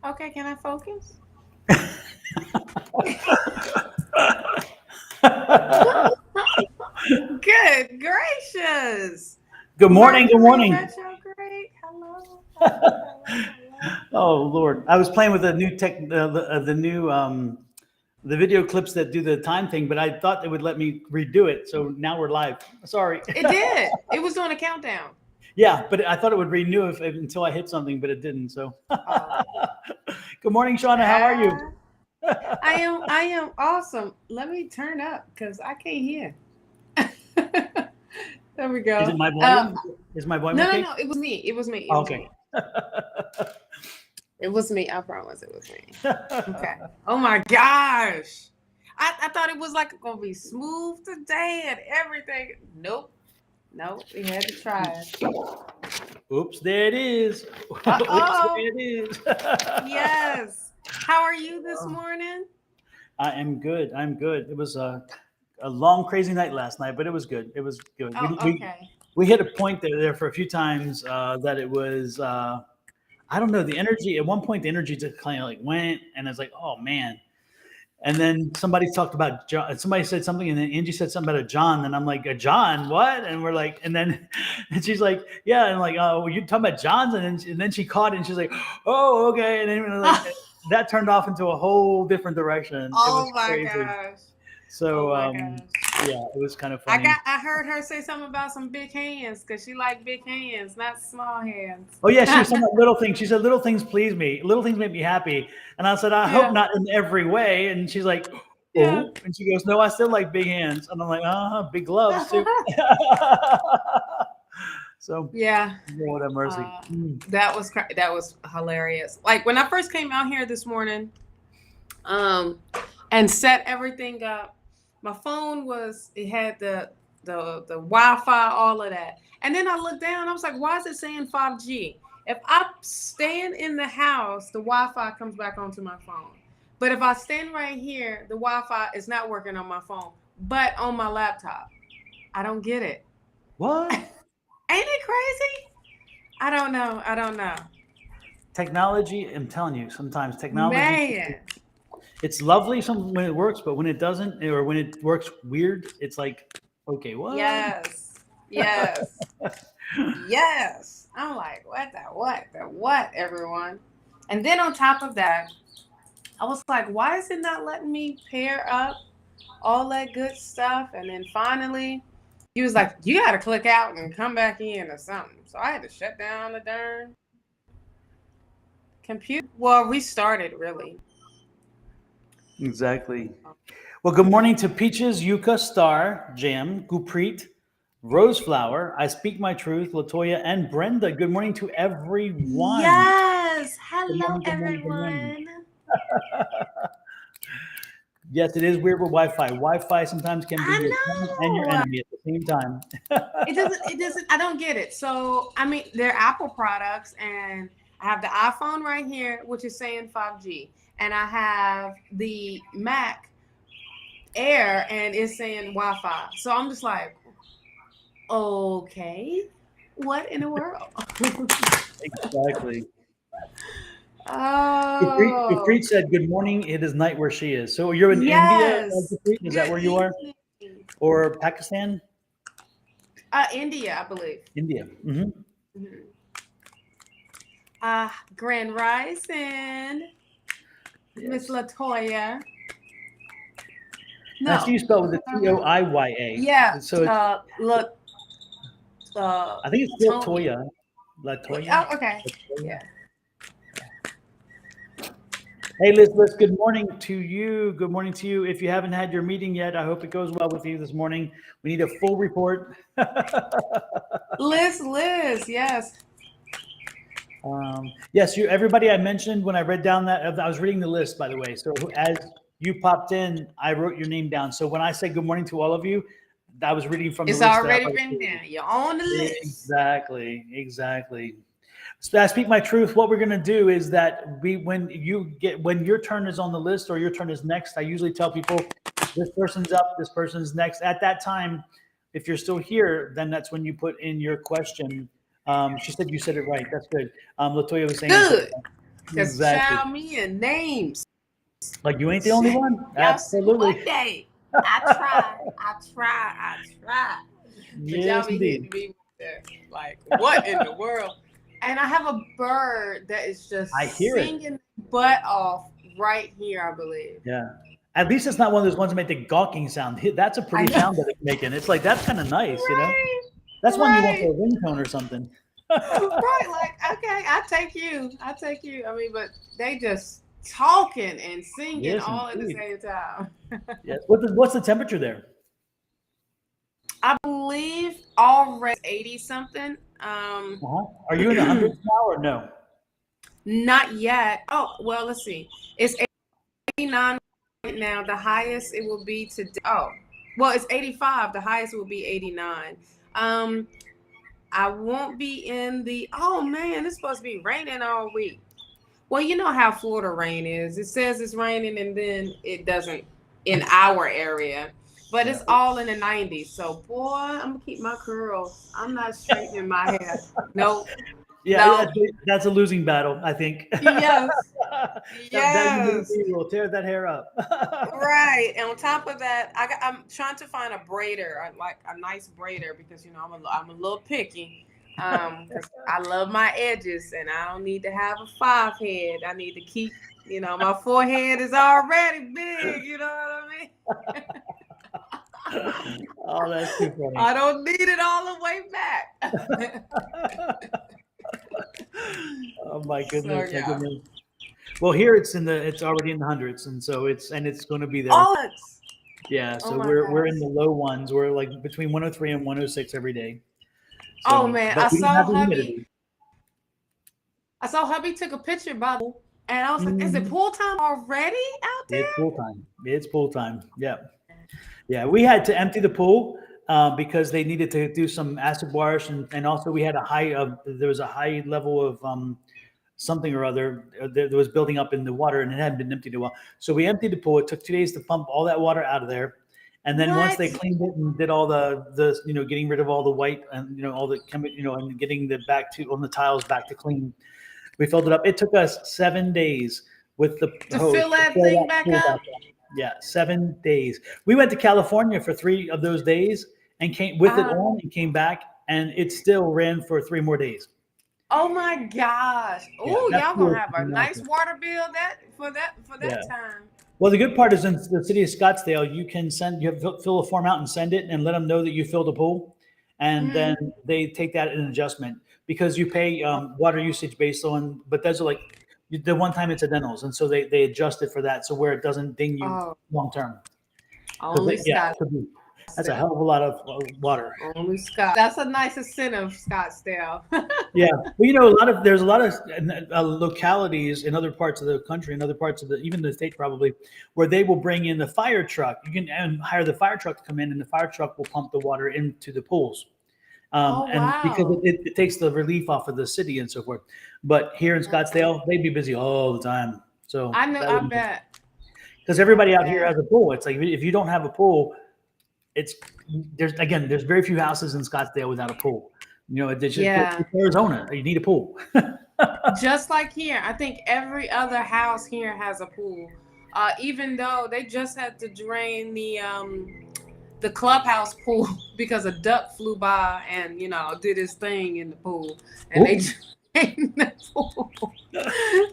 Okay, can I focus? Good gracious. Good morning. Good Mercury morning. retrograde. Hello, hello, hello, hello. Oh Lord, I was playing with the new the video clips that do the time thing, but I thought they would let me redo it. So now we're live. Sorry. It did. It was doing a countdown. Yeah, but I thought it would renew if until I hit something, but it didn't. So Oh. good morning, Shauna. How are you? Ah, I am awesome. Let me turn up because I can't hear. There we Is it go. my volume? Is my volume No, no, okay? no. It was me. It was me. It Oh, was okay. me. It was me. I promise it was me. Okay. Oh my gosh. I thought it was like gonna be smooth today and everything. Nope. Nope. We had to try it. Oops, there it is. Uh Oops, oh. there it is. Yes. How are you this morning? I am good. I'm good. It was a long, crazy night last night, but it was good. It was good. Oh, okay. We hit a point there for a few times that it was I don't know, the energy. At one point, the energy just kind of like went, and it's like, oh man. And then somebody talked about John. Somebody said something, and then Angie said something about a John. And I'm like, a John, what? And we're like, and then and she's like, yeah, and I'm like, oh, well, you talking about Johns? And then she caught it, and she's like, oh, okay. And then like that turned off into a whole different direction. It Oh was my crazy. gosh. Oh So my gosh. yeah, it was kind of funny. I heard her say something about some big hands because she like big hands, not small hands. Oh yeah, she was talking about little things. She said, "Little things please me. Little things make me happy." And I said, "I hope Yeah. not in every way." And she's like, Yeah. "Oh," and she goes, "No, I still like big hands." And I'm like, big gloves too." So, Yeah. Lord have mercy. Uh, that was hilarious. Like when I first came out here this morning, um, and set everything up, my phone was it had the Wi-Fi, all of that, and then I looked down. I was like, why is it saying 5G? If I stand in the house, the Wi-Fi comes back onto my phone. But if I stand right here, the Wi-Fi is not working on my phone, but on my laptop. I don't get it. What? Ain't it crazy? I don't know. I don't know. Technology, I'm telling you, sometimes technology, Man. it's lovely when it works, but when it doesn't, or when it works weird, it's like, okay, what? Yes. Yes. Yes. I'm like, what, everyone? And then on top of that, I was like, why is it not letting me pair up all that good stuff? And then finally, he was like, you got to click out and come back in or something. So I had to shut down the darn computer. Well, restart it, really. Exactly. Well, good morning to Peaches, Yuka, Star, Jam, Guppreet, Roseflower, I Speak My Truth, Latoya, and Brenda. Good morning to everyone. Yes. Good Hello, morning, good morning, good morning. everyone. Yes, it is weird with Wi-Fi. Wi-Fi sometimes can be your friend and your I know. enemy at the same time. It doesn't I don't get it. So I mean they're Apple products and I have the iPhone right here, which is saying 5G. And I have the Mac Air and it's saying Wi-Fi. So I'm just like, okay, what in the world? Exactly. Oh, Guppreet said, "Good morning. It is night where she is." So you're in India, yes. Guppreet? Is that Good where you are, evening. or Pakistan? India, I believe. India. Hmm. Mhm. Grand Rising, Miss Yes. Latoya. And I see No. you spell with a Toiya. Yeah. So it's, Look. I think it's still Tony. Toya. Latoya. Oh, okay. Latoya. Yeah. Hey, Liz, good morning to you. Good morning to you. If you haven't had your meeting yet, I hope it goes well with you this morning. We need a full report. Liz. Yes. Yes, everybody I mentioned when I read down that, I was reading the list, by the way. So as you popped in, I wrote your name down. So when I say good morning to all of you, I was reading from the It's list that I already was written reading. down. You're on the list. Exactly, exactly. So I speak my truth. What we're gonna do is that when your turn is on the list or your turn is next, I usually tell people this person's up, this person's next. At that time, if you're still here, then that's when you put in your question. She said you said it right. That's good. Latoya was saying you said it Good. right. Because Exactly. child, me and names. Like you ain't the only one. Y'all see Absolutely. one day. I try. But y'all Yes, be indeed. hitting me with that. Like, what in the world? And I have a bird that is just I hear it. singing butt off right here, I believe. Yeah. At least it's not one of those ones that make the gawking sound. That's a pretty sound that it's making. It's like that's kind of nice, you know. Right. That's one you want Right. for a ringtone or something. Right. Like, okay, I take you. I mean, but they just talking and singing Yes, all at the indeed. same time. Yes. What's the temperature there? I believe already 80 something. Are you in the hundreds now or no? Not yet. Oh, well, let's see. It's 89 right now. The highest it will be today. Oh, well, it's 85. The highest will be 89. I won't be in the, oh man, it's supposed to be raining all week. Well, you know how Florida rain is. It says it's raining and then it doesn't in our area. But it's all in the 90s. So, boy, I'm going to keep my curls. I'm not straightening my hair. Nope. Yeah, No. that's a losing battle, I think. Yes. That Yes. humidity will tear that hair up. Right. And on top of that, I'm trying to find a braider. I like a nice braider because, you know, I'm a little picky. 'Cause I love my edges and I don't need to have a 5 head. I need to keep, you know, my forehead is already big. You know what I mean? Oh, that's too funny. I don't need it all the way back. Oh my goodness, So, yeah. my goodness. Well, here it's already in the hundreds, and so it's going to be there. Oh, Yeah, so my we're gosh. in the low ones. We're like between 103 and 106 every day. Oh So, man, but I we don't saw have the hubby. humidity. Took a picture by the pool, and I was like, "Is it Mhm. pool time already out there?" It's pool time. It's pool time. Yeah, yeah. We had to empty the pool because they needed to do some acid wash, and also we had there was a high level of something or other that was building up in the water, and it hadn't been emptied in a while. So we emptied the pool. It took 2 days to pump all that water out of there. And then once they What? cleaned it and did all the getting rid of all the white and all the chemical and getting the back to on the tiles back to clean, we filled it up. It took us 7 days with the To hose fill that fill thing that back pool up? back up. Yeah, 7 days. We went to California for 3 of those days and came with it on and came back, and it still ran for 3 more days. Oh my gosh! Yeah, Oh, that y'all pool gonna is have a nice massive. water bill for that Yeah. time. Well, the good part is in the city of Scottsdale, you can fill a form out and send it and let them know that you filled a pool. And then they take that in adjustment because you pay water usage based on, but those are like the one time incidentals. And so they adjust it for that. So where it doesn't ding you Oh, long term. only Scott. That's a hell of a lot of water. Only Scott. That's a nice incentive, Scottsdale. Yeah. Well, there's a lot of localities in other parts of the country, in other parts of even the state probably, where they will bring in the fire truck. You can hire the fire truck to come in, and the fire truck will pump the water into the pools. And because Wow. it takes the relief off of the city and so forth. But here in Scottsdale, they'd be busy all the time. So I know. I bet. because everybody out here has a pool. It's like if you don't have a pool, there's very few houses in Scottsdale without a pool. It's just Arizona. You need a pool. Just like here, I think every other house here has a pool. Even though they just had to drain the clubhouse pool because a duck flew by and did his thing in the pool, and they drained the pool.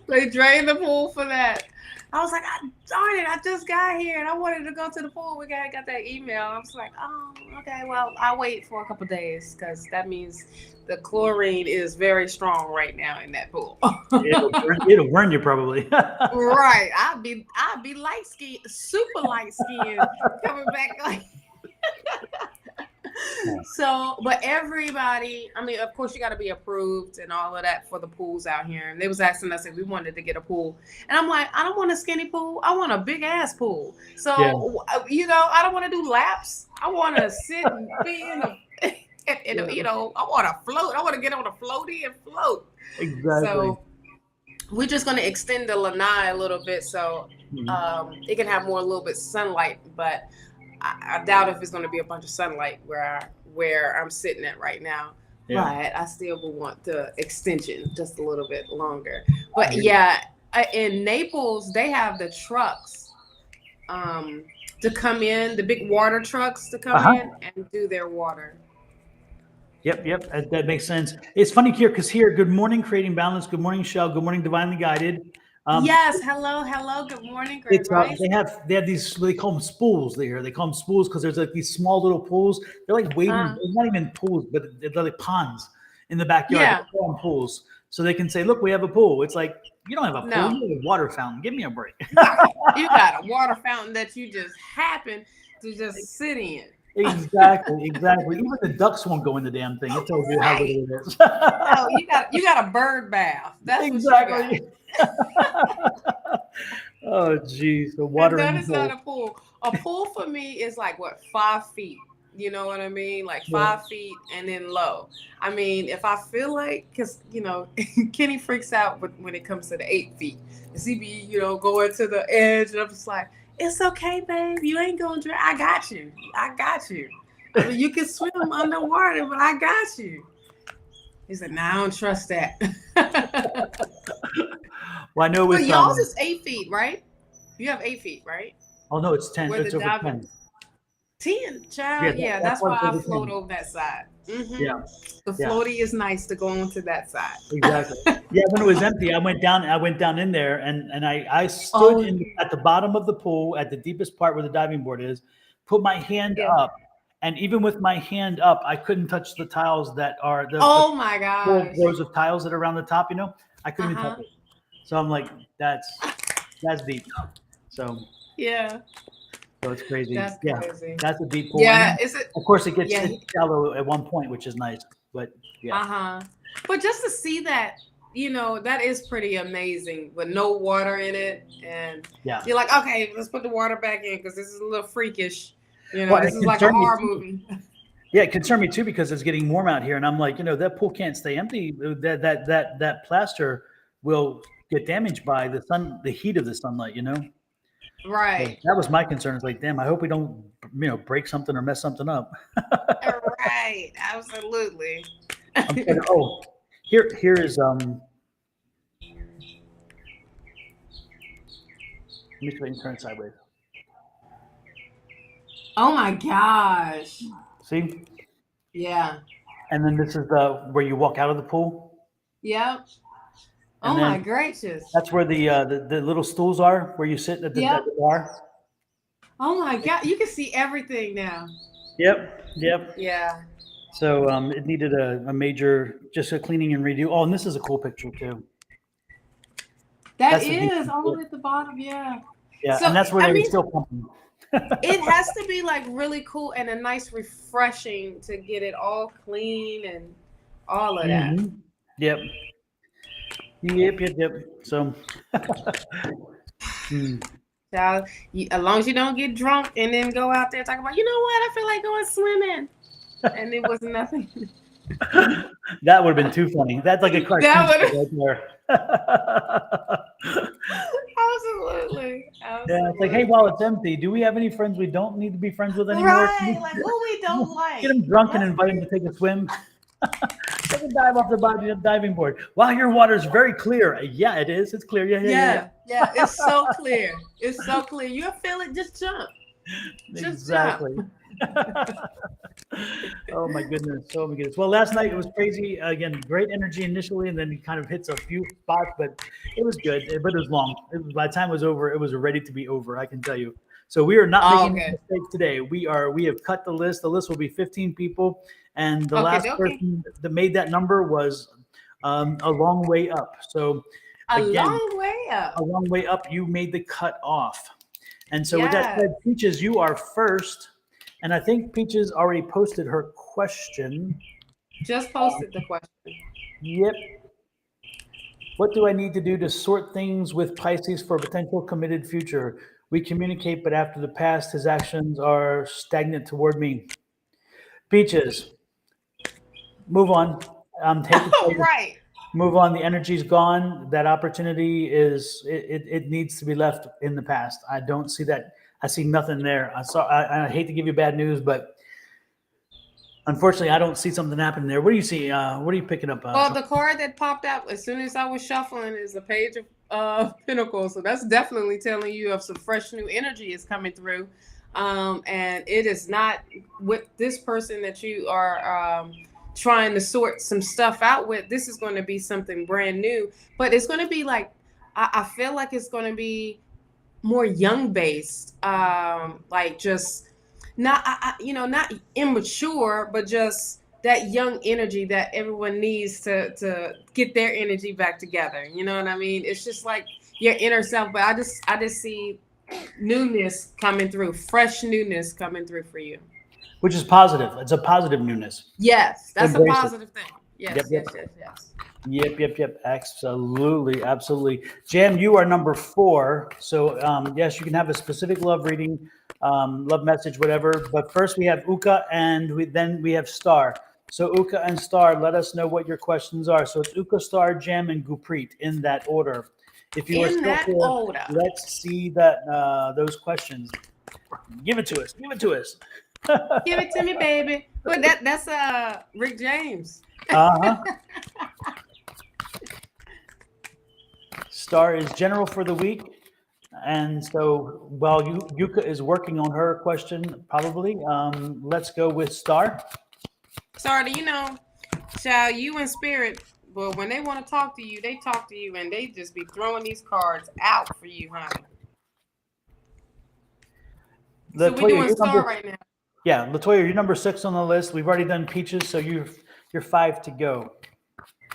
They drained the pool for that. I was like, darn it, I just got here and I wanted to go to the pool. We got that email. I was like, oh, okay, well, I'll wait for a couple days because that means the chlorine is very strong right now in that pool. It'll burn you probably. Right. I'd be light skinned, super light skinned coming back like So, but everybody, I mean, of course you got to be approved and all of that for the pools out here. And they was asking us if we wanted to get a pool. And I'm like, I don't want a skinny pool. I want a big ass pool. So, I don't want to do laps. I want to sit and be in a, I want to float. I want to get on a floaty and float. Exactly. So we're just going to extend the lanai a little bit so it can have more a little bit sunlight, but I doubt if it's going to be a bunch of sunlight where I'm sitting at right now. Yeah. But I still would want the extension just a little bit longer. But yeah, in Naples, they have the trucks to come in, the big water trucks to come in and do their water. Yep. That makes sense. It's funny here because here, good morning, creating balance. Good morning, Shell. Good morning, divinely guided. Yes, hello. Good morning, Great Rice. They have these. They call them spools. They call them spools because there's like these small little pools. They're like wading. They're not even pools, but they're like ponds in the backyard. Yeah. They call them pools, so they can say, "Look, we have a pool." It's like you don't have a pool. No. You have a water fountain. Give me a break. You got a water fountain that you just happen to just sit in. Exactly. Even the ducks won't go in the damn thing. It tells you how good it is. Oh, you got a bird bath. That's exactly. Oh, geez, the water. That is not a pool. A pool for me is like what, 5 feet. You know what I mean? Like 5 feet and then low. I mean, if I feel like, because Kenny freaks out when it comes to the 8 feet. He be going to the edge, and I'm just like, it's okay, babe. You ain't gonna drown. I got you. I mean, you can swim underwater, but I got you. He said, "Nah, I don't trust that." Well, I know with but y'all's is 8 feet, right? You have 8 feet, right? Oh no, it's 10. It's over 10. 10, child. Yeah, that's why I float over that side. Mm-hmm. Yeah, the floaty is nice to go onto that side. Exactly. Yeah, when it was empty, I went down in there, and I stood at the bottom of the pool at the deepest part where the diving board is, put my hand up, and even with my hand up, I couldn't touch the tiles that are the my god, 4 rows of tiles that are around the top. I couldn't even touch it. So I'm like, that's deep. So yeah. So it's crazy. That's crazy. That's a deep pool. Yeah, of course it gets shallow at one point, which is nice. But But just to see that, that is pretty amazing with no water in it, and you're like, okay, let's put the water back in because this is a little freakish. This is like a horror movie. Yeah, it concerned me too because it's getting warm out here, and I'm like, that pool can't stay empty. That plaster will get damaged by the sun, the heat of the sunlight. Right. So that was my concern. It's like, damn, I hope we don't, break something or mess something up. Right. Absolutely. Here is Let me try and turn it sideways. Oh my gosh. See? Yeah. And then this is where you walk out of the pool. Yep. Oh my gracious! That's where the little stools are, where you sit at the bar. Oh my god! You can see everything now. Yep. Yeah. So it needed a major just a cleaning and redo. Oh, and this is a cool picture too. That's all the way at the bottom. Yeah. Yeah, so, and that's where they were still pumping. It has to be like really cool and a nice refreshing to get it all clean and all of that. Yep. So, as long as you don't get drunk and then go out there and talk about, what, I feel like going swimming, and it was nothing. That would have been too funny. That's like a cartoon right there. Absolutely. Yeah, it's like, hey, while it's empty, do we have any friends we don't need to be friends with anymore? Right, like who we don't like. Get them drunk and invite them to take a swim. Take a dive off the diving board. Wow, your water is very clear. Yeah, it is. It's clear. Yeah. It's so clear. It's so clear. You feel it, just jump. Exactly. Oh my goodness. Well, last night it was crazy. Again, great energy initially, and then it kind of hits a few spots, but it was good. But it was long. By the time it was over, it was ready to be over, I can tell you. So we are not making a mistake today. We have cut the list. The list will be 15 people. And the last person that made that number was a long way up. So a long way up, you made the cut off. And so with that said, Peaches, you are first. And I think Peaches already posted her question. Just posted the question. Yep. What do I need to do to sort things with Pisces for a potential committed future? We communicate, but after the past, his actions are stagnant toward me. Peaches, move on. Right. Move on. The energy's gone. That opportunity it needs to be left in the past. I don't see that. I see nothing there. I hate to give you bad news, but Unfortunately, I don't see something happening there. What do you see? What are you picking up? Well, the card that popped out as soon as I was shuffling is the Page of Pentacles. So that's definitely telling you of some fresh new energy is coming through. And it is not with this person that you are trying to sort some stuff out with. This is going to be something brand new, but it's going to be like, I feel like it's going to be more young based, like just not, not immature, but just that young energy that everyone needs to get their energy back together. You know what I mean? It's just like your inner self, but I just see newness coming through, fresh newness coming through for you. Which is positive. It's a positive newness. Yes, that's Embrace a positive thing. Yes, Yep. yes. Yep. Absolutely. Jan, you are number 4. So yes, you can have a specific love reading, love message, whatever. But first we have Uka and then we have Star. So Uka and Star, let us know what your questions are. So it's Uka, Star, Jem, and Gurpreet in that order. If you are still here, let's see that those questions. Give it to us. Give it to me, baby. Well, that's Rick James. Star is general for the week. And so while Yuka is working on her question, probably, let's go with Star. Star, do you know, child, you in spirit, but when they want to talk to you, they talk to you and they just be throwing these cards out for you, honey. So we're doing Star right now. Yeah, Latoya, you're number 6 on the list. We've already done Peaches, so you're 5 to go.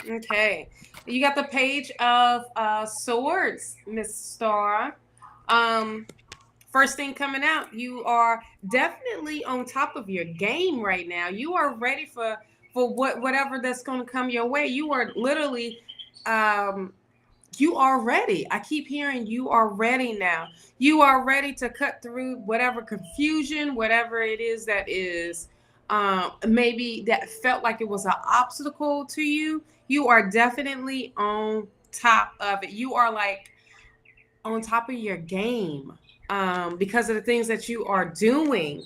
Okay. You got the Page of Swords, Miss Star. First thing coming out, you are definitely on top of your game right now. You are ready for whatever that's going to come your way. You are literally you are ready. I keep hearing you are ready now. You are ready to cut through whatever confusion, whatever it is that is maybe that felt like it was an obstacle to you. You are definitely on top of it. You are like on top of your game because of the things that you are doing.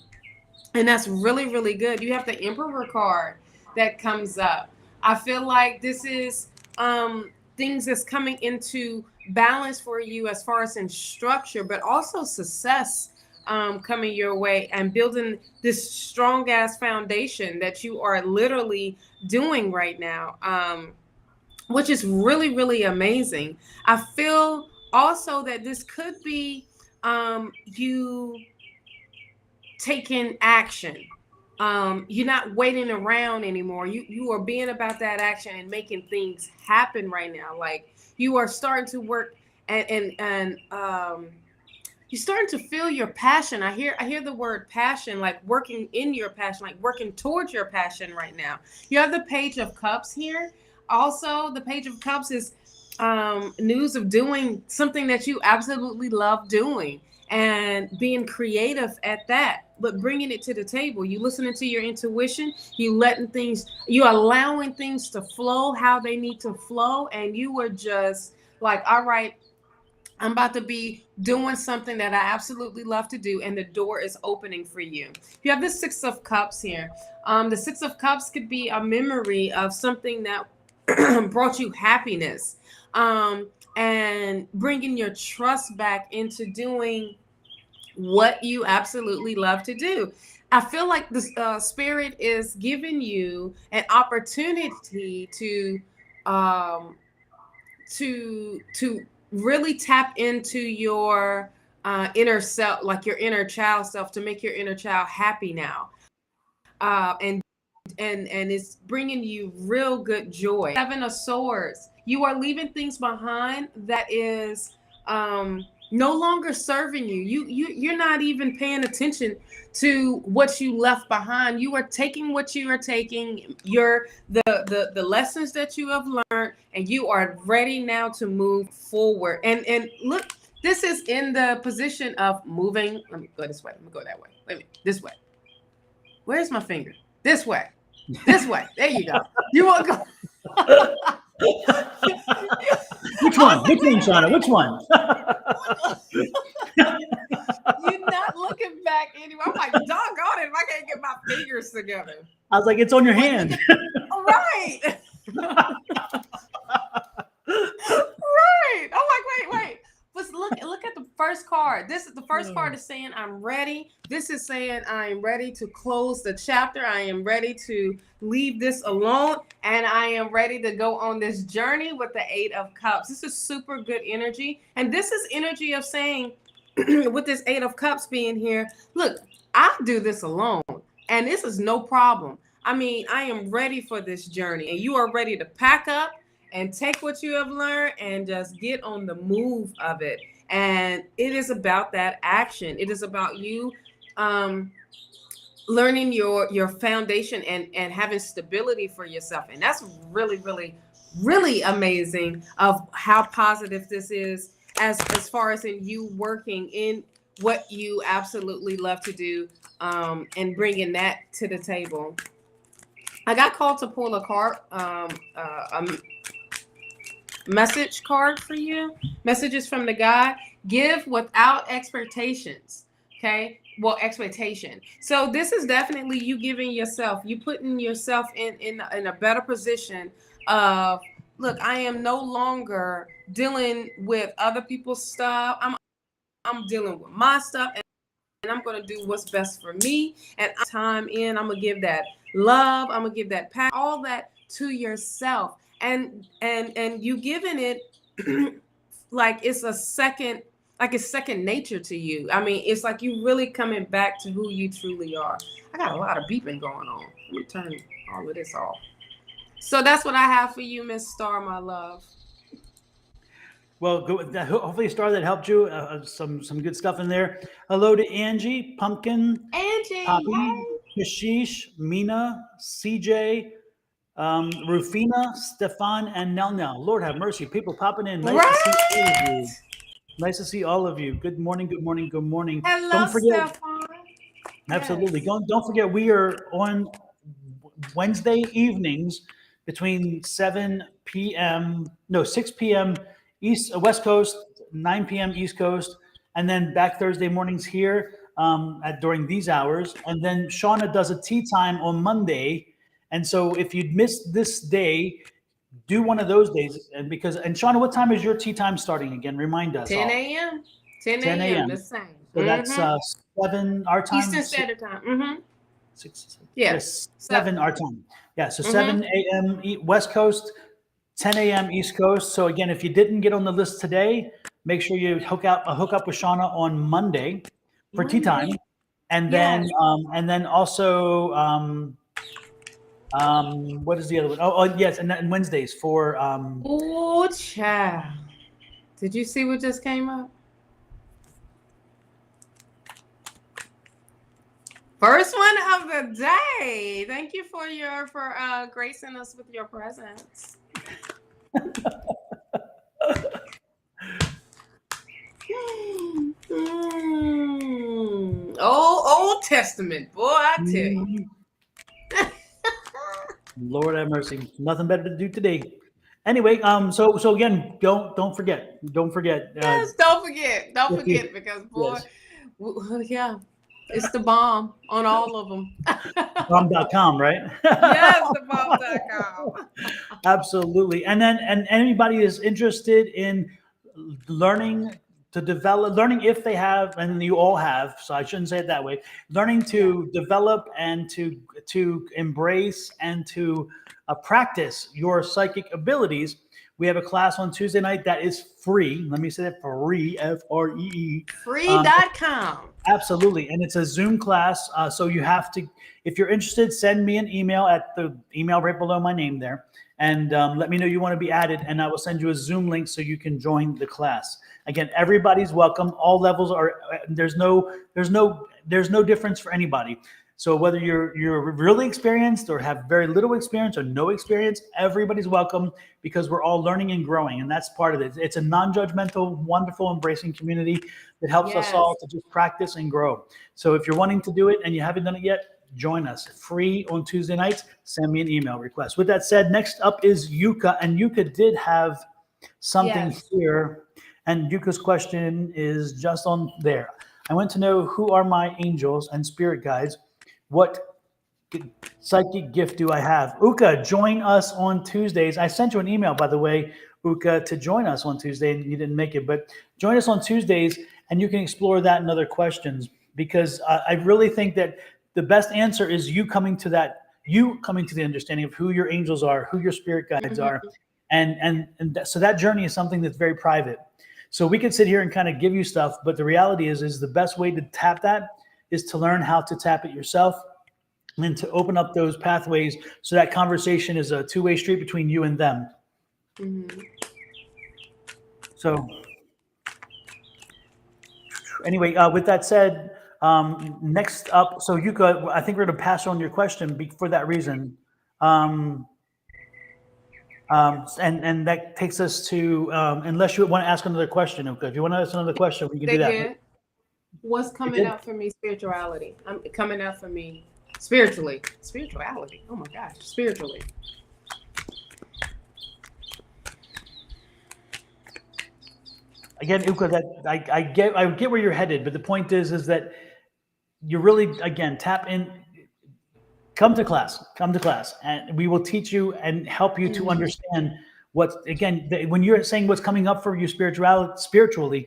And that's really, really good. You have the Emperor card that comes up. I feel like this is things that's coming into balance for you as far as in structure, but also success coming your way and building this strong ass foundation that you are literally doing right now, which is really, really amazing. I feel also that this could be you taking action. You're not waiting around anymore. You are being about that action and making things happen right now. Like you are starting to work and you're starting to feel your passion. I hear the word passion, like working in your passion, like working towards your passion right now. You have the Page of Cups here. Also, the Page of Cups is news of doing something that you absolutely love doing and being creative at that, but bringing it to the table. You listening to your intuition, you allowing things to flow how they need to flow, and you were just like, all right, I'm about to be doing something that I absolutely love to do, and the door is opening for you. You have the Six of Cups here. The Six of Cups could be a memory of something that brought you happiness, and bringing your trust back into doing what you absolutely love to do. I feel like the spirit is giving you an opportunity to really tap into your inner self, like your inner child self, to make your inner child happy now, and it's bringing you real good joy. 7 of Swords. You are leaving things behind that is no longer serving you. You're not even paying attention to what you left behind. You are taking what you are taking, the lessons that you have learned, and you are ready now to move forward. And look, this is in the position of moving. Let me go this way. Let me go that way. Wait a minute. This way. Where's my finger? This way. This way. There you go. You want to go? Which one? Which one, Shawna? Which one? You're not looking back. back anyway. I'm like, doggone it, if I can't get my fingers together. I was like, it's on your hand. All right. Right. I'm like, wait. But look at the first card. This is the first card is saying I'm ready. This is saying I am ready to close the chapter. I am ready to leave this alone. And I am ready to go on this journey with the 8 of Cups. This is super good energy. And this is energy of saying, with this 8 of Cups being here, look, I do this alone. And this is no problem. I mean, I am ready for this journey. And you are ready to pack up and take what you have learned and just get on the move of it. And it is about that action. It is about you learning your foundation and having stability for yourself. And that's really, really, really amazing of how positive this is as far as in you working in what you absolutely love to do and bringing that to the table. I got called to pull a card, message card for you. Messages from the God. Give without expectations. Okay. Well, expectation. So this is definitely you giving yourself, you putting yourself in a better position of, look, I am no longer dealing with other people's stuff. I'm dealing with my stuff, and I'm going to do what's best for me. And time in, I'm going to give that love. I'm going to give that all that to yourself. And you giving it like it's second nature to you. I mean, it's like you really coming back to who you truly are. I got a lot of beeping going on. Let me turn all of this off. So that's what I have for you, Miss Star, my love. Well, hopefully, Star, that helped you. Some good stuff in there. Hello to Angie, Pumpkin, Angie, Poppy, hey. Kashish, Mina, CJ, Rufina, Stefan, and Nell. Lord have mercy. People popping in. Nice to see all of you. Nice to see all of you. Good morning, good morning, good morning. Hello, don't forget, Stefan. Absolutely. Yes. Don't forget, we are on Wednesday evenings between 6 p.m. West Coast, 9 p.m. East Coast, and then back Thursday mornings here during these hours. And then Shawna does a tea time on Monday. And so if you'd missed this day, do one of those days. And Shawna, what time is your tea time starting again? Remind us. 10 a.m. 10 a.m. the same. So that's 7 our time. Eastern Standard Time. Mm-hmm. 7 our time. Yeah, so 7 a.m. West Coast, 10 a.m. East Coast. So again, if you didn't get on the list today, make sure you hook up with Shawna on Monday for tea time, and then also what is the other one? Oh yes, and then Wednesdays for Oh child. Did you see what just came up? First one of the day. Thank you for gracing us with your presence. Old Testament, boy, I tell you. Lord have mercy. Nothing better to do today. Anyway, so again, don't forget. Yes, don't forget, because boy, yeah. It's the bomb on all of them. Bomb.com, right? Yes, the bomb.com. Absolutely. And anybody is interested in learning if they have, and you all have, so I shouldn't say it that way, learning to develop and to embrace and to practice your psychic abilities. We have a class on Tuesday night that is free. Let me say that, free, F-R-E-E. Free.com. Absolutely. And it's a Zoom class. So you have to, if you're interested, send me an email at the email right below my name there. And let me know you want to be added. And I will send you a Zoom link so you can join the class. Again, everybody's welcome. All levels are, there's no difference for anybody. So whether you're really experienced or have very little experience or no experience, everybody's welcome, because we're all learning and growing, and that's part of it. It's a non-judgmental, wonderful, embracing community that helps us all to just practice and grow. So if you're wanting to do it and you haven't done it yet, join us. Free on Tuesday nights. Send me an email request. With that said, next up is Yuka, and Yuka did have something here, and Yuka's question is just on there. I want to know who are my angels and spirit guides. What psychic gift do I have? Uka, join us on Tuesdays. I sent you an email, by the way, Uka, to join us on Tuesday, and you didn't make it, but join us on Tuesdays, and you can explore that and other questions, because I really think that the best answer is you coming to the understanding of who your angels are, who your spirit guides are, so that journey is something that's very private. So we could sit here and kind of give you stuff, but the reality is the best way to tap that is to learn how to tap it yourself, and to open up those pathways so that conversation is a two-way street between you and them. Mm-hmm. So anyway, with that said, next up, so Yuka, I think we're going to pass on your question for that reason. And that takes us to, unless you want to ask another question, Yuka. If you want to ask another question, we can do that. Did. What's coming up for me? Spirituality. I'm coming up for me. Spirituality. Oh my gosh, spiritually. Again, Uka, that I get where you're headed, but the point is that you really, again, tap in, come to class, and we will teach you and help you to understand what, again, when you're saying what's coming up for you spiritually,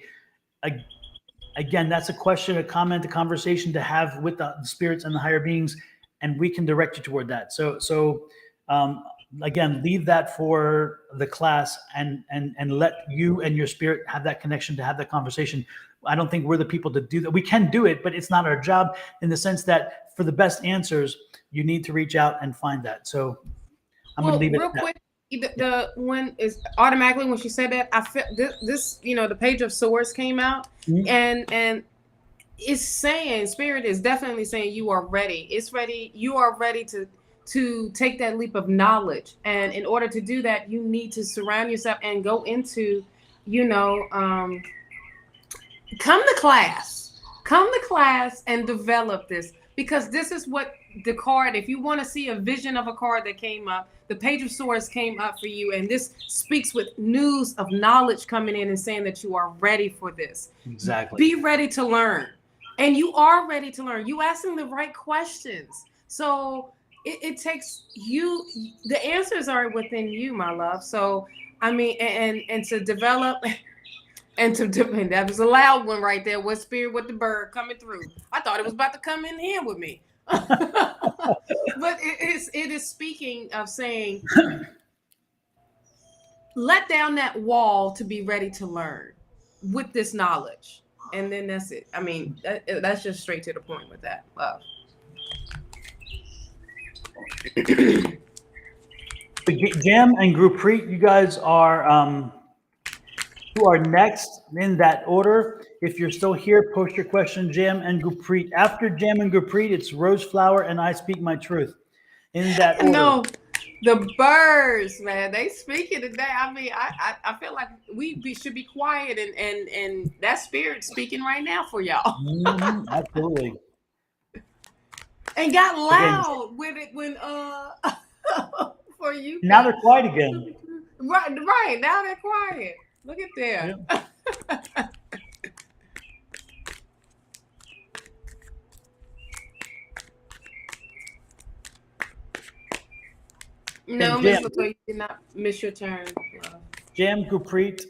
again, that's a question, a comment, a conversation to have with the spirits and the higher beings, and we can direct you toward that. So again, leave that for the class, and let you and your spirit have that connection to have that conversation. I don't think we're the people to do that. We can do it, but it's not our job, in the sense that for the best answers, you need to reach out and find that. So I'm going to leave it real quick. The when is automatically when she said that, I felt this the Page of Swords came out, and it's saying, spirit is definitely saying you are ready. It's ready. You are ready to take that leap of knowledge, and in order to do that, you need to surround yourself and go into, come to class and develop this, because this is what the card, if you want to see a vision of a card that came up, the Page of Swords came up for you, and this speaks with news of knowledge coming in and saying that you are ready for this. Exactly. Be ready to learn, and you are ready to learn. You asking the right questions, so it takes you. The answers are within you, my love. So I mean, and to develop. And that was a loud one right there. What spirit with the bird coming through? I thought it was about to come in here with me. But it is speaking of saying, let down that wall to be ready to learn with this knowledge. And then that's it. I mean, that's just straight to the point with that. Love. Jam and Gurpreet, you guys are who are next in that order. If you're still here, post your question, Jam and Gurpreet. After Jam and Gurpreet, it's Rose Flower and I Speak My Truth. In that order. No, the birds, man, they speaking today. I mean, I feel like we should be quiet, and that spirit speaking right now for y'all. Absolutely. And got loud with it when for you. Now they're quiet again. Right. Now they're quiet. Look at them. Yeah. No, Miss Latoya, you did not miss your turn. Jam, Gurpreet,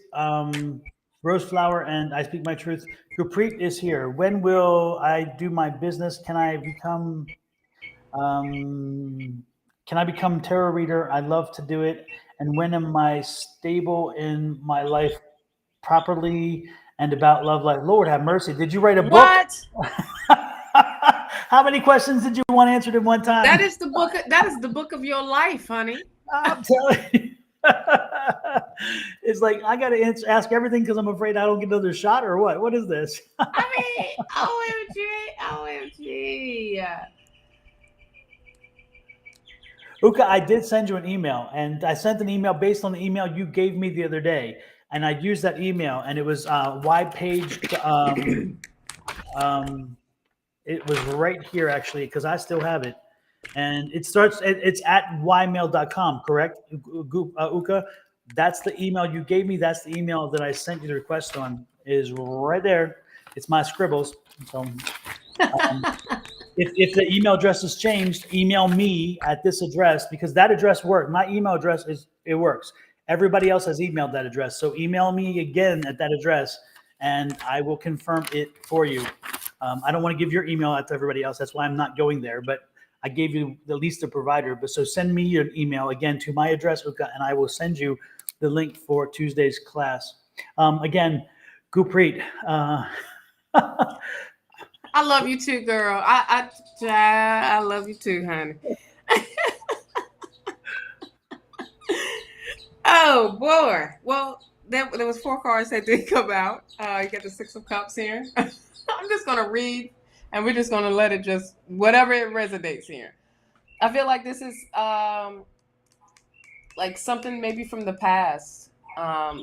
Rose Flower, and I Speak My Truth. Gurpreet is here. When will I do my business? Can I become tarot reader? I'd love to do it. And when am I stable in my life properly and about love life? Lord have mercy. Did you write a book? What? How many questions did you want answered at one time? That is the book. That is the book of your life, honey. I'm telling you. It's like I got to ask everything because I'm afraid I don't get another shot, or what? What is this? I mean, OMG. Uka, I did send you an email, and I sent an email based on the email you gave me the other day, and I used that email, and it was wide page. It was right here actually, because I still have it, and it starts. It's at ymail.com, correct, Uka? That's the email you gave me. That's the email that I sent you the request on. Is right there. It's my scribbles. So if the email address is changed, email me at this address, because that address works. My email address it works. Everybody else has emailed that address. So email me again at that address and I will confirm it for you. I don't want to give your email out to everybody else. That's why I'm not going there. But I gave you at least the provider. But so send me an email again to my address, and I will send you the link for Tuesday's class. Again, Gurpreet. I love you too, girl. I love you too, honey. Oh boy. Well, there was 4 cards that did come out. You got the 6 of Cups here. I'm just gonna read, and we're just gonna let it just whatever it resonates here. I feel like this is like something maybe from the past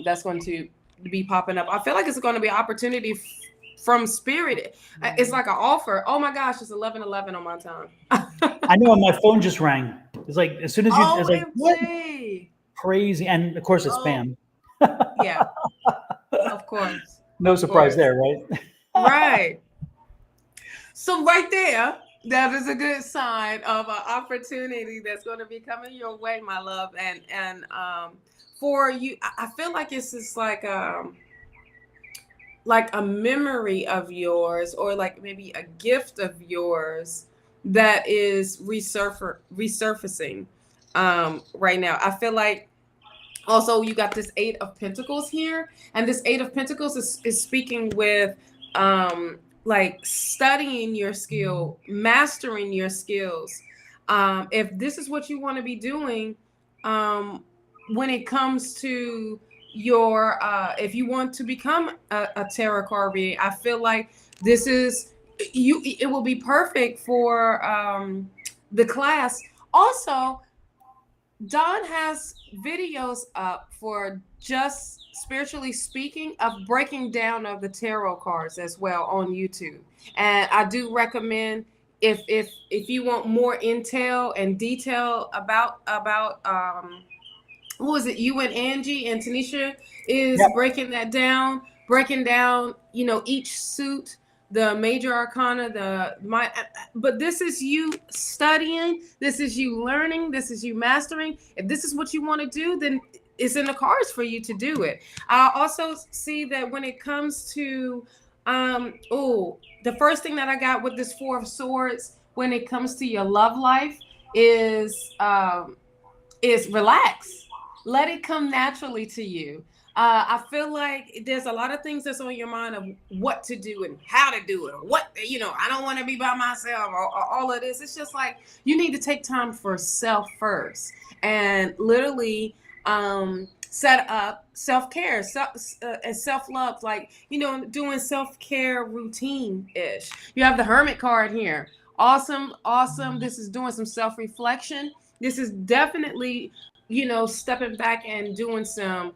that's going to be popping up. I feel like it's going to be an opportunity from Spirit. It's like an offer. Oh my gosh, it's 11:11 on my time. I know, my phone just rang. It's like as soon as you, it's like what? OMG. Crazy, and of course it's spam. Yeah, of course. No surprise there, right? Right. So right there, that is a good sign of an opportunity that's going to be coming your way, my love. And for you, I feel like it's just like a memory of yours, or like maybe a gift of yours that is resurfacing right now. I feel like also you got this 8 of Pentacles here, and this 8 of Pentacles is speaking with like studying your skill, mastering your skills. If this is what you want to be doing, when it comes to your if you want to become a tarot card reader, I feel like this is it will be perfect for the class. Also, Don has videos up for just spiritually speaking of breaking down of the tarot cards as well on YouTube. And I do recommend if you want more intel and detail about who is it? You and Angie and Tanisha is breaking down, you know, each suit, the major arcana, but this is you studying, this is you learning, this is you mastering. If this is what you want to do, then it's in the cards for you to do it. I also see that when it comes to the first thing that I got with this 4 of Swords when it comes to your love life is relax. Let it come naturally to you. I feel like there's a lot of things that's on your mind of what to do and how to do it, or what, you know, I don't want to be by myself, or all of this. It's just like you need to take time for self first and literally set up self-care, and self-love, like, you know, doing self-care routine-ish. You have the Hermit card here. Awesome. This is doing some self-reflection. This is definitely, you know, stepping back and doing some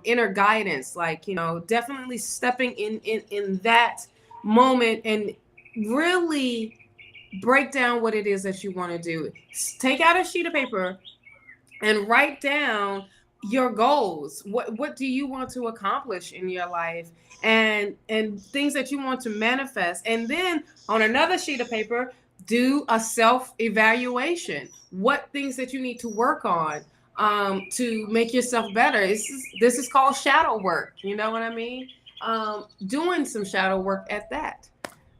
inner guidance, like, you know, definitely stepping in that moment and really break down what it is that you want to do. Take out a sheet of paper and write down your goals. What do you want to accomplish in your life, and things that you want to manifest. And then on another sheet of paper, do a self-evaluation. What things that you need to work on to make yourself better. This is called shadow work. You know what I mean? Doing some shadow work at that.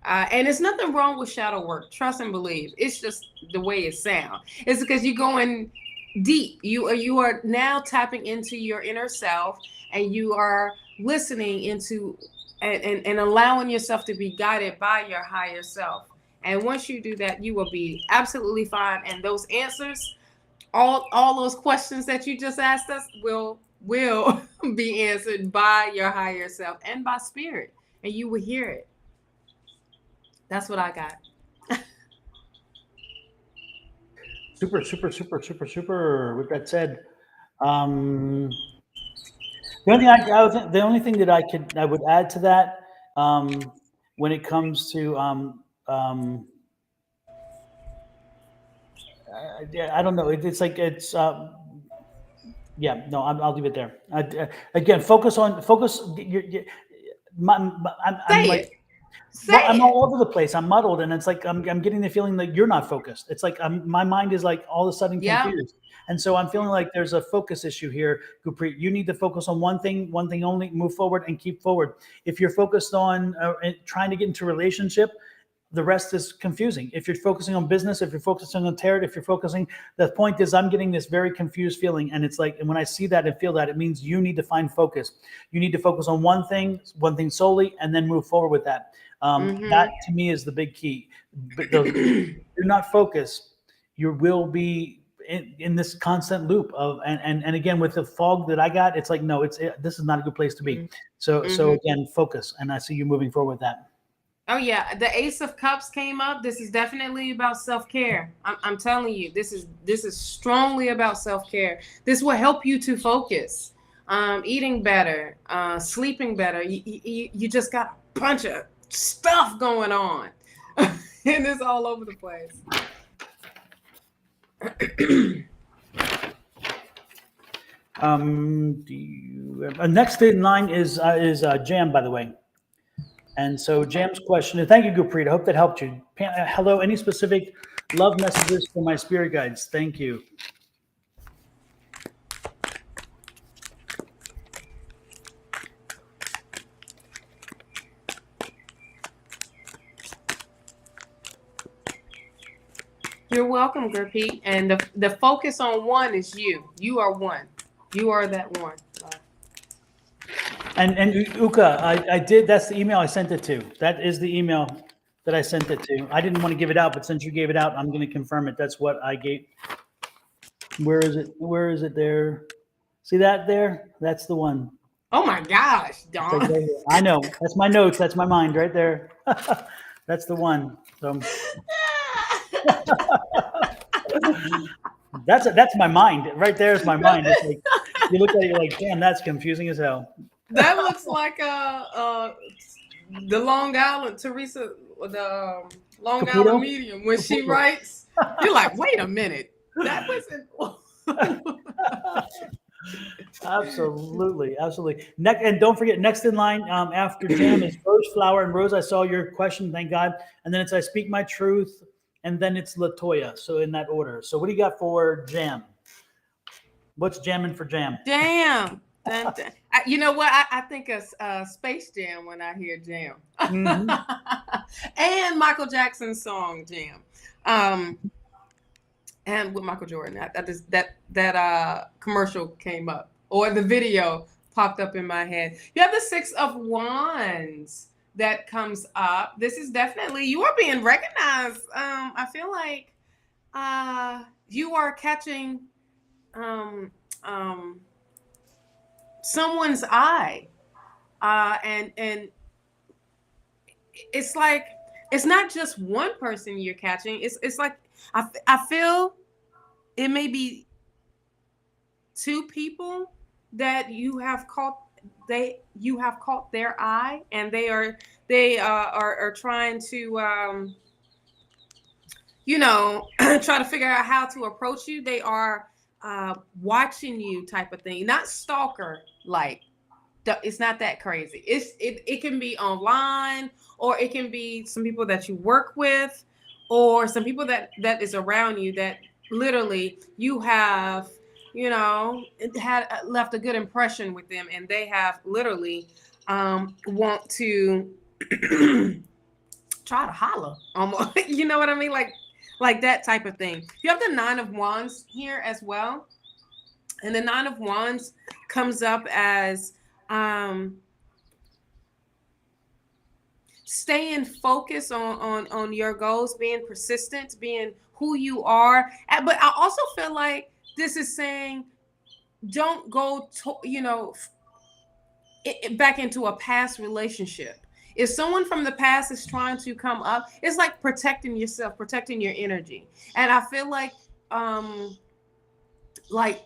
And there's nothing wrong with shadow work. Trust and believe. It's just the way it sounds. It's because you're going deep. You are now tapping into your inner self, and you are listening into and allowing yourself to be guided by your higher self. And once you do that, you will be absolutely fine. And those answers, all those questions that you just asked us will be answered by your higher self and by spirit, and you will hear it. That's what I got. Super. With that said, the only thing that I would add to that, when it comes to I don't know. It's like it's yeah. No, I'll leave it there. Again, focus. Say like, it. Say well, I'm it. all over the place. I'm muddled, and it's like I'm getting the feeling that you're not focused. It's like my mind is like all of a sudden Yeah. confused, and so I'm feeling like there's a focus issue here, Gupri. You need to focus on one thing only. Move forward and keep forward. If you're focused on trying to get into a relationship, the rest is confusing. If you're focusing on business, if you're focusing on tarot, if you're focusing, the point is I'm getting this very confused feeling. And it's like, and when I see that and feel that, it means you need to find focus. You need to focus on one thing solely, and then move forward with that. That to me is the big key. But if you're not focused, you will be in this constant loop of, and again, with the fog that I got, it's like, no, this is not a good place to be. So again, focus. And I see you moving forward with that. Oh yeah, the Ace of Cups came up. This is definitely about self-care. I'm telling you, this is strongly about self-care. This will help you to focus, eating better, sleeping better. You just got a bunch of stuff going on, and it's all over the place. Next in line is Jam, by the way. And so Jam's question, and thank you, Gurpreet. I hope that helped you. Hello, any specific love messages for my spirit guides? Thank you. You're welcome, Gurpreet. And the focus on one is you. You are one. You are that one. And Uka, I did. That's the email I sent it to. That is the email that I sent it to. I didn't want to give it out, but since you gave it out, I'm going to confirm it. That's what I gave. Where is it? Where is it there? See that there? That's the one. Oh my gosh, Don. Like right, I know. That's my notes. That's my mind right there. That's the one. So that's my mind. Right there is my mind. It's like you look at it, you're like, damn, that's confusing as hell. That looks like the Long Island Teresa, the Long Caputo? Island medium when she writes. You're like, wait a minute, that wasn't. Absolutely. Next, and don't forget, next in line after Jam is Rose Flower. And Rose, I saw your question, thank God. And then it's I Speak My Truth, and then it's Latoya. So in that order. So what do you got for Jam? What's jamming for Jam? Damn. You know what? I think of Space Jam when I hear Jam. And Michael Jackson's song Jam. And with Michael Jordan, that commercial came up, or the video popped up in my head. You have the Six of Wands that comes up. This is definitely, you are being recognized. I feel like you are catching someone's eye, and it's like it's not just one person you're catching. It's like I feel it may be two people that you have caught their eye, and they are trying to try to figure out how to approach you. They are watching you, type of thing, not stalker like. It's not that crazy. It can be online, or it can be some people that you work with, or some people that is around you that literally you have had left a good impression with them, and they have literally want to try to holler almost. You know what I mean, like that type of thing. You have the Nine of Wands here as well, and the Nine of Wands comes up as staying focused on your goals, being persistent, being who you are. But I also feel like this is saying don't go back into a past relationship. If someone from the past is trying to come up, it's like protecting yourself, protecting your energy. And I feel like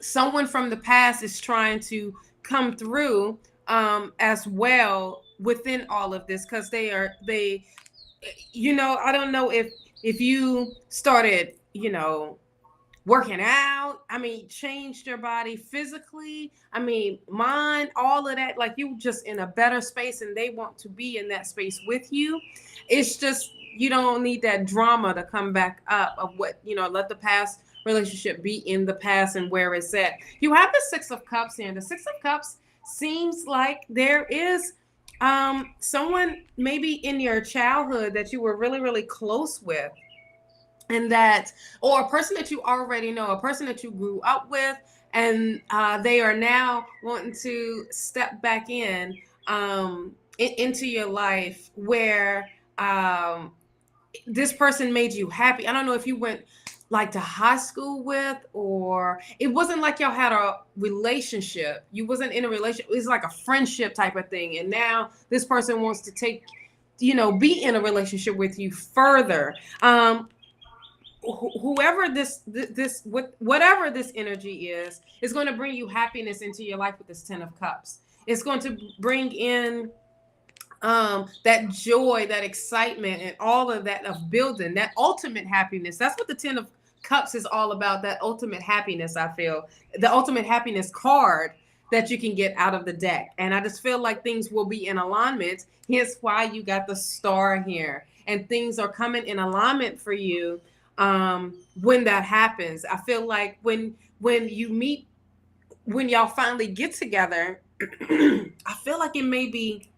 someone from the past is trying to come through as well within all of this, because I don't know if you started working out. I mean, changed your body physically. I mean, mind, all of that. Like you just in a better space and they want to be in that space with you. It's just, you don't need that drama to come back up of what, let the past relationship be in the past and where it's at. You have the Six of Cups here. The Six of Cups seems like there is someone maybe in your childhood that you were really, really close with, and that, or a person that you already know, a person that you grew up with, and they are now wanting to step back into your life where this person made you happy. I don't know if you went like to high school with, or it wasn't like y'all had a relationship. You wasn't in a relationship. It was like a friendship type of thing. And now this person wants to take, be in a relationship with you further. Whoever whatever this energy is going to bring you happiness into your life with this 10 of Cups. It's going to bring in that joy, that excitement, and all of that of building that ultimate happiness. That's what the 10 of Cups is all about. That ultimate happiness. I feel the ultimate happiness card that you can get out of the deck. And I just feel like things will be in alignment. Here's why you got the star here, and things are coming in alignment for you when that happens. I feel like when you meet, when y'all finally get together, I feel like it may be,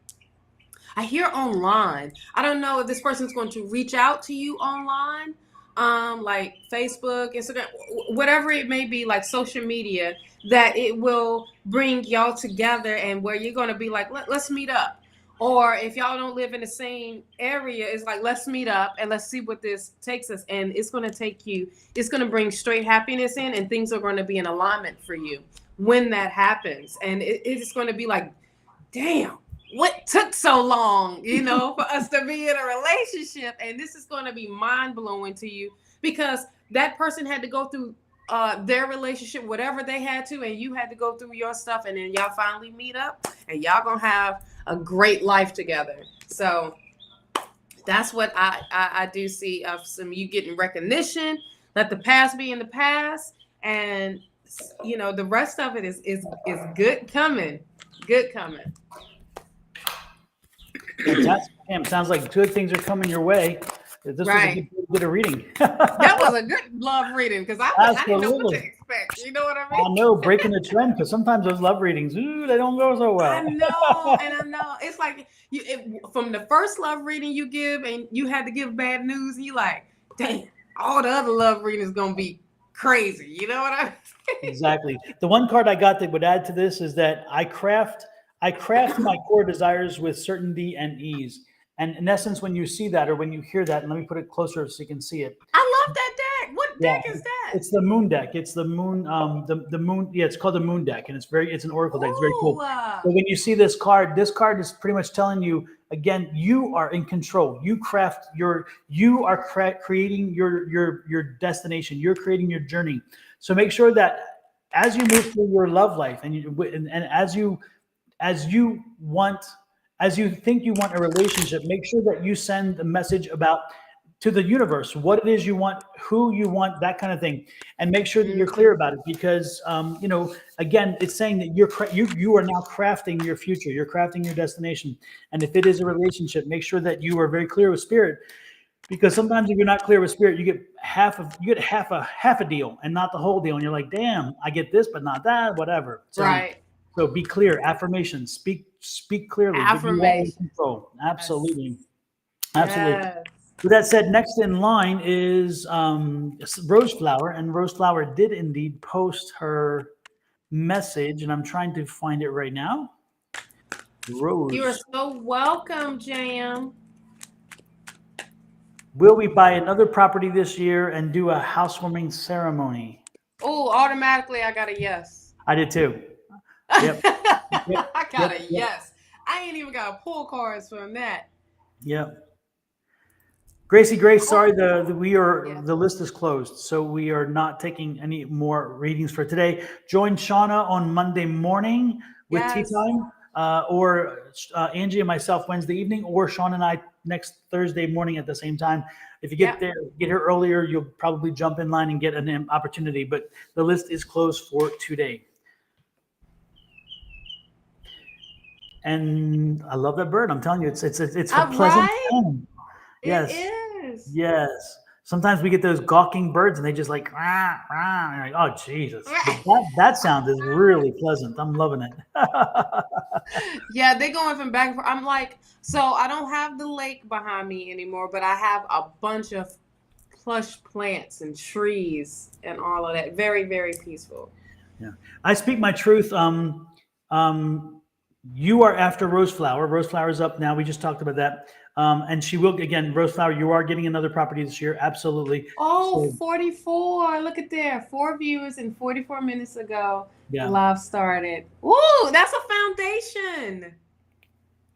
I hear online. I don't know if this person's going to reach out to you online, like Facebook, Instagram, whatever it may be, like social media, that it will bring y'all together and where you're going to be like, let's meet up. Or if y'all don't live in the same area, it's like, let's meet up and let's see what this takes us. And it's going to it's going to bring straight happiness in, and things are going to be in alignment for you when that happens. And it's going to be like, damn, what took so long, for us to be in a relationship? And this is going to be mind blowing to you, because that person had to go through their relationship, whatever they had to, and you had to go through your stuff, and then y'all finally meet up and y'all gonna have a great life together. So that's what I do see of some you getting recognition. Let the past be in the past, and the rest of it is good coming. Good coming. Fantastic. Damn, sounds like good things are coming your way. This was a good bit of reading. That was a good love reading, because I didn't know what to expect. You know what I mean? I know, breaking the trend, because sometimes those love readings, they don't go so well. I know. It's like from the first love reading you give, and you had to give bad news, and you like, dang, all the other love readings gonna be crazy. You know what I mean? Exactly. The one card I got that would add to this is that I craft my core desires with certainty and ease. And in essence, when you see that, or when you hear that, and let me put it closer so you can see it. I love that deck. What deck is that? It's the moon deck. It's the moon, the moon. Yeah, it's called the moon deck, and it's an oracle deck. It's very cool. So when you see this card is pretty much telling you, again, you are in control. You are creating your destination. You're creating your journey. So make sure that as you move through your love life, and as you think you want a relationship, make sure that you send a message to the universe, what it is you want, who you want, that kind of thing. And make sure that you're clear about it, because, again, it's saying that you are now crafting your future. You're crafting your destination. And if it is a relationship, make sure that you are very clear with spirit, because sometimes if you're not clear with spirit, you get half a deal and not the whole deal. And you're like, damn, I get this, but not that, whatever. So, right. So be clear. Affirmations. Speak clearly. Affirmation. Control. Absolutely. Yes. Absolutely. Yes. With that said, next in line is Rose Flower, and Rose Flower did indeed post her message, and I'm trying to find it right now. Rose. You are so welcome, Jam. Will we buy another property this year and do a housewarming ceremony? Oh, automatically I got a yes. I did too. Yep. I got a yes. I ain't even got to pull cards from that. Yep. Grace, sorry, the list is closed, so we are not taking any more readings for today. Join Shawna on Monday morning with Tea Time. or Angie and myself Wednesday evening, or Sean and I next Thursday morning at the same time. If you get there, get here earlier, you'll probably jump in line and get an opportunity. But the list is closed for today. And I love that bird. I'm telling you, it's a pleasant tone. Yes. It is. Yes. Sometimes we get those gawking birds and they just like, rah, rah, and like, oh, Jesus. That sound is really pleasant. I'm loving it. Yeah, they're going from back and forth. I'm like, so I don't have the lake behind me anymore, but I have a bunch of plush plants and trees and all of that. Very, very peaceful. Yeah. I speak my truth. You are after Roseflower. Roseflower's up now. We just talked about that. And she will, again, Roseflower, you are getting another property this year. Absolutely. Oh, so, 44. Look at there. 4 viewers and 44 minutes ago. Yeah. Live started. Ooh, that's a foundation.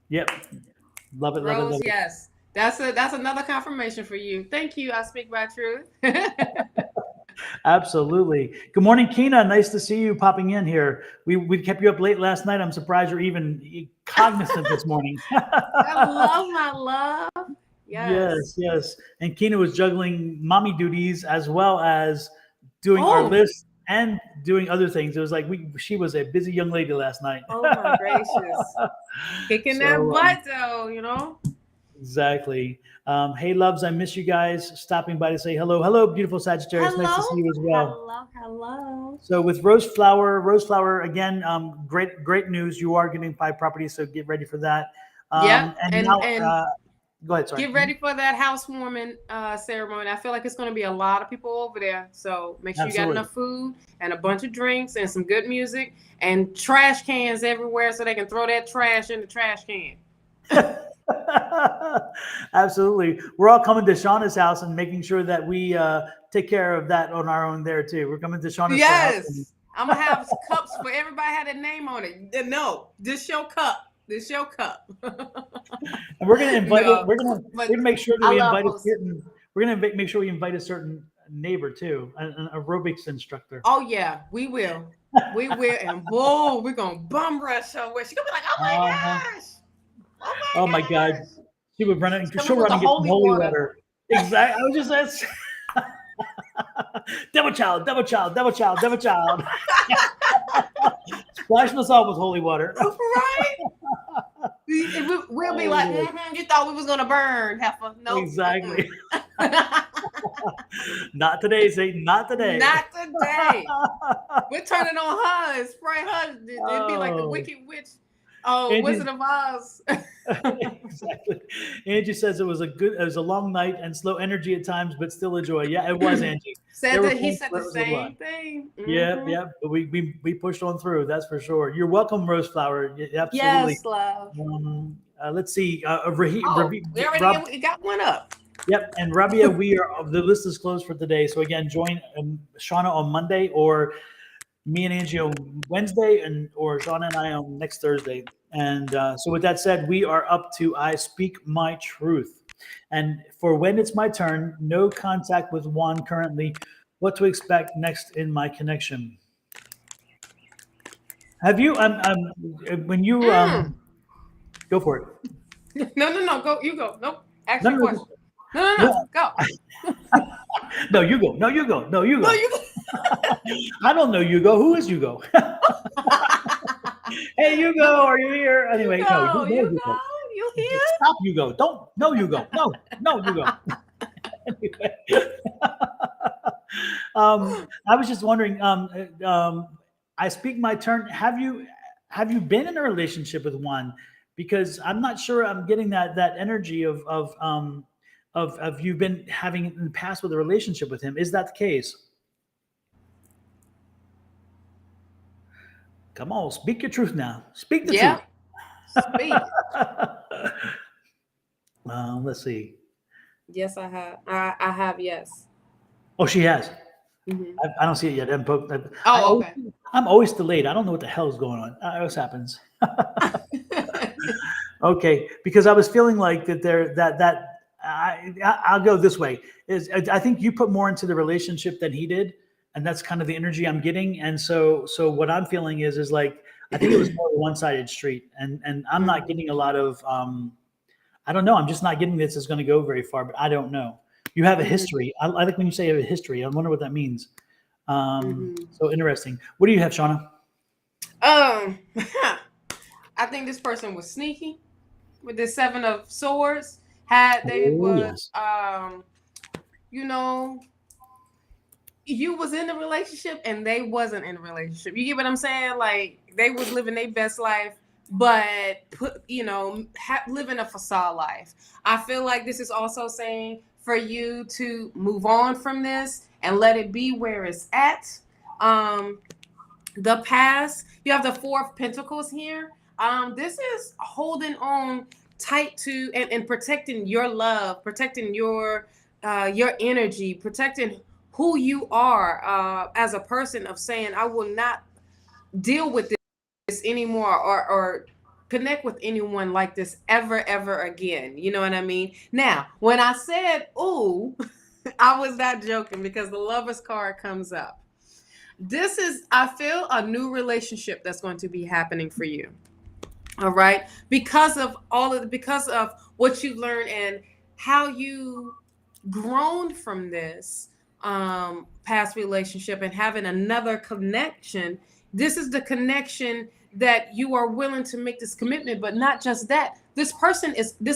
Yep. Love it, love it. Yes. That's another confirmation for you. Thank you. I speak my truth. Absolutely. Good morning, Keena. Nice to see you popping in here. We kept you up late last night. I'm surprised you're even cognizant this morning. I love my love. Yes. And Keena was juggling mommy duties as well as doing our list and doing other things. It was like she was a busy young lady last night. Oh my gracious. Kicking that butt though, you know? Exactly. Hey, loves, I miss you guys. Stopping by to say hello. Hello, beautiful Sagittarius. Nice to see you as well. Hello. So with Roseflower, again, great news. You are getting 5 properties, so get ready for that. And now, go ahead, sorry. Get ready for that housewarming ceremony. I feel like it's going to be a lot of people over there. So make sure you got enough food and a bunch of drinks and some good music and trash cans everywhere so they can throw that trash in the trash can. Absolutely. We're all coming to Shawna's house and making sure that we take care of that on our own there too. We're coming to Shawna's house. Yes. I'm going to have cups for everybody had a name on it. No, this your cup. This your cup. And we're going to invite we're going to make sure that we invite a certain make sure we invite a certain neighbor too, an aerobics instructor. Oh yeah, we will. We will, and boom, we're going to bum rush somewhere. She's going to be like, oh my gosh. Oh my God. She would run it. She'll run and get some holy water. Exactly. I was just asking. Devil child. Splashing us off with holy water. Right? We'll be like, you thought we was going to burn, heifer. No. Nope. Exactly. Not today, Satan. Not today. Not today. We're turning on her and spray her. It'd be like the wicked witch. Oh, Angie, Wizard of Oz. Exactly. Angie says it was a long night and slow energy at times, but still a joy. Yeah, it was, Angie. He said the same thing. Mm-hmm. Yeah. But we pushed on through. That's for sure. You're welcome, Roseflower. Absolutely. Yes, love. Let's see. We got one up. Yep, and Rabia, the list is closed for today. So again, join Shawna on Monday, or me and Angie on Wednesday, or Shawna and I on next Thursday. And so with that said, we are up to I Speak My Truth. And for when it's my turn, no contact with Juan currently. What to expect next in my connection? Have you, when you, go for it. No, go, you go. Nope, ask your question. No, go. No, you go. I don't know Hugo. Who is Hugo? Hey, Hugo, are you here? Anyway, Hugo, you here? Stop, Hugo. Don't. No, Hugo. No, Hugo. Anyway. I was just wondering. I speak my turn. Have you been in a relationship with one? Because I'm not sure I'm getting that energy of you've been having in the past with a relationship with him. Is that the case? Come on, speak your truth now. Speak the truth. Speak. Let's see. Yes, I have. I have, yes. Oh, she has. Mm-hmm. I don't see it yet. Okay. I'm always delayed. I don't know what the hell is going on. It always happens. Okay, because I was feeling like I'll go this way. I think you put more into the relationship than he did, and that's kind of the energy I'm getting. And so what I'm feeling is like I think it was more a one-sided street, and I'm not getting a lot of. I don't know. I'm just not getting this is going to go very far, but I don't know. You have a history. I like when you say you have a history. I wonder what that means. So interesting. What do you have, Shawna? I think this person was sneaky with this 7 of Swords. You know, you was in a relationship and they wasn't in a relationship. You get what I'm saying? Like they was living their best life, but living a facade life. I feel like this is also saying for you to move on from this and let it be where it's at. The past, you have the 4 of Pentacles here. This is holding on tight to and protecting your love, protecting your energy, protecting who you are as a person, of saying, I will not deal with this anymore or connect with anyone like this ever again. You know what I mean? Now, when I said, ooh, I was not joking, because the Lovers card comes up. This is, I feel, a new relationship that's going to be happening for you. All right. Because of what you've learned and how you grown from this past relationship and having another connection. This is the connection that you are willing to make this commitment, but not just that. This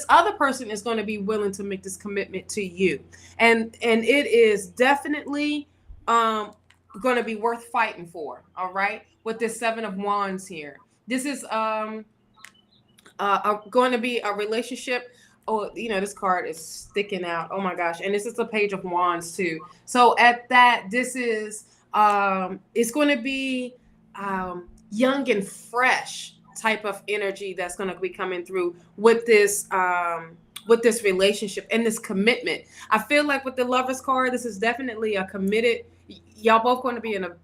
other person is going to be willing to make this commitment to you. And it is definitely going to be worth fighting for. All right. With this 7 of Wands here. This is going to be a relationship. Oh, this card is sticking out. Oh my gosh. And this is the Page of Wands too. So at that, this is, it's going to be young and fresh type of energy that's going to be coming through with this relationship and this commitment. I feel like with the Lovers card, this is definitely a committed, y'all both going to be in a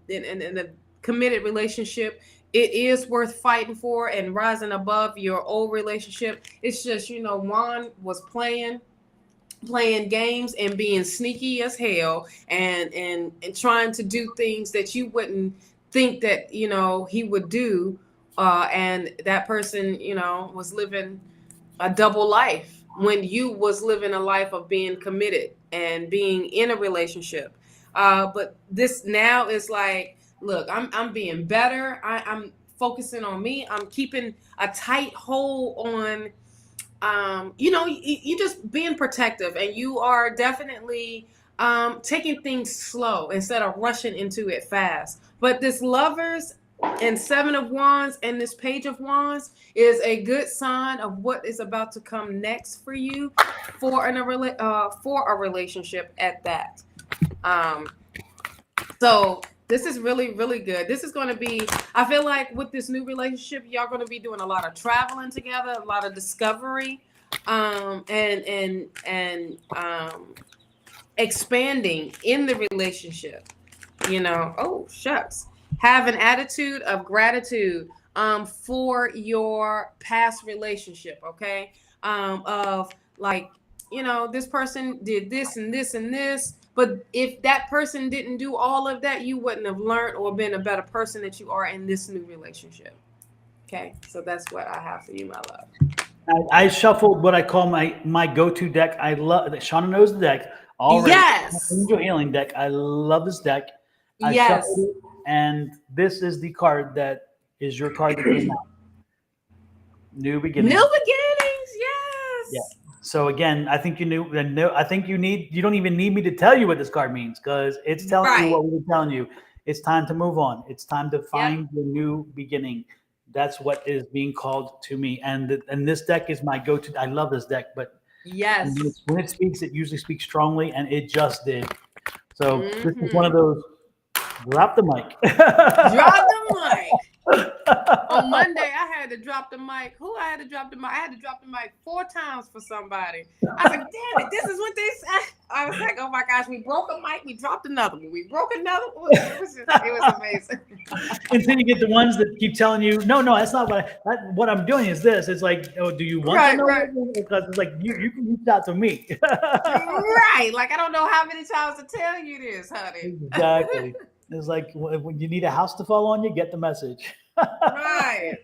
committed relationship. It is worth fighting for and rising above your old relationship. It's just, Juan was playing games and being sneaky as hell and trying to do things that you wouldn't think that, he would do. And that person, was living a double life when you was living a life of being committed and being in a relationship. But this now is like, look, I'm being better. I'm focusing on me. I'm keeping a tight hold on, you just being protective, and you are definitely taking things slow instead of rushing into it fast. But this Lovers and 7 of Wands and this Page of Wands is a good sign of what is about to come next for you for a relationship at that. So this is really, really good. This is going to be, I feel like with this new relationship, y'all going to be doing a lot of traveling together, a lot of discovery, and expanding in the relationship. Oh, shucks. Have an attitude of gratitude for your past relationship, okay? Of like, this person did this and this and this. But if that person didn't do all of that, you wouldn't have learned or been a better person that you are in this new relationship. Okay, so that's what I have for you, my love. I shuffled what I call my go-to deck. I love that. Shawna knows the deck already. Yes. Angel Healing deck. I love this deck. I shuffled it, and this is the card that is your card that came out. New beginnings. New beginnings. Yes. Yeah. So again, I think you knew. I think you don't even need me to tell you what this card means, because it's telling you what we were telling you. It's time to move on. It's time to find your new beginning. That's what is being called to me. And this deck is my go-to. I love this deck, but yes, when it speaks, it usually speaks strongly, and it just did. So this is one of those. Drop the mic. Drop the mic. On Monday, I had to drop the mic. I had to drop the mic? I had to drop the mic 4 times for somebody. I was like, damn it, this is what this. I was like, oh my gosh, we broke a mic, we dropped another one, we broke another one. It was amazing. Until you get the ones that keep telling you, no, that's not what I'm doing is this. It's like, oh, do you want to know? Because it's like, you can reach out to me. Right. Like, I don't know how many times to tell you this, honey. Exactly. It's like when you need a house to fall on, you get the message. Right.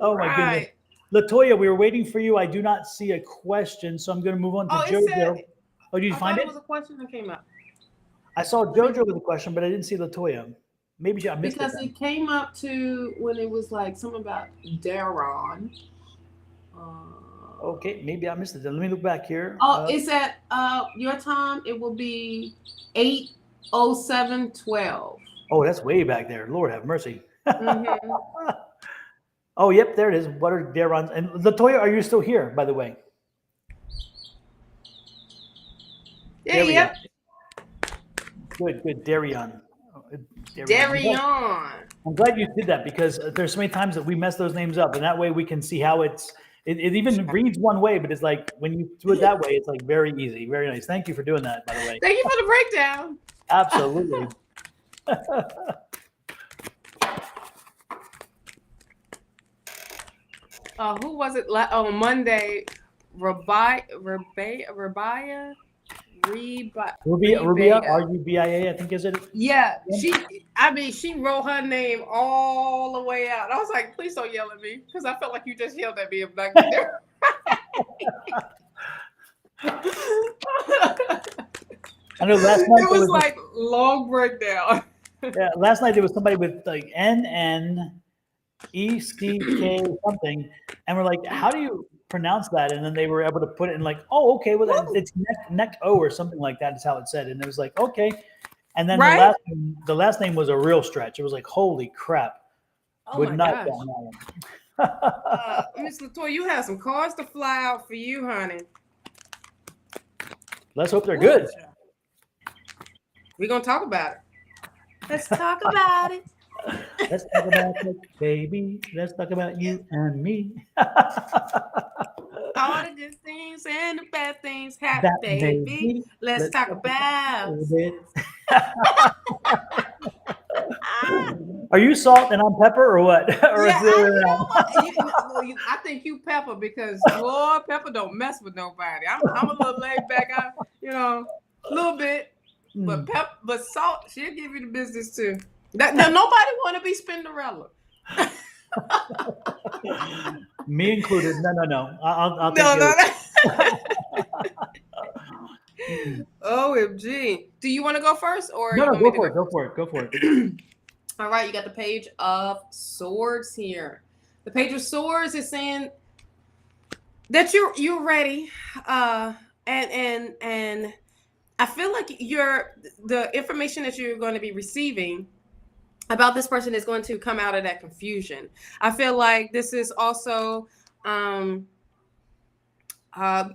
Oh my goodness. Right. Latoya, we were waiting for you. I do not see a question, so I'm going to move on to Oh, it said. JoJo. Oh, did you I find thought it it? was a question that came up I saw JoJo with a question, but I didn't see Latoya. Maybe I missed it because then. it came up to when it was like something about Daron. Okay, maybe I missed it then. Let me look back here. Oh, it's at your time. It will be 8:07:12. Oh, that's way back there. Lord have mercy. Mm-hmm. Oh, yep, there it is. What are Darron's? And Latoya, are you still here, by the way? Yeah. There we go. Yep. Good. Darion. Darion. I'm glad you did that because there's so many times that we mess those names up, and that way we can see how it even reads one way, but it's like when you do it that way, it's like very easy, very nice. Thank you for doing that, by the way. Thank you for the breakdown. Absolutely. Who was it? On Monday, Rubia, Rubia, R-U-B-I-A, I think is it? Yeah, she wrote her name all the way out. I was like, please don't yell at me because I felt like you just yelled at me. Back there. I know last night it was like long breakdown. Yeah, last night there was somebody with like NNECK something, and we're like, how do you pronounce that? And then they were able to put it in like, oh, okay, well it's neck O or something like that is how it said, and it was like, okay. And then the last name was a real stretch. It was like, holy crap. Oh Would my not gosh. Miss Latoya, you have some cards to fly out for you, honey. Let's hope they're good. We're going to talk about it. Let's talk about it. Let's talk about it, baby. Let's talk about you and me. All the good things and the bad things happen, baby. Let's talk about it. Are you salt and I'm pepper or what? Or yeah, I think you pepper because Lord Pepper don't mess with nobody. I'm a little laid back. A little bit, but salt, she'll give you the business too. Now nobody want to be Spinderella. Me included. No. I'll take it. OMG. Do you want to go first or no? Go for it. All right, you got the Page of Swords here. The Page of Swords is saying that you're ready, and I feel like the information that you're going to be receiving about this person is going to come out of that confusion. I feel like this is also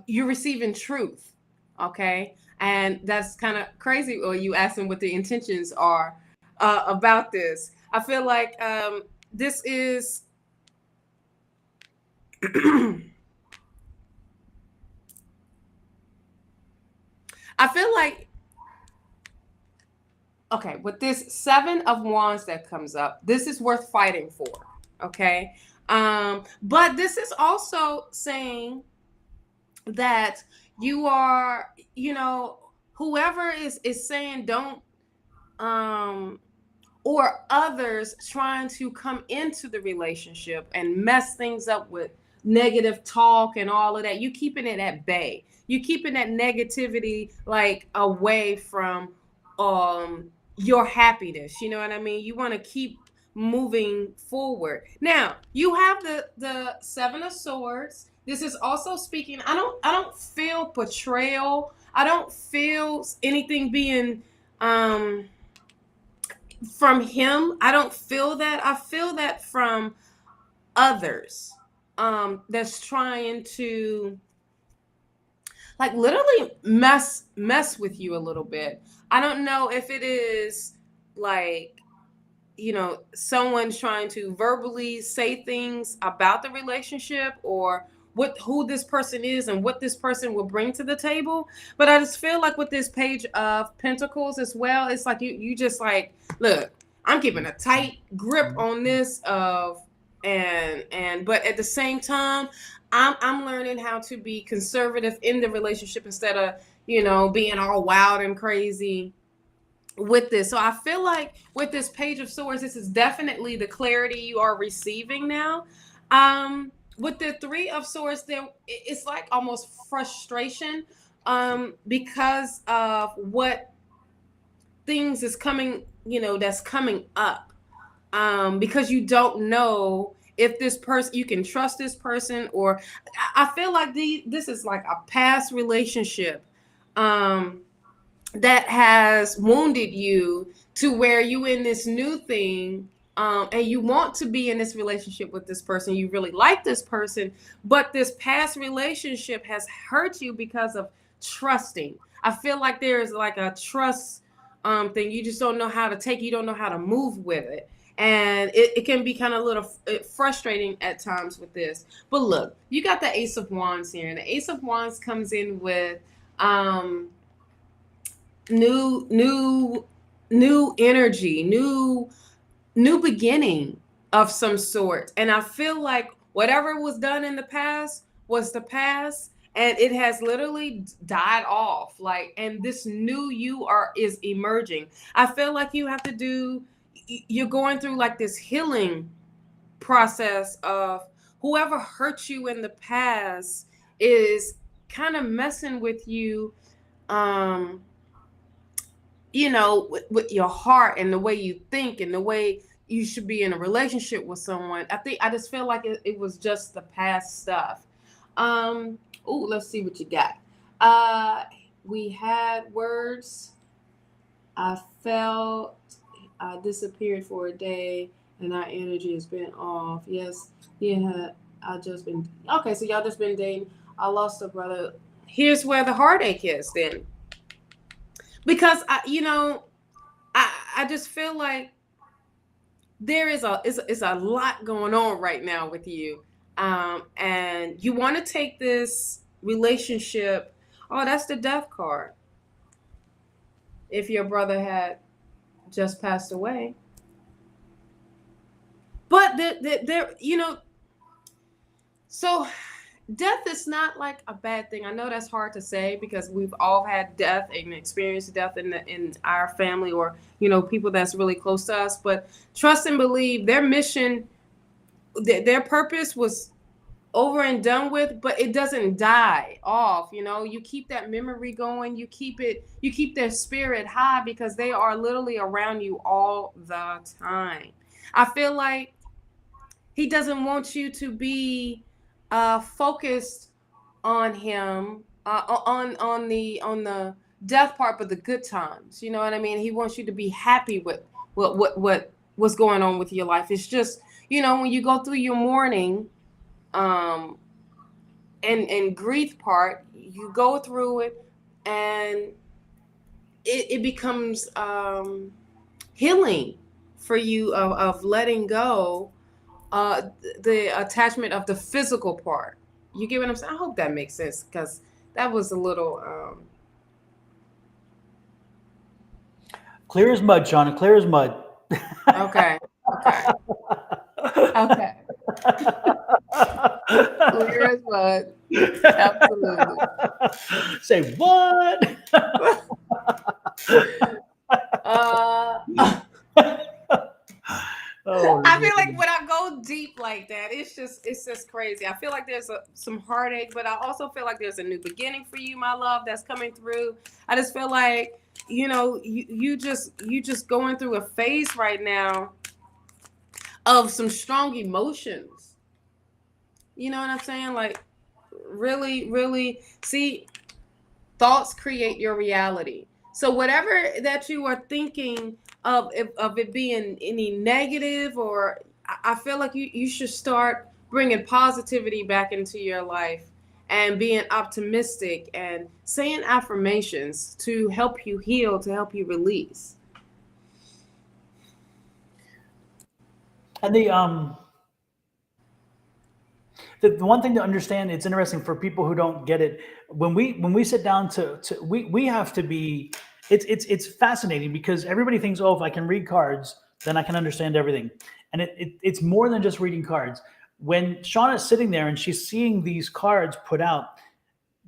you're receiving truth, okay, and that's kind of crazy. Or you ask them what the intentions are. About this, I feel like this is I feel like okay, with this 7 of Wands that comes up, this is worth fighting for, okay? But this is also saying that you are, whoever is saying don't or others trying to come into the relationship and mess things up with negative talk and all of that, you keeping it at bay. You keeping that negativity like away from your happiness. You know what I mean? You want to keep moving forward. Now, you have the 7 of Swords. This is also speaking, I don't feel betrayal. I don't feel anything being from him. I don't feel that. I feel that from others that's trying to like literally mess with you a little bit. I don't know if it is like someone's trying to verbally say things about the relationship or who this person is and what this person will bring to the table. But I just feel like with this Page of Pentacles as well, it's like you just like, look, I'm keeping a tight grip on this but at the same time, I'm learning how to be conservative in the relationship instead of being all wild and crazy with this. So I feel like with this Page of Swords, this is definitely the clarity you are receiving now. With the Three of Swords, there it's like almost frustration, because of what things is coming, that's coming up, because you don't know if this person, you can trust this person, or I feel like this is like a past relationship, that has wounded you to where you in this new thing, and you want to be in this relationship with this person. You really like this person, but this past relationship has hurt you because of trusting. I feel like there is like a trust thing. You just don't know how to take. You don't know how to move with it, and it can be kind of a little frustrating at times with this. But look, you got the Ace of Wands here, and the Ace of Wands comes in with new energy, new beginning of some sort. And I feel like whatever was done in the past was the past, and it has literally died off. Like, and this new you is emerging. I feel like you're going through like this healing process of whoever hurt you in the past is kind of messing with you, with your heart and the way you think and the way you should be in a relationship with someone. I just feel like it was just the past stuff. Let's see what you got. We had words. I felt I disappeared for a day and our energy has been off. Yes, yeah, I just been okay. So y'all just been dating. I lost a brother. Here's where the heartache is then. Because I just feel like there is a lot going on right now with you, and you want to take this relationship. Oh, that's the Death card. If your brother had just passed away, but so death is not like a bad thing. I know that's hard to say because we've all had death and experienced death in our family, or people that's really close to us. But trust and believe their mission, their purpose was over and done with, but it doesn't die off. You keep that memory going. You keep their spirit high because they are literally around you all the time. I feel like he doesn't want you to be focused on him, on the death part, but the good times. You know what I mean? He wants you to be happy with what's going on with your life. It's just when you go through your mourning, and grief part, you go through it, and it becomes healing for you of letting go. The attachment of the physical part. You get what I'm saying? I hope that makes sense because that was a little clear as mud, Shawna. Clear as mud. Okay. Clear as mud. Absolutely. Say what? I feel like when I go deep like that, it's just crazy. I feel like there's some heartache, but I also feel like there's a new beginning for you, my love, that's coming through. I just feel like you just going through a phase right now of some strong emotions. You know what I'm saying? Like really, really, see, thoughts create your reality. So whatever that you are thinking of it being any negative, or I feel like you should start bringing positivity back into your life and being optimistic and saying affirmations to help you heal, to help you release. And the one thing to understand, it's interesting for people who don't get it. When we sit down we have to be. It's fascinating because everybody thinks, oh, if I can read cards, then I can understand everything, and it's more than just reading cards. When Shawna is sitting there and she's seeing these cards put out,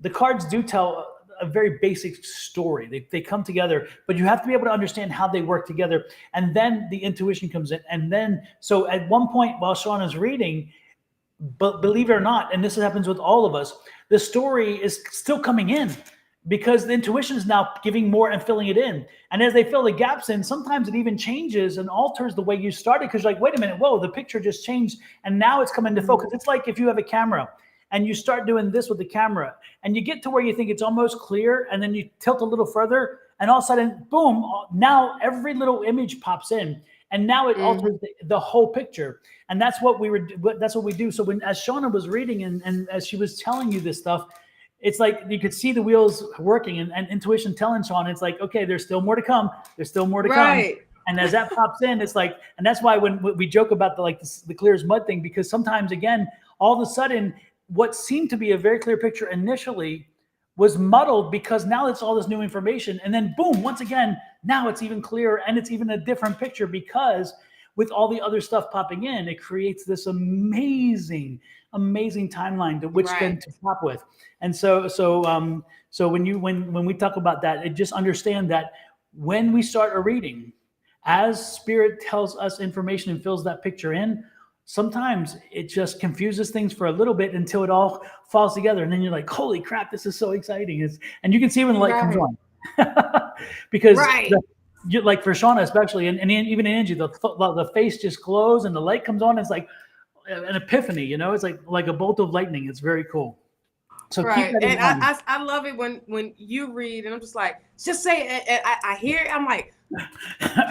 the cards do tell a very basic story. They come together, but you have to be able to understand how they work together. And then the intuition comes in. And then, so at one point while Shawna's reading, but believe it or not, and this happens with all of us, the story is still coming in because the intuition is now giving more and filling it in. And as they fill the gaps in, sometimes it even changes and alters the way you started because you're like, wait a minute, whoa, the picture just changed. And now it's coming to focus. It's like if you have a camera and you start doing this with the camera and you get to where you think it's almost clear and then you tilt a little further and all of a sudden, boom, now every little image pops in. And now it alters the whole picture. And that's what that's what we do. So as Shawna was reading and as she was telling you this stuff, it's like you could see the wheels working and intuition telling Shawna, it's like, okay, there's still more to come. There's still more to come. And as that pops in, it's like, and that's why when we joke about the clear as mud thing, because sometimes, again, all of a sudden, what seemed to be a very clear picture initially was muddled because now it's all this new information. And then boom, once again, now it's even clearer and it's even a different picture because with all the other stuff popping in, it creates this amazing timeline to which then to pop with. And so when we talk about that, just understand that when we start a reading, as spirit tells us information and fills that picture in, sometimes it just confuses things for a little bit until it all falls together. And then you're like, holy crap, this is so exciting. And you can see when the light comes on. Because like for Shawna especially, and even Angie, the face just glows and the light comes on. It's like an epiphany, it's like a bolt of lightning. It's very cool. So keep that in mind. I love it when you read and I'm just like, just say it. And I hear it. I'm like,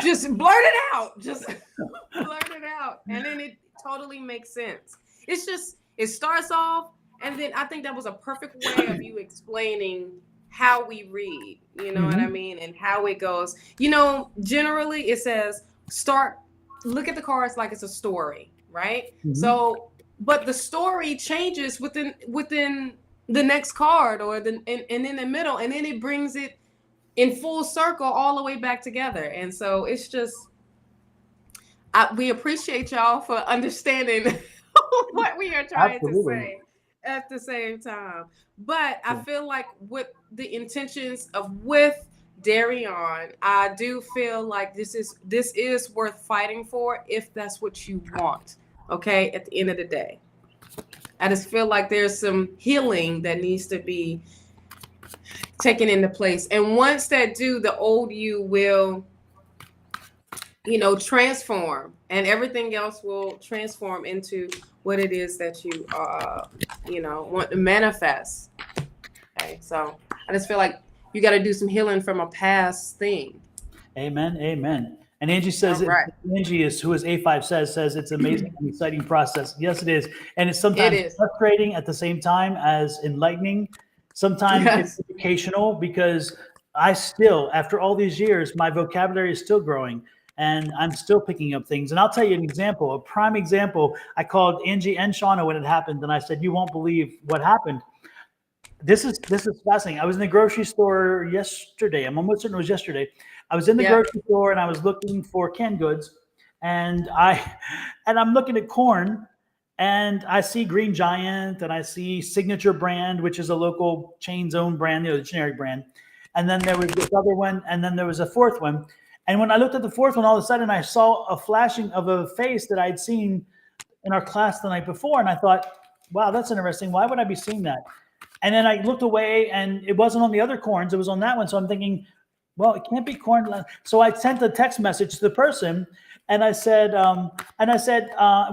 just blurt it out. Just blurt it out. And then it totally makes sense. It's just, it starts off. And then I think that was a perfect way of you explaining how we read, you know what I mean? And how it goes. Generally it says, look at the cards like it's a story, right? So, but the story changes within the next card or and in the middle, and then it brings it in full circle all the way back together. And so it's just, we appreciate y'all for understanding what we are trying to say at the same time. But I feel like with the intentions with Darion, I do feel like this is worth fighting for if that's what you want. Okay, at the end of the day, I just feel like there's some healing that needs to be taken into place. And once that the old you will, transform, and everything else will transform into what it is that you, want to manifest. Okay, so I just feel like you got to do some healing from a past thing. Amen. Amen. And Angie says, Angie who is A5 says it's amazing and exciting process. Yes, it is. And it's sometimes frustrating at the same time as enlightening. Sometimes it's educational because I still, after all these years, my vocabulary is still growing and I'm still picking up things. And I'll tell you an example, a prime example. I called Angie and Shawna when it happened and I said, you won't believe what happened. This is fascinating. I was in the grocery store yesterday. I'm almost certain it was yesterday. I was in the grocery store and I was looking for canned goods, and I'm looking at corn, and I see Green Giant and I see Signature Brand, which is a local chain's own brand, the generic brand. And then there was this other one, and then there was a fourth one. And when I looked at the fourth one, all of a sudden I saw a flashing of a face that I'd seen in our class the night before, and I thought, wow, that's interesting. Why would I be seeing that? And then I looked away, and it wasn't on the other corns. It was on that one. So I'm thinking, well, it can't be corn. So I sent a text message to the person, and I said,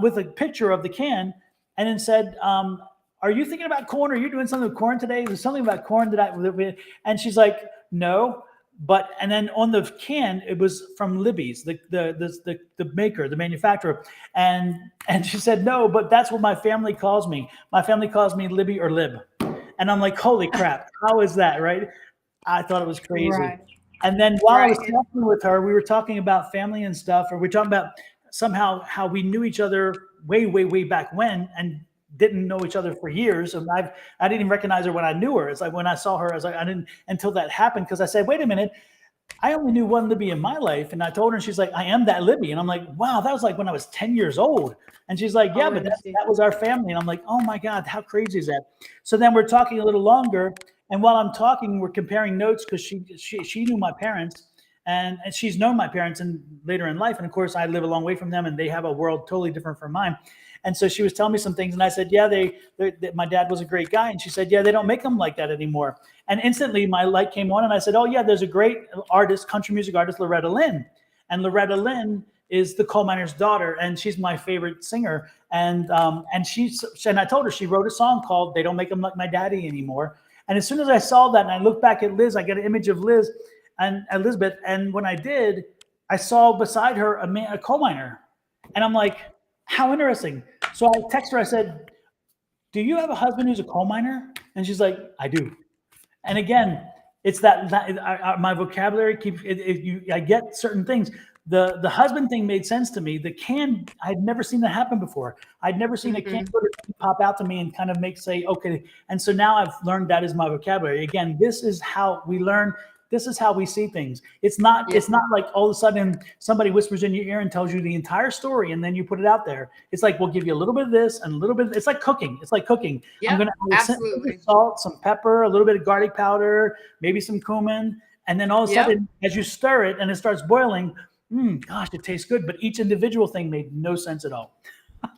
with a picture of the can, and then said, are you thinking about corn? Are you doing something with corn today? There's something about corn and she's like, no. And then on the can, it was from Libby's, the maker, the manufacturer. And she said, no, but that's what my family calls me. My family calls me Libby or Lib. And I'm like, holy crap, how is that, right? I thought it was crazy. Right. And then while I was talking with her, we were talking about family and stuff, or we're talking about somehow how we knew each other way, way, way back when and didn't know each other for years. And I didn't even recognize her when I knew her. It's like when I saw her, I was like, I didn't until that happened, because I said, wait a minute, I only knew one Libby in my life. And I told her, and she's like, I am that Libby. And I'm like, wow, that was like when I was 10 years old. And she's like, yeah, but that was our family. And I'm like, oh my God, how crazy is that? So then we're talking a little longer. And while I'm talking, we're comparing notes because she knew my parents, and she's known my parents and later in life. And of course, I live a long way from them, and they have a world totally different from mine. And so she was telling me some things, and I said, "Yeah, my dad was a great guy." And she said, "Yeah, they don't make them like that anymore." And instantly, my light came on, and I said, "Oh yeah, there's a great artist, country music artist, Loretta Lynn, and Loretta Lynn is the coal miner's daughter, and she's my favorite singer." And I told her she wrote a song called "They Don't Make Them Like My Daddy Anymore." And as soon as I saw that, and I looked back at Liz, I got an image of Liz and Elizabeth. And when I did, I saw beside her a coal miner, and I'm like, how interesting. So I texted her. I said, "Do you have a husband who's a coal miner?" And she's like, "I do." And again, it's that my vocabulary keeps. I get certain things. The husband thing made sense to me. The can, I'd never seen that happen before. I'd never seen a can pop out to me and kind of say, okay. And so now I've learned that is my vocabulary. Again, this is how we learn. This is how we see things. It's not like all of a sudden somebody whispers in your ear and tells you the entire story and then you put it out there. It's like, we'll give you a little bit of this and a little bit. It's like cooking. Yeah, I'm going to add some salt, some pepper, a little bit of garlic powder, maybe some cumin. And then all of a sudden, as you stir it and it starts boiling, gosh, it tastes good. But each individual thing made no sense at all.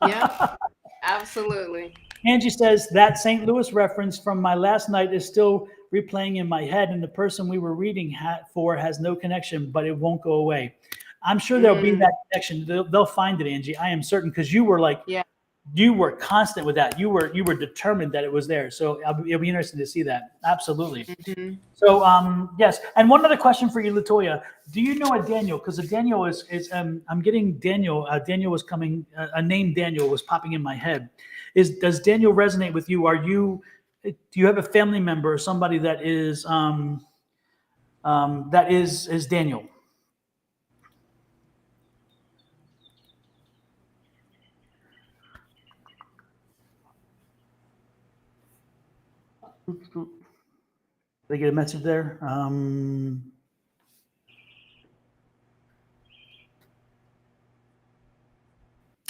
Yeah, absolutely. Angie says that St. Louis reference from my last night is still replaying in my head, and the person we were reading for has no connection, but it won't go away. I'm sure there'll be that connection. They'll find it, Angie. I am certain, because you were like, you were constant with that. You were determined that it was there. So it'll be interesting to see that. Absolutely. So yes. And one other question for you, Latoya. Do you know a Daniel? Because a Daniel is I'm getting Daniel. Daniel was coming. A name Daniel was popping in my head. Does Daniel resonate with you? Do you have a family member or somebody that is Daniel? Did I get a message there? And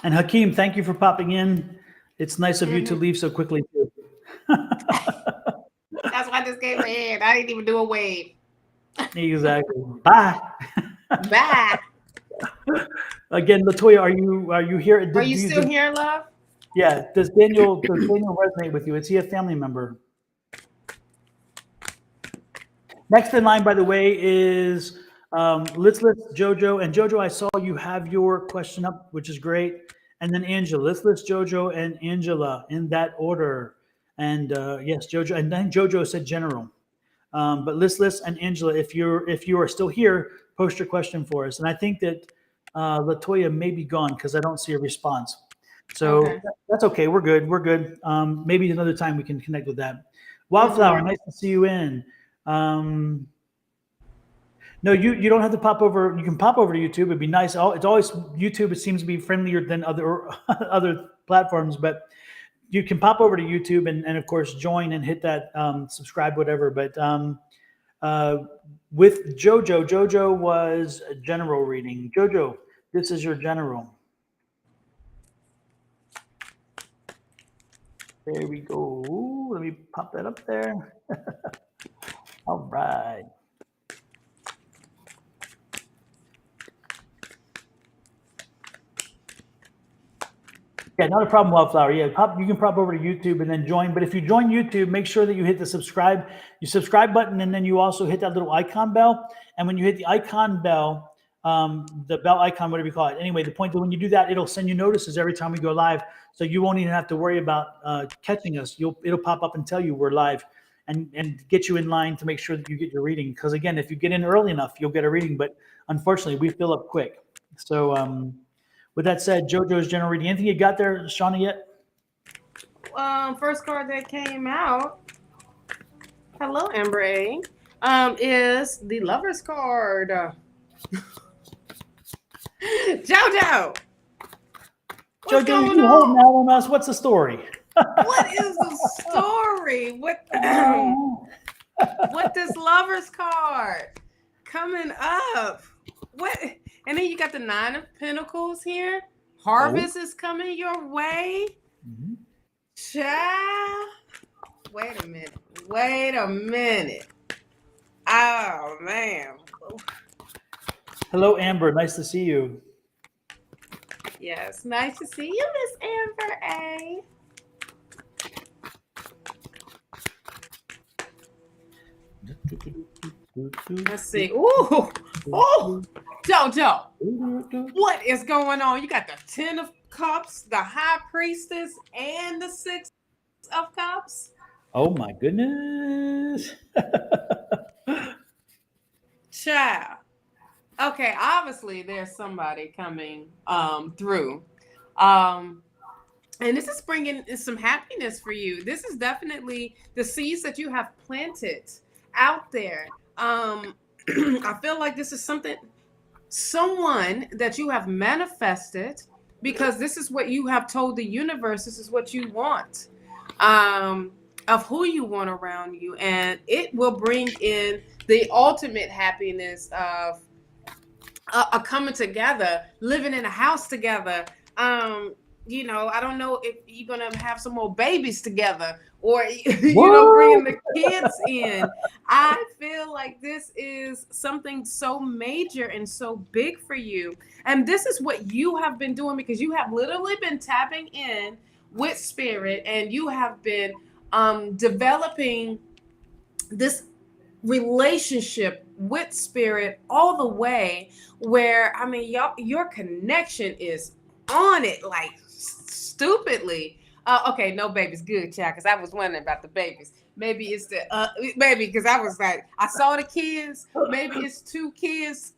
Hakeem, thank you for popping in. It's nice of you to leave so quickly too. That's why I just gave a hand. I didn't even do a wave. Exactly. Bye. Bye. Again, Latoya, are you here? Are you still here, love? Yeah. Does Daniel resonate with you? Is he a family member? Next in line, by the way, is let's Jojo. And Jojo, I saw you have your question up, which is great. And then Angela. Let's list Jojo and Angela in that order. And yes, Jojo. And then Jojo said general. But let's list and Angela, if you are still here, post your question for us. And I think that Latoya may be gone because I don't see a response. So that's okay. We're good. Maybe another time we can connect with that. Wildflower, nice to see you in. No, you don't have to pop over. You can pop over to YouTube. It'd be nice. It's always YouTube. It seems to be friendlier than other platforms, but you can pop over to YouTube and of course join and hit that subscribe, whatever. But with Jojo was a general reading. Jojo, this is your general. There we go. Ooh, let me pop that up there. All right. Yeah, not a problem, Wildflower. Yeah, you can pop over to YouTube and then join. But if you join YouTube, make sure that you hit the subscribe button, and then you also hit that little icon bell. And when you hit the icon bell, the bell icon, whatever you call it. Anyway, the point that when you do that, it'll send you notices every time we go live. So you won't even have to worry about catching us. It'll pop up and tell you we're live and get you in line to make sure that you get your reading. Because again, if you get in early enough, you'll get a reading. But unfortunately, we fill up quick. So with that said, JoJo's general reading. Anything you got there, Shawna, yet? First card that came out, hello, Amber A, is the Lover's card. JoJo! JoJo, you holding out on us? What's the story? What is the story? What this Lover's card coming up? What? And then you got the 9 of Pentacles here. Harvest is coming your way. Child. Wait a minute. Wait a minute. Oh man. Hello, Amber. Nice to see you. Yes, nice to see you, Miss Amber A. Let's see. Ooh, oh, JoJo. What is going on? You got the 10 of Cups, the High Priestess, and the 6 of Cups. Oh my goodness. Child. Okay, obviously there's somebody coming through. And this is bringing some happiness for you. This is definitely the seeds that you have planted out there. I feel like this is someone that you have manifested, because this is what you have told the universe. This is what you want, of who you want around you. And it will bring in the ultimate happiness of a coming together, living in a house together. You know, I don't know if you're gonna have some more babies together, or bringing the kids in. I feel like this is something so major and so big for you, and this is what you have been doing, because you have literally been tapping in with spirit, and you have been developing this relationship with spirit all the way, where I mean your connection is on it, like stupidly. Okay, no babies, good child, because I was wondering about the babies. Maybe it's the maybe because I was like, I saw the kids, maybe it's 2 kids,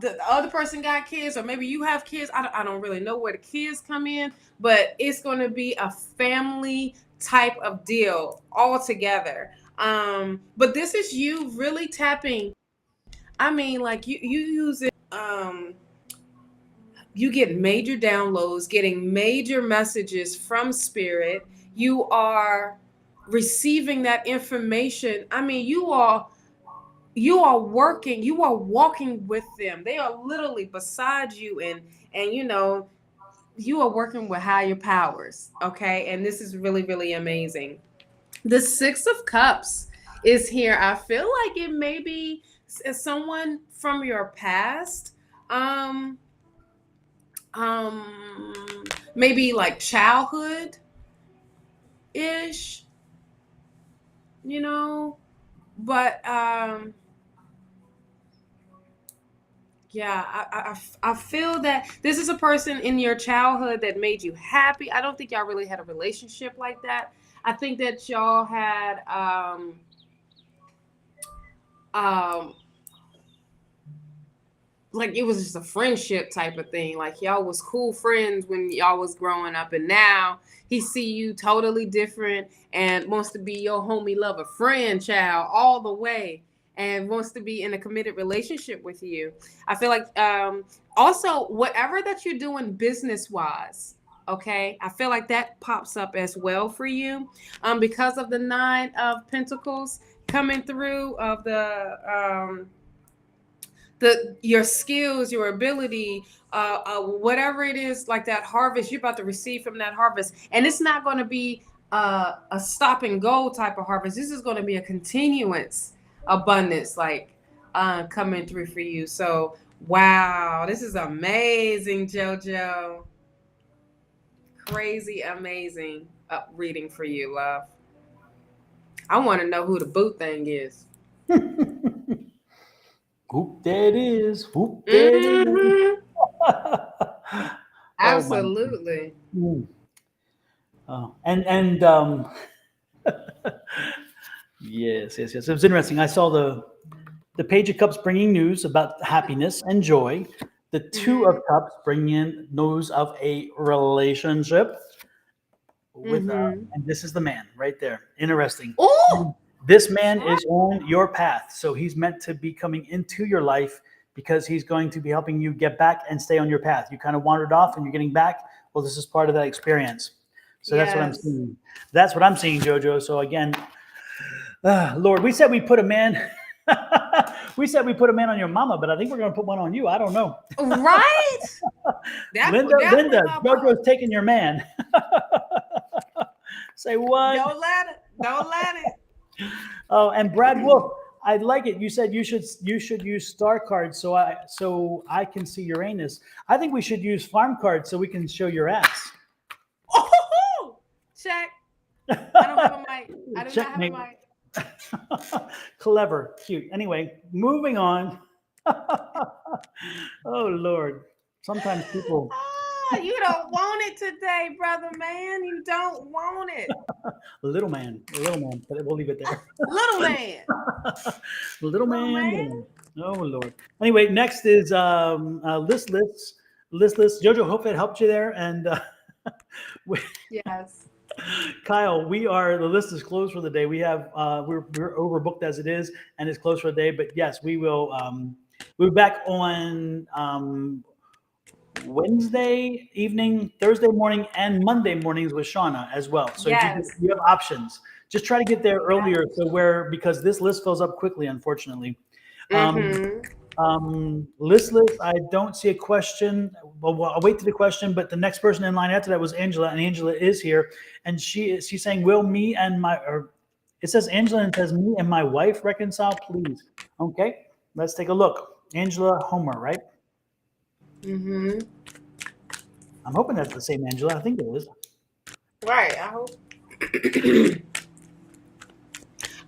the other person got kids, or maybe you have kids. I don't really know where the kids come in, but it's going to be a family type of deal altogether. But this is you really tapping. I mean, like you use it. You get major downloads, getting major messages from spirit. You are receiving that information. I mean, you are working, you are walking with them. They are literally beside you, and you are working with higher powers. Okay, and this is really, really amazing. The 6 of Cups is here. I feel like it may be someone from your past. Maybe like childhood ish, but yeah, I feel that this is a person in your childhood that made you happy. I don't think y'all really had a relationship like that. I think that y'all had like it was just a friendship type of thing. Like y'all was cool friends when y'all was growing up, and now he see you totally different and wants to be your homie, lover, friend, child all the way, and wants to be in a committed relationship with you. I feel like also whatever that you're doing business wise, okay, I feel like that pops up as well for you, because of the 9 of Pentacles coming through, of your skills, your ability, whatever it is, like that harvest you're about to receive from that harvest. And it's not going to be a stop and go type of harvest. This is going to be a continuance abundance, like coming through for you. So, wow, this is amazing, JoJo. Crazy, amazing reading for you, love. I want to know who the boot thing is. Whoop, there it is. Whoop, there it is. Absolutely. And yes. It was interesting. I saw the Page of Cups bringing news about happiness and joy. The 2 of Cups bringing in news of a relationship with, and this is the man right there. Interesting. Oh, this man is on your path, so he's meant to be coming into your life, because he's going to be helping you get back and stay on your path. You kind of wandered off and you're getting back. Well, this is part of that experience. So that's what I'm seeing. That's what I'm seeing, JoJo. So again, Lord, we said we put a man. We said we put a man on your mama, but I think we're going to put one on you. I don't know. Right? Linda, JoJo's taking your man. Say what? Don't let it. Don't let it. Oh, and Brad Wolf, I like it. You said you should use star cards so I can see Uranus. I think we should use farm cards so we can show your ass. Oh, check. I don't have a mic. I do not have a Checkmate. mic. Clever, cute. Anyway, moving on. Oh Lord. Sometimes people. You don't want it today, brother man. You don't want it. Little man, but we'll leave it there. Little man. Little man. Oh Lord. Anyway, next is listless. Jojo, hope it helped you there. And Yes. Kyle, the list is closed for the day. We have we're overbooked as it is, and it's closed for the day. But yes, we will. We'll be back on Wednesday evening, Thursday morning, and Monday mornings with Shawna as well. So Yes. you have options. Just try to get there earlier, because this list fills up quickly, unfortunately. Listless, I don't see a question. Well, I'll wait to the question, but the next person in line after that was Angela, and Angela is here, and she's saying, "Will me and my," or it says Angela and it says "me and my wife reconcile, please." Okay, let's take a look. Angela Homer, right? Mm-hmm. I'm hoping that's the same Angela. I think it is. Right. I hope.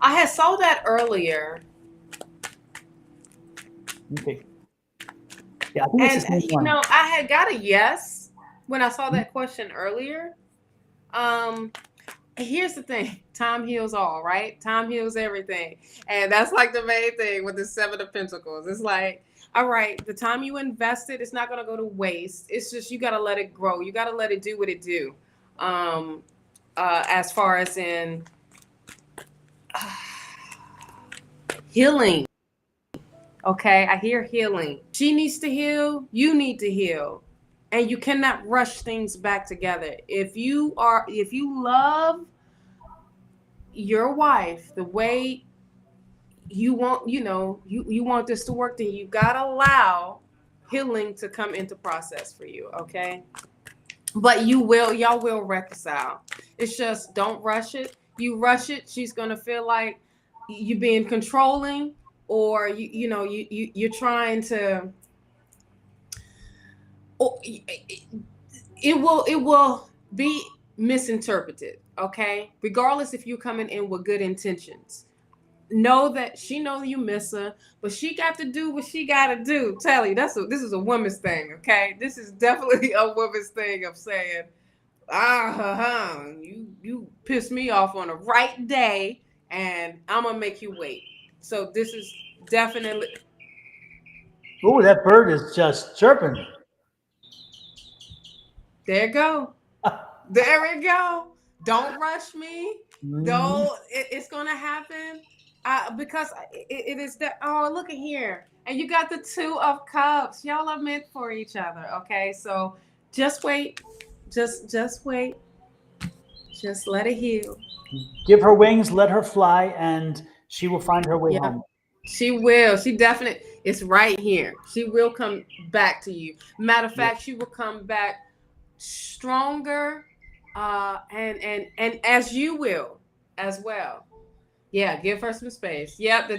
I had saw that earlier. Okay. Yeah, I think it's the same one. I had got a yes when I saw that question earlier. Here's the thing. Time heals all, right? Time heals everything. And that's like the main thing with the Seven of Pentacles. It's like, all right, the time you invested, it's not going to go to waste. It's just, you got to let it grow. You got to let it do what it do. As far as in healing. Okay, I hear healing. She needs to heal. You need to heal. And you cannot rush things back together. If you love your wife the way you want, you want this to work, then you gotta allow healing to come into process for you, okay? But y'all will reconcile. It's just, don't rush it. You rush it, she's gonna feel like you being controlling, or you're trying to. It will be misinterpreted, okay? Regardless if you're coming in with good intentions. Know that she knows you miss her, but she got to do what she got to do. Tell you, this is a woman's thing, okay? This is definitely a woman's thing of saying, you pissed me off on the right day, and I'm gonna make you wait. So this is definitely. Oh, that bird is just chirping. There you go. There we go. Don't rush me. Don't. It's gonna happen. Because it is that. Oh, look at here. And you got the Two of Cups. Y'all are meant for each other. Okay, so just wait. Just wait. Just let it heal. Give her wings, let her fly, and she will find her way home. She will. She definitely. It's right here. She will come back to you. Matter of fact, she will come back stronger, and as you will as well. Yeah, give her some space. Yep.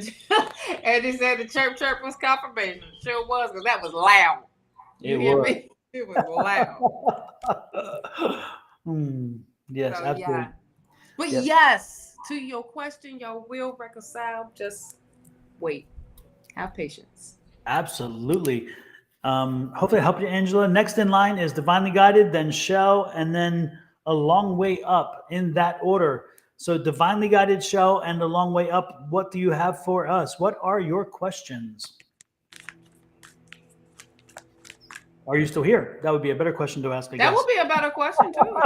And he said the chirp was confirmation. Sure was, because that was loud. You hear me? It was loud. Yes, so, absolutely. Yeah. But yes, to your question, y'all will reconcile. Just wait. Have patience. Absolutely. Hopefully I helped you, Angela. Next in line is Divinely Guided, then Shell, and then A Long Way Up, in that order. So Divinely Guided, Shell, and A Long Way Up. What do you have for us? What are your questions? Are you still here? That would be a better question to ask, I guess. That would be a better question, too.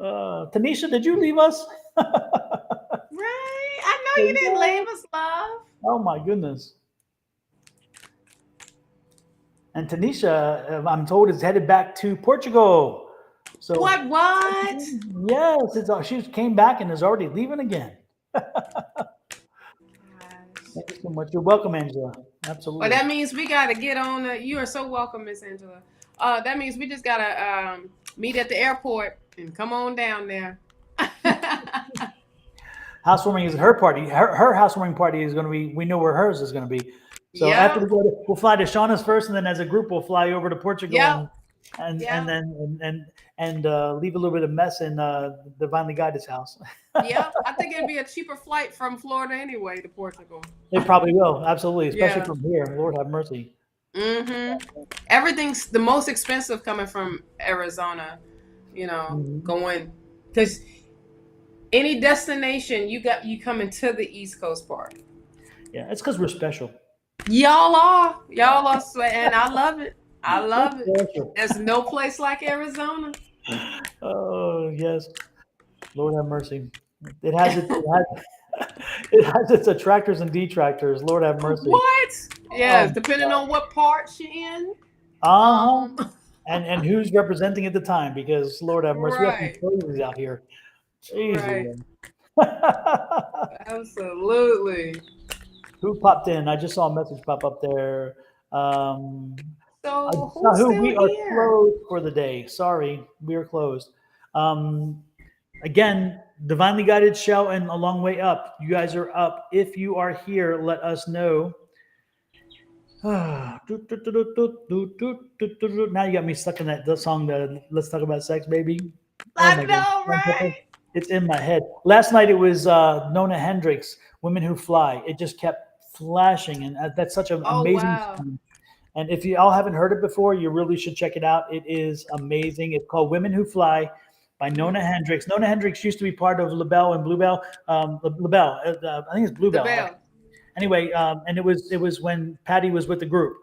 Tanisha, did you leave us? Right. I know you didn't leave us, love. Oh, my goodness. And Tanisha, I'm told, is headed back to Portugal. So What? Yes, she came back and is already leaving again. Thank you so much. You're welcome, Angela. Absolutely. Well, that means we got to get on. You are so welcome, Miss Angela. That means we just got to meet at the airport and come on down there. housewarming is her party. Her housewarming party is going to be. We know where hers is going to be. So after Yeah. we'll fly to Shawna's first, and then as a group we'll fly over to Portugal Yep. and Yep. then leave a little bit of mess in Divinely Guided's house. Yep. I think it'd be a cheaper flight from Florida anyway to Portugal. It probably will, absolutely, especially Yeah. from here. Lord have mercy. Everything's the most expensive coming from Arizona, going because any destination you coming to the East Coast part. Yeah, it's because we're special. Y'all are, and I love it. I love it. There's no place like Arizona. Oh yes, Lord have mercy. It has its attractors and detractors. Lord have mercy. What? Yes, depending on what part you're in. And who's representing at the time, because Lord have mercy, we have some crazies out here. Jesus. Absolutely. Who popped in? I just saw a message pop up there. So who's still we are here? closed for the day. Sorry, we are closed. Again, Divinely Guided Show and A Long Way Up. You guys are up. If you are here, let us know. Now you got me stuck in that song, Let's Talk About Sex, Baby. I know, right? It's in my head. Last night it was Nona Hendryx, Women Who Fly. It just kept flashing, and that's such an amazing song. And if you all haven't heard it before, you really should check it out. It is amazing. It's called Women Who Fly by Nona Hendryx. Nona Hendryx used to be part of LaBelle and Bluebell. LaBelle, I think it's Bluebell. Anyway, and it was when Patty was with the group.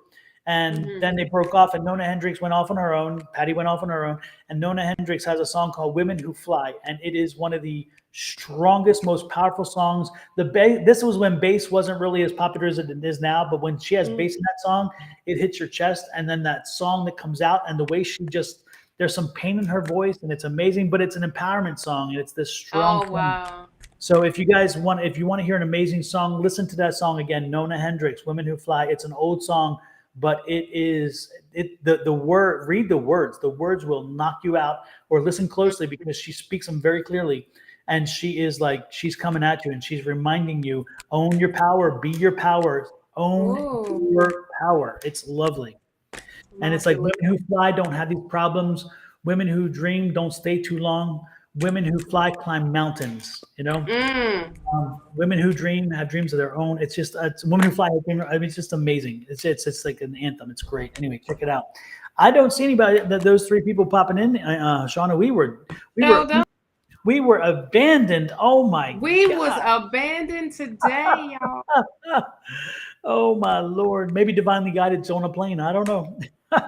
And then they broke off, and Nona Hendryx went off on her own. Patty went off on her own. And Nona Hendryx has a song called Women Who Fly. And it is one of the strongest, most powerful songs. This was when bass wasn't really as popular as it is now. But when she has bass in that song, it hits your chest. And then that song that comes out, and the way she just, there's some pain in her voice, and it's amazing. But it's an empowerment song, and it's this strong song. So if you want to hear an amazing song, listen to that song again, Nona Hendryx, Women Who Fly. It's an old song, but read the words. The words will knock you out, or listen closely, because she speaks them very clearly. And she's coming at you, and she's reminding you, own your power, be your power, own your power. It's lovely. And it's like, women who fly don't have these problems. Women who dream don't stay too long. Women who fly climb mountains, women who dream have dreams of their own. It's just women who fly. I mean, it's just amazing. It's like an anthem. It's great. Anyway, check it out. I don't see anybody. Those three people popping in. Shawna, we were abandoned. Oh my! We was abandoned today, y'all. Oh my Lord! Maybe Divinely Guided's on a plane. I don't know.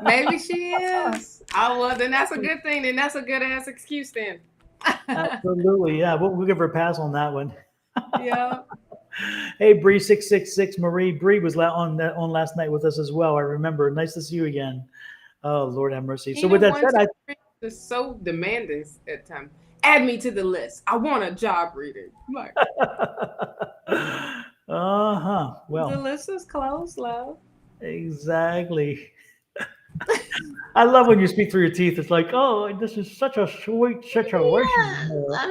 Maybe she is. Then that's a good thing. Then that's a good ass excuse then. Absolutely, yeah. We'll give her a pass on that one. Yeah. Hey, Bree 666 Marie. Bree was on last night with us as well. I remember. Nice to see you again. Oh Lord have mercy. So with that said, it's so demanding at times. Add me to the list. I want a job reading. Like, Well, the list is closed, love. Exactly. I love when you speak through your teeth. It's like, oh, this is such a sweet situation.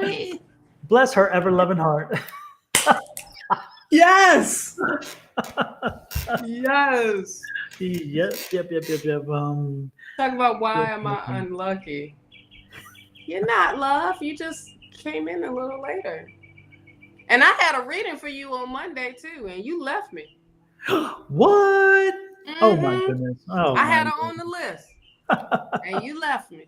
Yeah, bless her ever-loving heart. Yes. Yes. Yep. Talk about why am I unlucky? You're not, love. You just came in a little later. And I had a reading for you on Monday too, and you left me. What? Oh my goodness. Oh, I had her on the list. And you left me.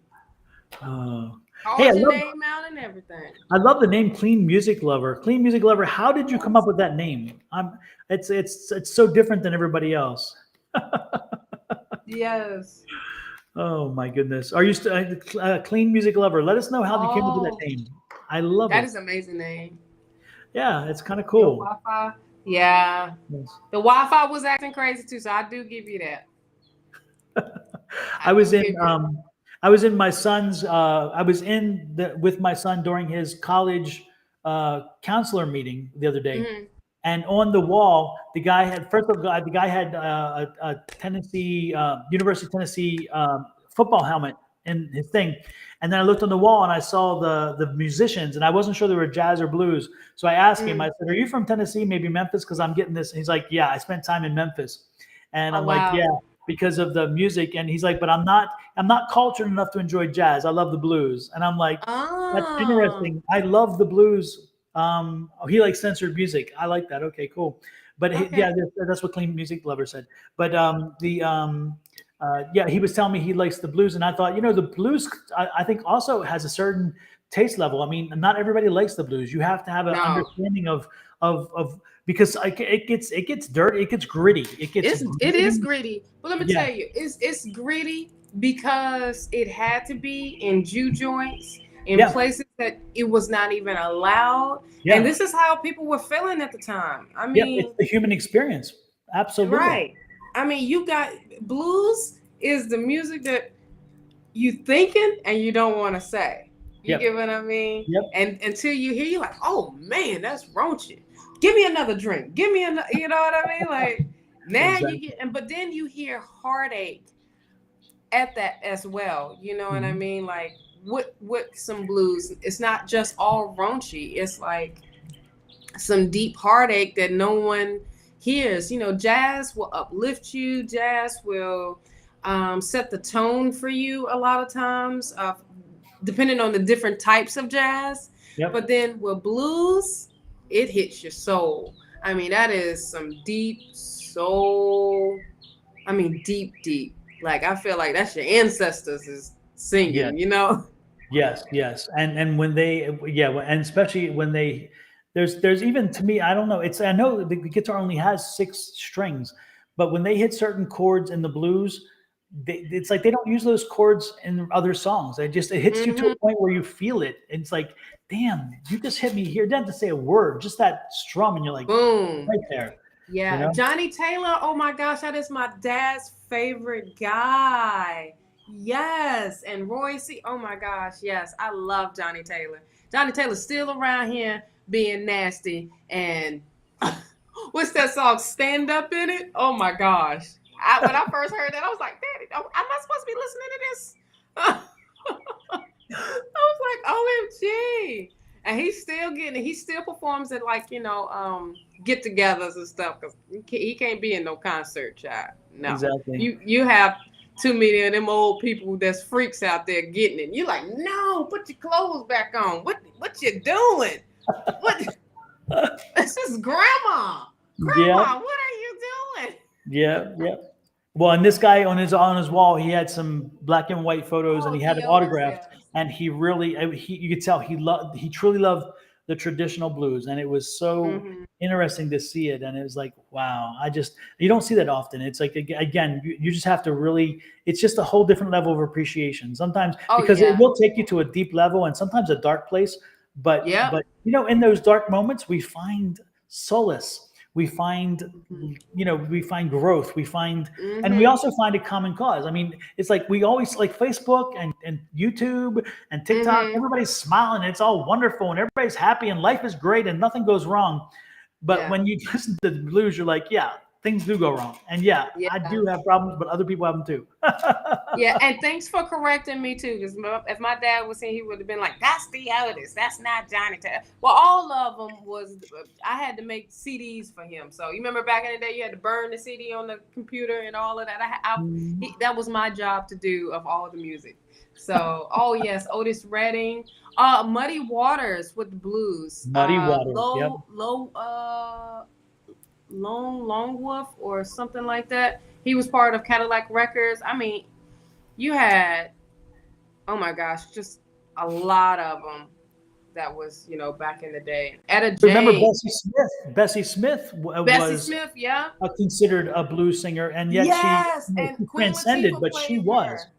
Oh. Called your name out and everything. I love the name Clean Music Lover. Clean Music Lover. How did you come up with that name? It's so different than everybody else. Yes. Oh my goodness. Are you Clean Music Lover? Let us know how you came up with that name. I love it. That is an amazing name. Yeah, it's kind of cool. Wi-Fi. Yeah. Yes. The Wi-Fi was acting crazy too, so I do give you that. I was in my son's. I was with my son during his college counselor meeting the other day, and on the wall, the guy had a Tennessee University of Tennessee football helmet in his thing. And then I looked on the wall and I saw the musicians, and I wasn't sure they were jazz or blues. So I asked him, I said, "Are you from Tennessee? Maybe Memphis? Because I'm getting this." And he's like, "Yeah, I spent time in Memphis." And Oh I'm like, wow. "Yeah, because of the music." And he's like, "But I'm not cultured enough to enjoy jazz. I love the blues." And I'm like, "That's Oh, interesting. I love the blues." He likes censored music. I like that. Okay, cool. But okay. yeah, that's what Clean Music Lover said. But yeah, he was telling me he likes the blues, and I thought, the blues, I think also has a certain taste level. I mean, not everybody likes the blues. You have to have an No, understanding of because it gets dirty, it gets gritty, it gets it is gritty. gritty. But let me Yeah, tell you, it's gritty because it had to be in Jew joints, in yeah, places that it was not even allowed. And yeah, this is how people were feeling at the time. I yeah. It's mean, the human experience. Absolutely. right. I mean, you got blues is the music that you thinking and you don't want to say. You get Yep, what I mean? yep. And until you hear, you like, oh man, that's raunchy. Give me another drink. Give me another. You know what I mean? Like now you Exactly. get, and but then you hear heartache at that as well. You know what I Mhm. mean? Like what some blues. It's not just all raunchy. It's like some deep heartache that no one hears. Jazz will uplift you. Jazz will set the tone for you a lot of times, depending on the different types of jazz. But Yep. then with blues, it hits your soul. I mean, that is some deep soul. I mean, deep, deep. Like I feel like that's your ancestors is Yes. singing. Yes, yes, and when they, yeah, and especially when they, there's even, to me, I don't know. It's, I know the guitar only has 6 strings, but when they hit certain chords in the blues, it's like they don't use those chords in other songs. It hits you to Hmm. a point where you feel it. It's like, damn, you just hit me here. It doesn't have to say a word, just that strum, and you're like Boom. right there. You Yeah, know? Johnny Taylor. Oh my gosh, that is my dad's favorite guy. Yes, and Roy C. Oh my gosh, yes, I love Johnny Taylor. Johnny Taylor's still around here being nasty. And what's that song? Stand Up in it. Oh my gosh. When I first heard that, I was like, Daddy, am I supposed to be listening to this? I was like, OMG. And he's still getting it. He still performs at like, get-togethers and stuff because he can't be in no concert, child. No. Exactly. You have too many of them old people that's freaks out there getting it. You're like, no, put your clothes back on. What you doing? What this is grandma. Yeah, Grandma, what are you doing? yeah, yeah. Well, and this guy on his wall, he had some black and white photos, and Oh, he had the it Otis, autographed. yes. And he really, you could tell he truly loved the traditional blues, and it was so Mm-hmm. interesting to see it. And it was like, wow, you don't see that often. It's like, again, you just have to really. It's just a whole different level of appreciation. Sometimes Oh because it yeah. will take you to a deep level, and sometimes a dark place. But Yep. but in those dark moments, we find solace. We find Mm-hmm. we find growth, and we Mm-hmm. also find a common cause. I mean, it's like we always, like Facebook and YouTube and TikTok, Mm-hmm. everybody's smiling, it's all wonderful, and everybody's happy, and life is great, and nothing goes wrong. But Yeah. when you listen to the blues, you're like, yeah, things do go wrong, and yeah, I Yeah. do have problems, but other people have them too. Yeah, and thanks for correcting me too. Because if my dad was here, he would have been like, "That's the Otis. That's not Johnny Taylor." Well, all of them was. I had to make CDs for him. So you remember back in the day, you had to burn the CD on the computer and all of that. That was my job to do of all the music. So, oh yes, Otis Redding, Muddy Waters with the blues, Muddy Waters, yep. Long Wolf or something like that. He was part of Cadillac Records. I mean, you had, oh my gosh, just a lot of them that was, back in the day. Etta Remember James, Bessie Smith Bessie was Smith, yeah. considered a blues singer, and yet she, Yes, and she Queen transcended, Latifah but she played was. her.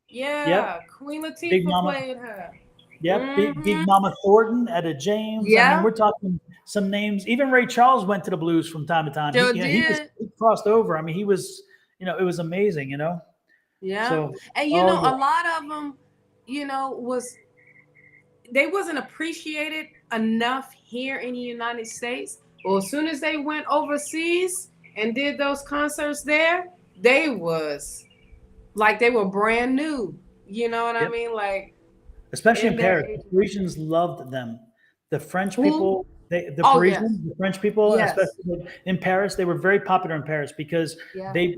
Yep. Yeah, Queen Big Latifah Mama. played her. Yep, Big Mm-hmm. Mama Thornton, Etta James. I mean, Yeah, we're talking some names. Even Ray Charles went to the blues from time to time. sure He did. crossed over. I mean, he was, it was amazing. Yeah. So, And oh a yeah, lot of them, was they wasn't appreciated enough here in the United States. Well, as soon as they went overseas and did those concerts there, they was like they were brand new. You know what I Yep. mean? Like Especially in in their Paris, age. the Parisians loved them. The French Who? people, the Oh yes, Parisians, the French people, yes, especially in Paris, they were very popular in Paris because yeah, they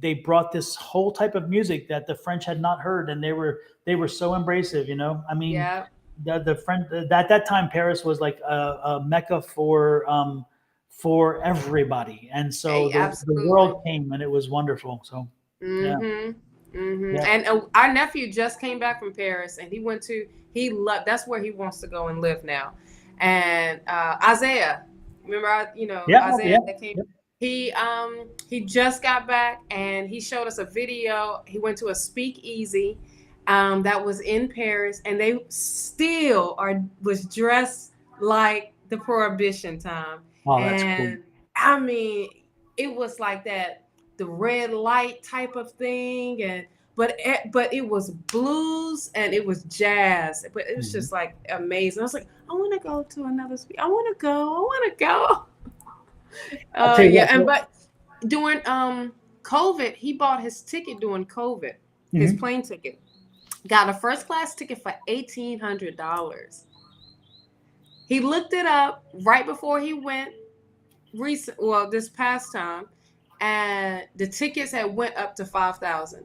they brought this whole type of music that the French had not heard, and they were so embracive. I mean, yeah. the French at that time Paris was like a mecca for everybody, and so Hey, the absolutely. world came and it was wonderful. So yeah, yeah, And our nephew just came back from Paris, and he loved. That's where he wants to go and live now. And Isaiah, remember, yeah, yeah, Isaiah that came. yeah. He just got back, and he showed us a video. He went to a speakeasy, that was in Paris, and they still was dressed like the Prohibition time, Oh, that's cool. and I mean, it was like that the red light type of thing, and but it was blues and it was jazz, but it was Mhm. just like amazing. I was like, I want to go to another speak. I want to go. I want to go. I'll tell you Yeah, and what. but during COVID, he bought his ticket during COVID, his Mhm. plane ticket. Got a first class ticket for $1,800. He looked it up right before he went this past time, and the tickets had went up to 5,000.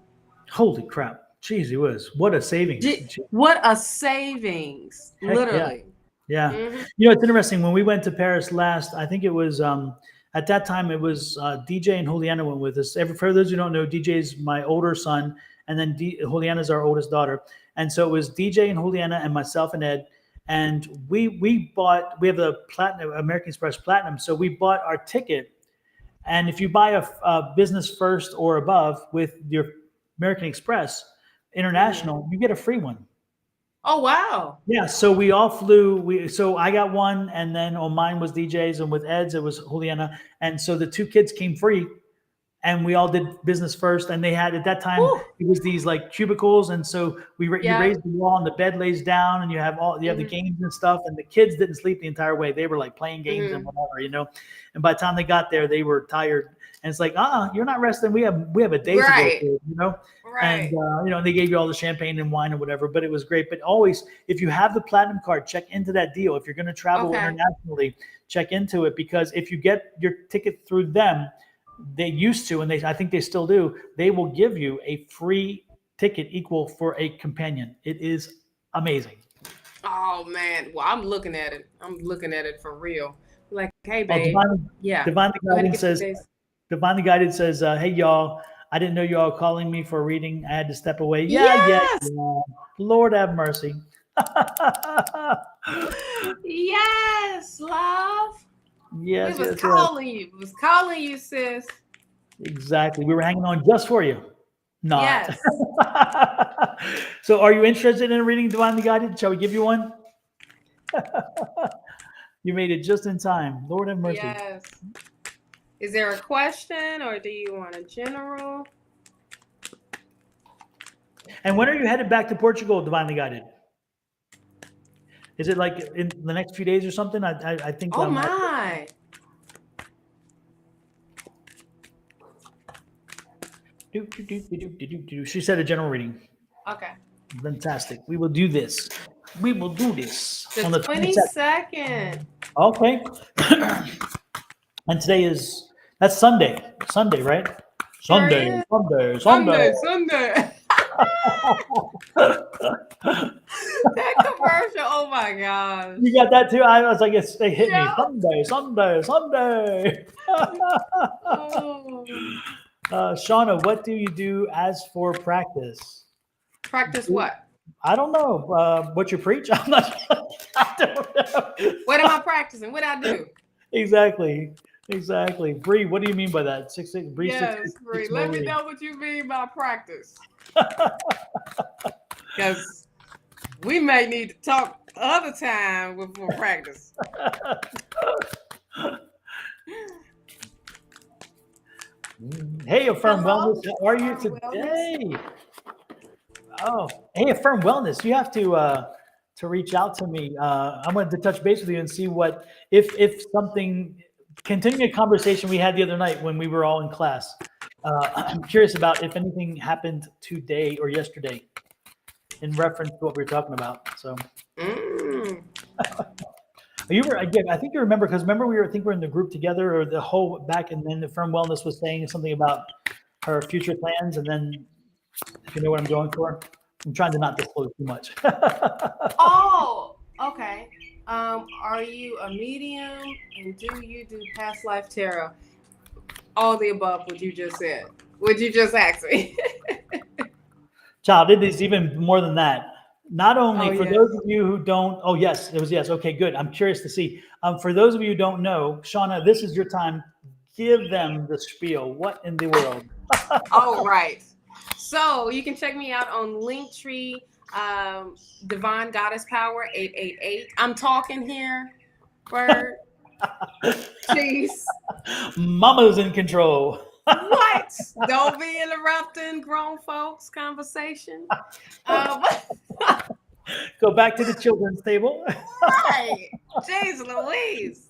Holy crap! Jeez, he was. What a savings. What a savings, Heck yeah. literally. Yeah. Hmm. It's interesting. When we went to Paris last, I think it was at that time it was DJ and Juliana went with us. For those who don't know, DJ is my older son, and then Juliana is our oldest daughter. And so it was DJ and Juliana and myself and Ed. And we have the platinum American Express Platinum. So we bought our ticket. And if you buy a business first or above with your American Express International, you get a free one. Oh wow! Yeah, so we all flew. So I got one, and then on mine was DJ's, and with Ed's it was Juliana, and so the two kids came free, and we all did business first. And they had at that time Woo. it was these like cubicles, and so you Yeah. raise the wall, and the bed lays down, and you have the Hmm. games and stuff. And the kids didn't sleep the entire way; they were like playing games and Hmm. whatever. And by the time they got there, they were tired, and it's like, you're not resting. We have a day to go Right. through. And Right. they gave you all the champagne and wine and whatever, but it was great. But always, if you have the platinum card, check into that deal. If you're going to travel Okay. internationally, check into it, because if you get your ticket through them, they used to, and I think they still do. They will give you a free ticket equal for a companion. It is amazing. Oh man. Well, I'm looking at it. I'm looking at it for real. Like, hey, Oh, babe. Yeah. Divinely Go ahead and Guided get the says, days. hey y'all, I didn't know y'all calling me for a reading. I had to step away. Yeah, yeah, Yes. yeah. Lord have mercy. Yes, love. Yes, We was yes, yes. calling you. We was calling you, sis. Exactly. We were hanging on just for you. Not. Yes. So are you interested in a reading Divinely Guided? Shall we give you one? You made it just in time. Lord have mercy. Yes. Is there a question, or do you want a general? And when are you headed back to Portugal, Divinely Guided? Is it like in the next few days or something? I think. Oh my. She said a general reading. Okay. Fantastic. We will do this. We will do this on The the 22nd. Okay. And that's Sunday. Sunday, right? Sunday. is. Sunday. Sunday. That commercial. Oh my gosh. You got that too? I was like, they hit Yeah. me. Sunday. Oh. Shawna, what do you do as for practice? Practice what? I don't know. What you preach? I don't know. What am I practicing? What I do? Exactly. Bree, what do you mean by that? Bree, Yes, Bree. Let me know what you mean by practice. Because we may need to talk other time before practice. Hey, Affirm Hello? Wellness. How are you Affirm today? Oh, hey, Affirm Wellness. You have to reach out to me. I wanted to touch base with you and see what if something. Continuing a conversation we had the other night when we were all in class. I'm curious about if anything happened today or yesterday in reference to what we were talking about. So you were again. I think you remember because remember we were I think we were in the group together or the whole back, and then the firm wellness was saying something about her future plans, and then if you know what I'm going for, I'm trying to not disclose too much. Oh, okay. Are you a medium, and do you do past life tarot? All the above. What you just said. What you just asked me. Child, it is even more than that. Not Oh only for yes. those of you who don't, oh yes, it was yes. Okay, good. I'm curious to see. For those of you who don't know, Shawna, this is your time. Give them the spiel. What in the world? All right. So you can check me out on Linktree, Divine Goddess Power 888. I'm talking here, Bird. Jeez. Mama's in control. What? Don't be interrupting grown folks' conversation. Um, Go back to the children's table. right. Jeez Louise.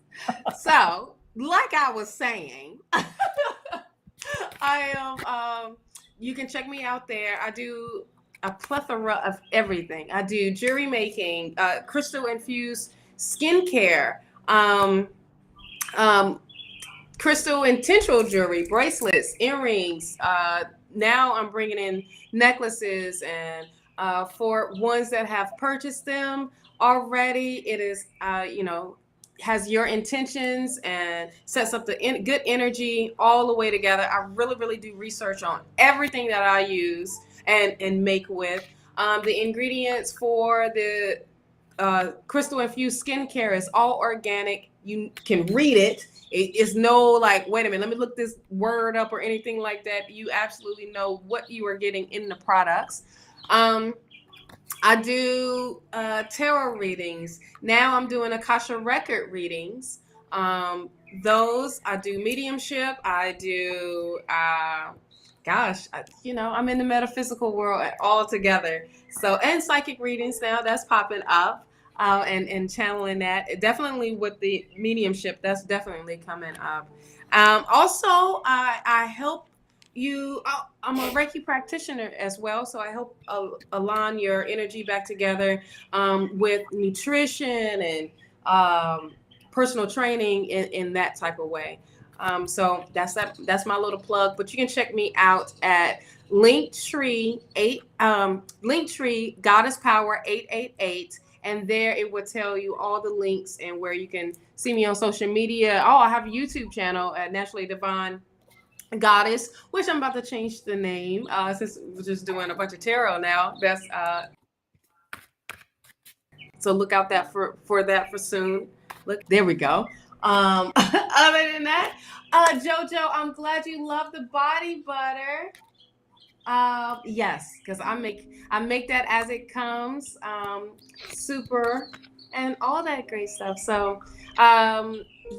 So, like I was saying, I am you can check me out there. I do a plethora of everything. I do jewelry making, crystal infused skincare, um, um, crystal and tinsel jewelry, bracelets, earrings. Now I'm bringing in necklaces, and for ones that have purchased them already, it is has your intentions and sets up the good energy all the way together. I really, really do research on everything that I use and make with. The ingredients for the crystal infused skincare is all organic. You can read it. It's no like, wait a minute, let me look this word up or anything like that. You absolutely know what you are getting in the products. I do tarot readings. Now I'm doing Akasha record readings. Those I do mediumship. I do, I'm in the metaphysical world altogether. So, and psychic readings now that's popping up. And channeling that definitely with the mediumship that's definitely coming up. Also, I help you. I'm a Reiki practitioner as well, so I help align your energy back together with nutrition and personal training in that type of way. So that's my little plug. But you can check me out at Linktree Goddess Power 888. And there it will tell you all the links and where you can see me on social media. Oh, I have a YouTube channel at Naturally Divine Goddess, which I'm about to change the name since we're just doing a bunch of tarot now. That's so look out that for that for soon. Look, there we go. Other than that, Jojo, I'm glad you love the body butter. Yes, because I make that as it comes, super, and all that great stuff. So,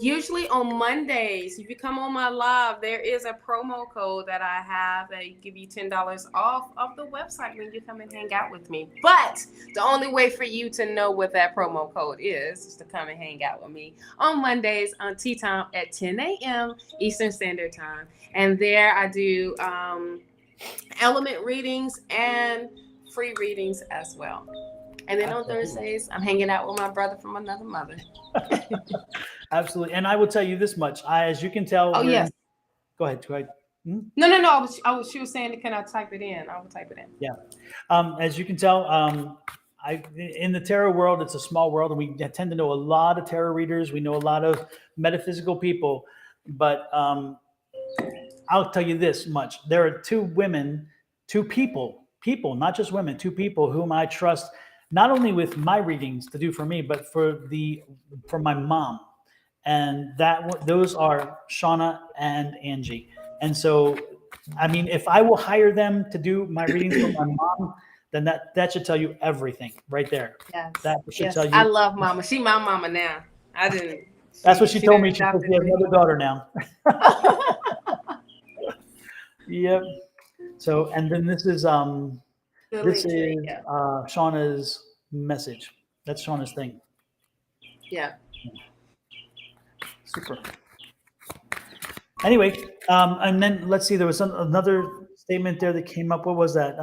usually on Mondays, if you come on my live, there is a promo code that I have that give you $10 off of the website when you come and hang out with me. But the only way for you to know what that promo code is to come and hang out with me on Mondays on Tea Time at 10 a.m. Eastern Standard Time, and there I do. Element readings and free readings as well. And then on Thursdays, I'm hanging out with my brother from another mother. Absolutely. And I will tell you this much. As you can tell, Oh, yes. Go ahead. No. She was saying, can I type it in? I will type it in. Yeah. As you can tell, in the tarot world, it's a small world, and we tend to know a lot of tarot readers. We know a lot of metaphysical people, but I'll tell you this much. There are two people, not just women, two people whom I trust, not only with my readings to do for me, but for my mom. And those are Shawna and Angie. And so, I mean, if I will hire them to do my readings for my mom, then that should tell you everything right there. Yes. That should tell you. I love mama. She my mama now. I didn't. That's what she told me. She said she has another daughter now. Yep. So, and then this is Shawna's message. That's Shawna's thing. Yeah. Super. Anyway, and then let's see, there was another statement there that came up. What was that?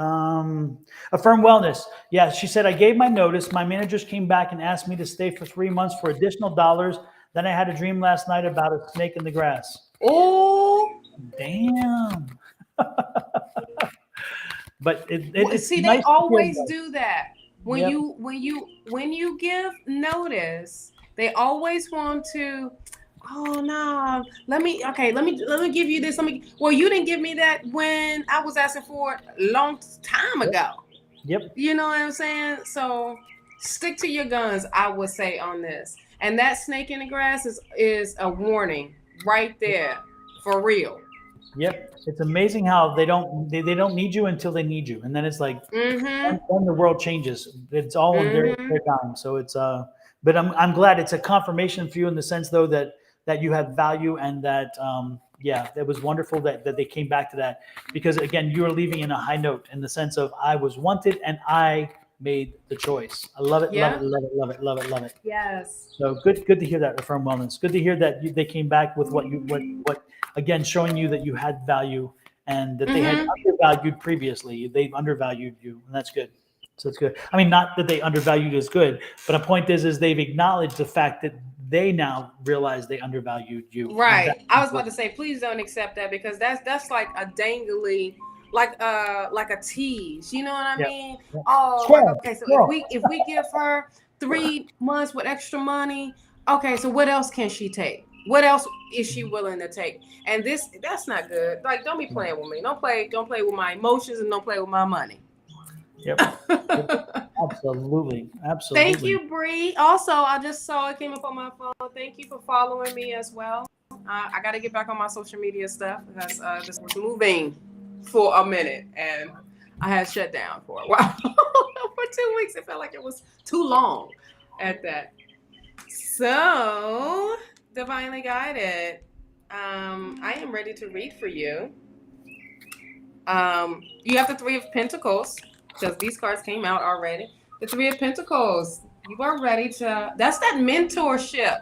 Affirm wellness. Yeah, she said, I gave my notice. My managers came back and asked me to stay for 3 months for additional dollars. Then I had a dream last night about a snake in the grass. Oh, Damn. But it's see, nice they to hear always that. do that. When Yep. you give notice, they always want to. Oh no, let me give you this. Well, you didn't give me that when I was asking for it a long time ago. Yep. You know what I'm saying? So stick to your guns, I would say, on this. And that snake in the grass is a warning right there, for real. Yep. It's amazing how they don't need you until they need you. And then it's like Mm-hmm. when the world changes, it's all in Mm-hmm. their time. So it's but I'm glad it's a confirmation for you in the sense though that you have value and that yeah, it was wonderful that they came back to that, because again, you are leaving in a high note in the sense of I was wanted and I made the choice. I love it, love Yeah. it, love it, love it, love it, love it. Yes. So good to hear that, Affirm Wellness. Good to hear that they came back with what again, showing you that you had value and that they had Mm-hmm. undervalued previously. They've undervalued you, and that's good. So it's good. I mean, not that they undervalued is good, but a point is they've acknowledged the fact that they now realize they undervalued you. And Right. that's I was about to important. say, please don't accept that, because that's like a dangly, like a tease. You know what I Yeah. mean? Yeah. Oh, like, Squirrel, okay, so squirrel. if we give her 3 months with extra money, okay, so what else can she take? What else is she willing to take? And that's not good. Like, don't be playing with me. Don't play with my emotions, and don't play with my money. Yep. Yep. Absolutely. Thank Absolutely. you, Bree. Also, I just saw it came up on my phone. Thank you for following me as well. I got to get back on my social media stuff because this was moving for a minute and I had shut down for a while. For 2 weeks, it felt like it was too long at that. So, divinely guided. I am ready to read for you. You have the Three of Pentacles because these cards came out already. The Three of Pentacles. You are ready to. That's that mentorship.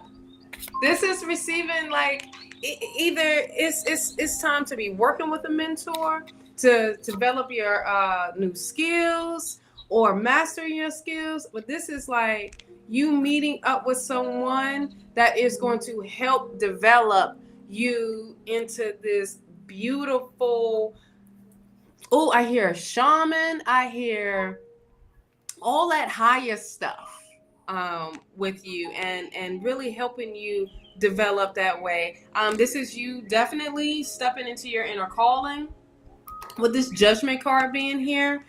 This is receiving, like, either it's time to be working with a mentor to develop your new skills or master your skills. But this is like you meeting up with someone that is going to help develop you into this beautiful. Oh, I hear shaman. I hear all that higher stuff with you, and really helping you develop that way. This is you definitely stepping into your inner calling. With this Judgment card being here,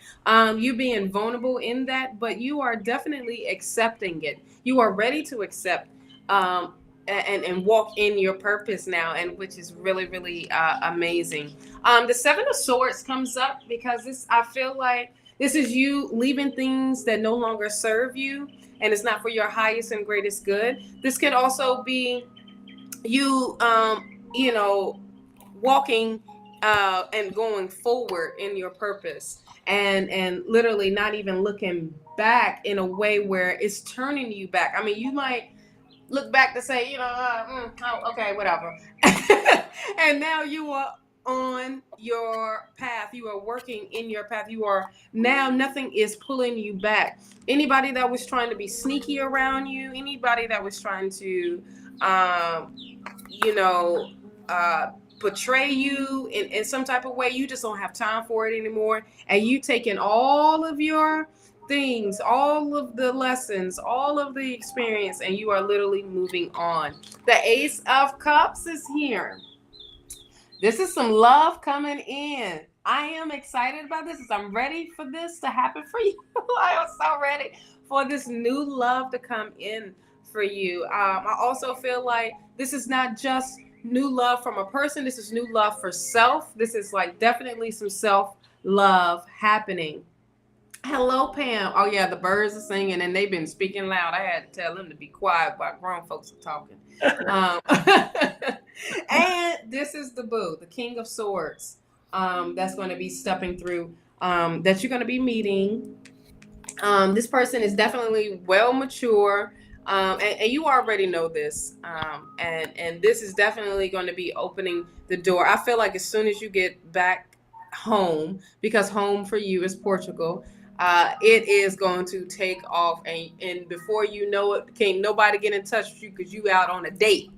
you being vulnerable in that, but you are definitely accepting it. You are ready to accept and walk in your purpose now, and which is really, really amazing. The Seven of Swords comes up because I feel like this is you leaving things that no longer serve you, and it's not for your highest and greatest good. This could also be you, walking and going forward in your purpose, and literally not even looking back in a way where it's turning you back. I mean, you might look back to say, oh, okay, whatever. And now you are on your path. You are working in your path. You are now, nothing is pulling you back. Anybody that was trying to be sneaky around you, anybody that was trying to, um, you know, portray you in some type of way, you just don't have time for it anymore. And you taking all of your things, all of the lessons, all of the experience, and you are literally moving on. The Ace of Cups is here. This is some love coming in. I am excited about this. I'm ready for this to happen for you. I am so ready for this new love to come in for you. I also feel like this is not just new love from a person. This is new love for self. This is like definitely some self love happening. Hello, Pam. Oh yeah, the birds are singing and they've been speaking loud. I had to tell them to be quiet while grown folks are talking. Um, and this is the Boo, the King of Swords. That's going to be stepping through. That you're going to be meeting. This person is definitely well mature. And you already know this, and this is definitely going to be opening the door. I feel like as soon as you get back home, because home for you is Portugal, it is going to take off, and before you know it, can't nobody get in touch with you because you out on a date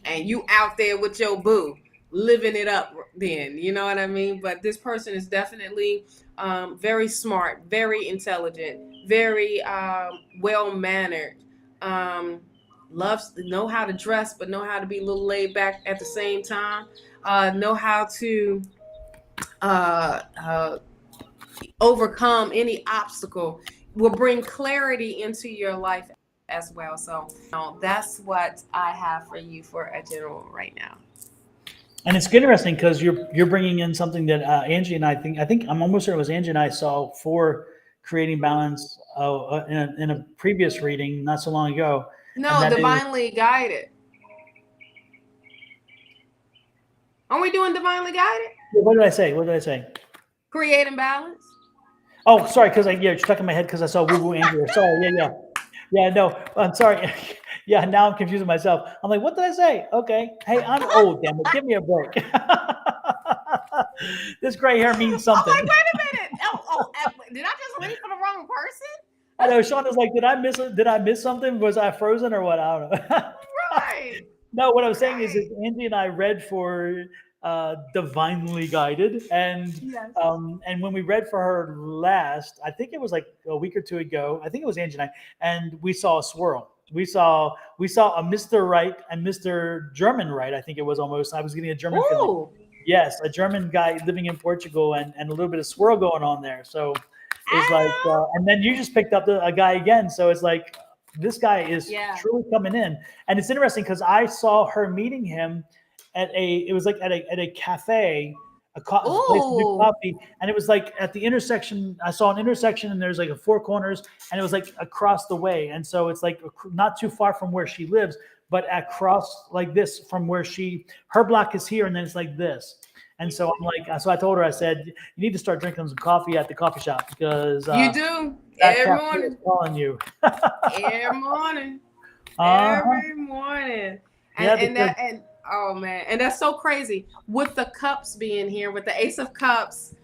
and you out there with your boo living it up. Then you know what I mean. But this person is definitely very smart, very intelligent, very well mannered. Loves know how to dress, but know how to be a little laid back at the same time. Know how to overcome any obstacle. Will bring clarity into your life as well. So that's what I have for you for a general right now. And it's interesting because you're bringing in something that Angie and I think I'm almost sure it was Angie and I saw for creating balance in a previous reading not so long ago. No, divinely guided. Aren't we doing divinely guided? What did I say? What did I say? Creating balance. Oh, sorry, because you're stuck in my head because I saw Woo Woo Andrew. Sorry, yeah. No, I'm sorry. Yeah, now I'm confusing myself. I'm like, what did I say? Okay, hey, I'm old. Damn it, give me a break. This gray hair means something. I'm like, wait a minute. Did I just read for the wrong person? I know. Shawna's like, did I miss something? Was I frozen or what? I don't know. Right. No, what I was saying is Angie and I read for Divinely Guided, and yes. And when we read for her last, I think it was like a week or two ago. I think it was Angie and I, and we saw a swirl. We saw a Mr. Right and Mr. German Right. I think it was almost. I was getting a German feeling. Yes, a German guy living in Portugal, and a little bit of swirl going on there. So it's like, and then you just picked up a guy again. So it's like this guy is truly coming in, and it's interesting because I saw her meeting him at a cafe, a place to do coffee, and it was like at the intersection. I saw an intersection, and there's like a four corners, and it was like across the way, and so it's like not too far from where she lives, but across like this from where her block is here, and then it's like this. And so I'm like, so I told her, I said, you need to start drinking some coffee at the coffee shop because you do every morning. Calling you every morning, every morning, and oh man, and that's so crazy with the cups being here, with the Ace of Cups.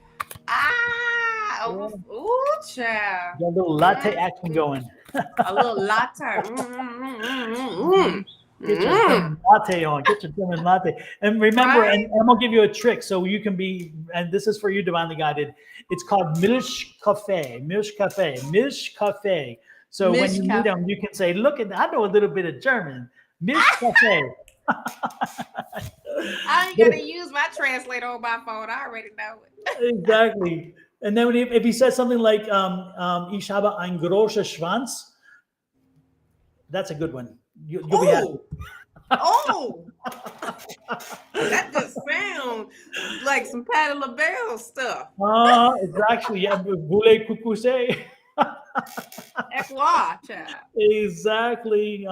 Ooh, child. Got a little latte action going. A little latte. Get your German latte on. Get your German latte. And remember, and I'm going to give you a trick so you can be, and this is for you, Divinely Guided. It's called Milch Cafe. Milch Cafe. Milch Cafe. So when you meet them, you can say, look, I know a little bit of German. Milch Cafe. I ain't going to use my translator on my phone. I already know it. Exactly. And then if he says something like, Ich habe ein großer Schwanz, that's a good one. You'll be happy. That just sounds like some Patti LaBelle stuff. It's actually, voulez-vous say? Exactly.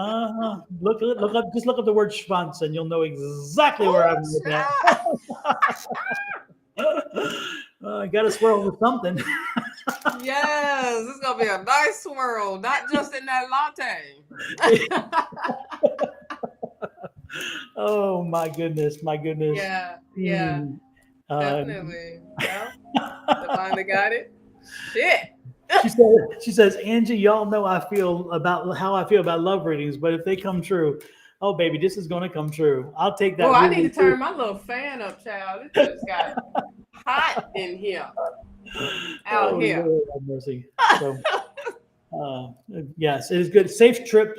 Look up the word Schwanz, and you'll know exactly where I'm looking at. I got to swirl with something. Yes, it's gonna be a nice swirl, not just in that latte. Oh my goodness. Yeah. Definitely. Divinely got it. Shit. She says, Angie, y'all know how I feel about love readings, but if they come true, oh baby, this is gonna come true. I'll take that. Oh, I need to turn my little fan up, child. It just got hot in here. Out here. Lord have mercy. So, yes, it is good. Safe trip,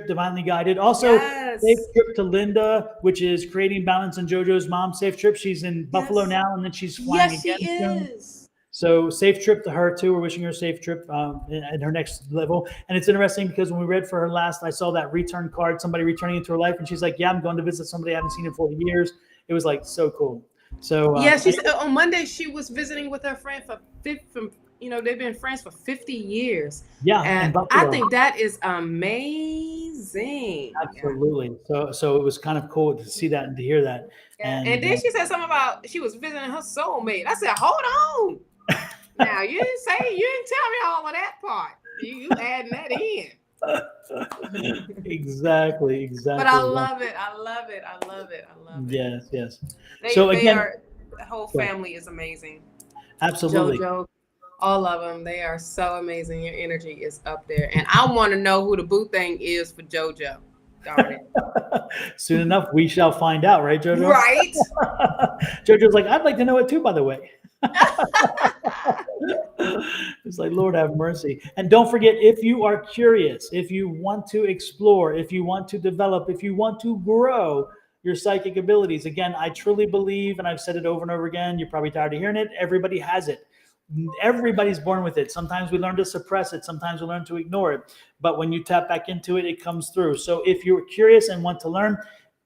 Divinely Guided. Also, safe trip to Linda, which is creating balance in JoJo's mom. Safe trip. She's in Buffalo now, and then she's flying again. Yes, she is. So safe trip to her too. We're wishing her a safe trip at her next level. And it's interesting because when we read for her last, I saw that return card, somebody returning into her life, and she's like, "Yeah, I'm going to visit somebody I haven't seen in 40 years." It was like so cool. So she said on Monday she was visiting with her friend they've been friends for 50 years. Yeah, and I think that is amazing. Absolutely. So it was kind of cool to see that and to hear that. And then she said something about she was visiting her soulmate. I said, hold on. Now you didn't tell me all of that part. You adding that in. Exactly. But I love it. I love it. I love it. I love it. Yes, yes. So They again, are, the whole family is amazing. absolutely. JoJo, all of them, they are so amazing. Your energy is up there. And I want to know who the boo thing is for JoJo. Darn it. Soon enough, we shall find out, right, Jojo? Right? Jojo's like, I'd like to know it too, by the way. It's like, Lord have mercy. And don't forget, if you are curious, if you want to explore, if you want to develop, if you want to grow your psychic abilities, again, I truly believe, and I've said it over and over again, you're probably tired of hearing it, everybody has it. Everybody's born with it. Sometimes we learn to suppress it, sometimes we learn to ignore it. But when you tap back into it, it comes through. So if you're curious and want to learn,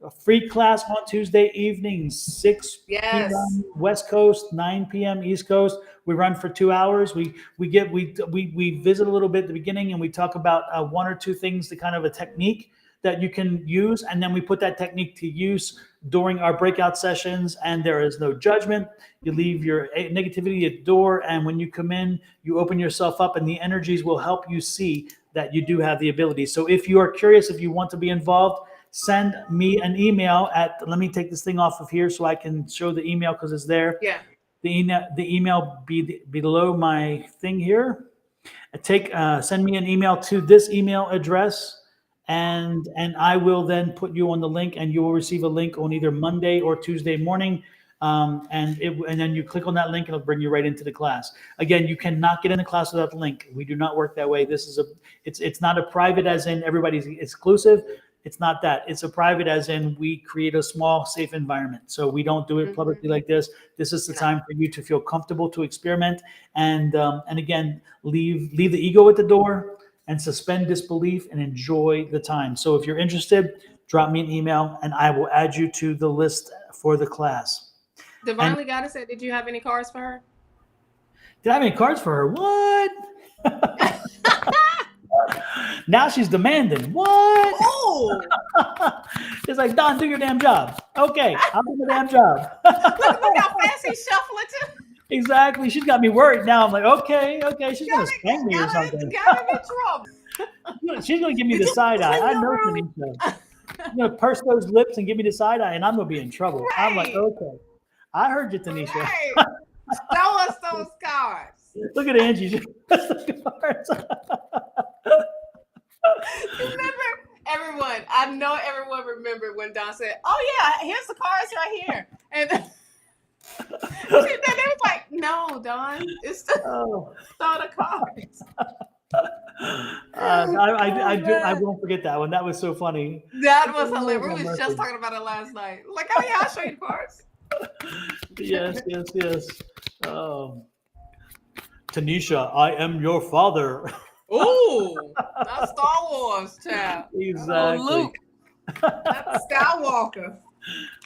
a free class on Tuesday evenings, 6 Yes. p.m. West Coast, 9 p.m. East Coast. We run for 2 hours. We visit a little bit at the beginning, and we talk about one or two things, the kind of a technique that you can use, and then we put that technique to use during our breakout sessions. And there is no judgment. You leave your negativity at the door, and when you come in, you open yourself up, and the energies will help you see that you do have the ability. So if you are curious, if you want to be involved, send me an email at, let me take this thing off of here so I can show the email because it's there. Yeah. The email be below my thing here. Send me an email to this email address, and I will then put you on the link, and you will receive a link on either Monday or Tuesday morning. And then you click on that link, and it'll bring you right into the class. Again, you cannot get in the class without the link. We do not work that way. It's not a private as in everybody's exclusive. It's not that. It's a private as in we create a small, safe environment. So we don't do it publicly like this. This is the time for you to feel comfortable to experiment, and again, leave the ego at the door and suspend disbelief and enjoy the time. So if you're interested, drop me an email and I will add you to the list for the class. Divinely Goddess said, did you have any cards for her? Did I have any cards for her? What? Now she's demanding. What? Oh! It's like, Don, do your damn job. Okay, I'll do my damn job. look how fast he's shuffling too. Exactly. She's got me worried now. I'm like, okay, she's going to spank me or something. Got him in trouble. She's going to give me the side eye. I know Tanisha. She's going to purse those lips and give me the side eye, and I'm going to be in trouble. Right. I'm like, okay. I heard you, Tanisha. Right. Show us those cards. Look at Angie. She puts the cards. Remember, everyone, I know everyone remembered when Don said, oh yeah, here's the cards right here. And then they was like, no, Don, it's the, the cards. I won't forget that one. That was so funny. That was hilarious. We was just talking about it last night. Like, oh yeah, I'll show you the cards. Yes. Tanisha, I am your father. Oh, that's Star Wars, child. Exactly. Oh, Luke. That's Skywalker.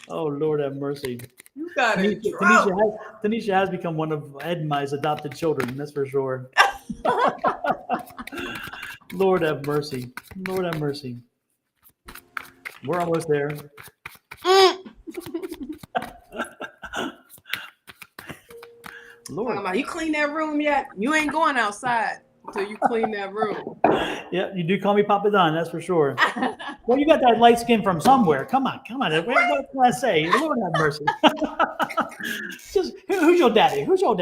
Oh, Lord have mercy. You got it. Tanisha has become one of Ed and I's adopted children, that's for sure. Lord have mercy. Lord have mercy. We're almost there. Lord. You clean that room yet? You ain't going outside until you clean that room. Yeah, you do call me Papa Don, that's for sure. Well, you got that light skin from somewhere. Come on. What can I say? Lord have mercy. Just, who's your daddy? Absolutely.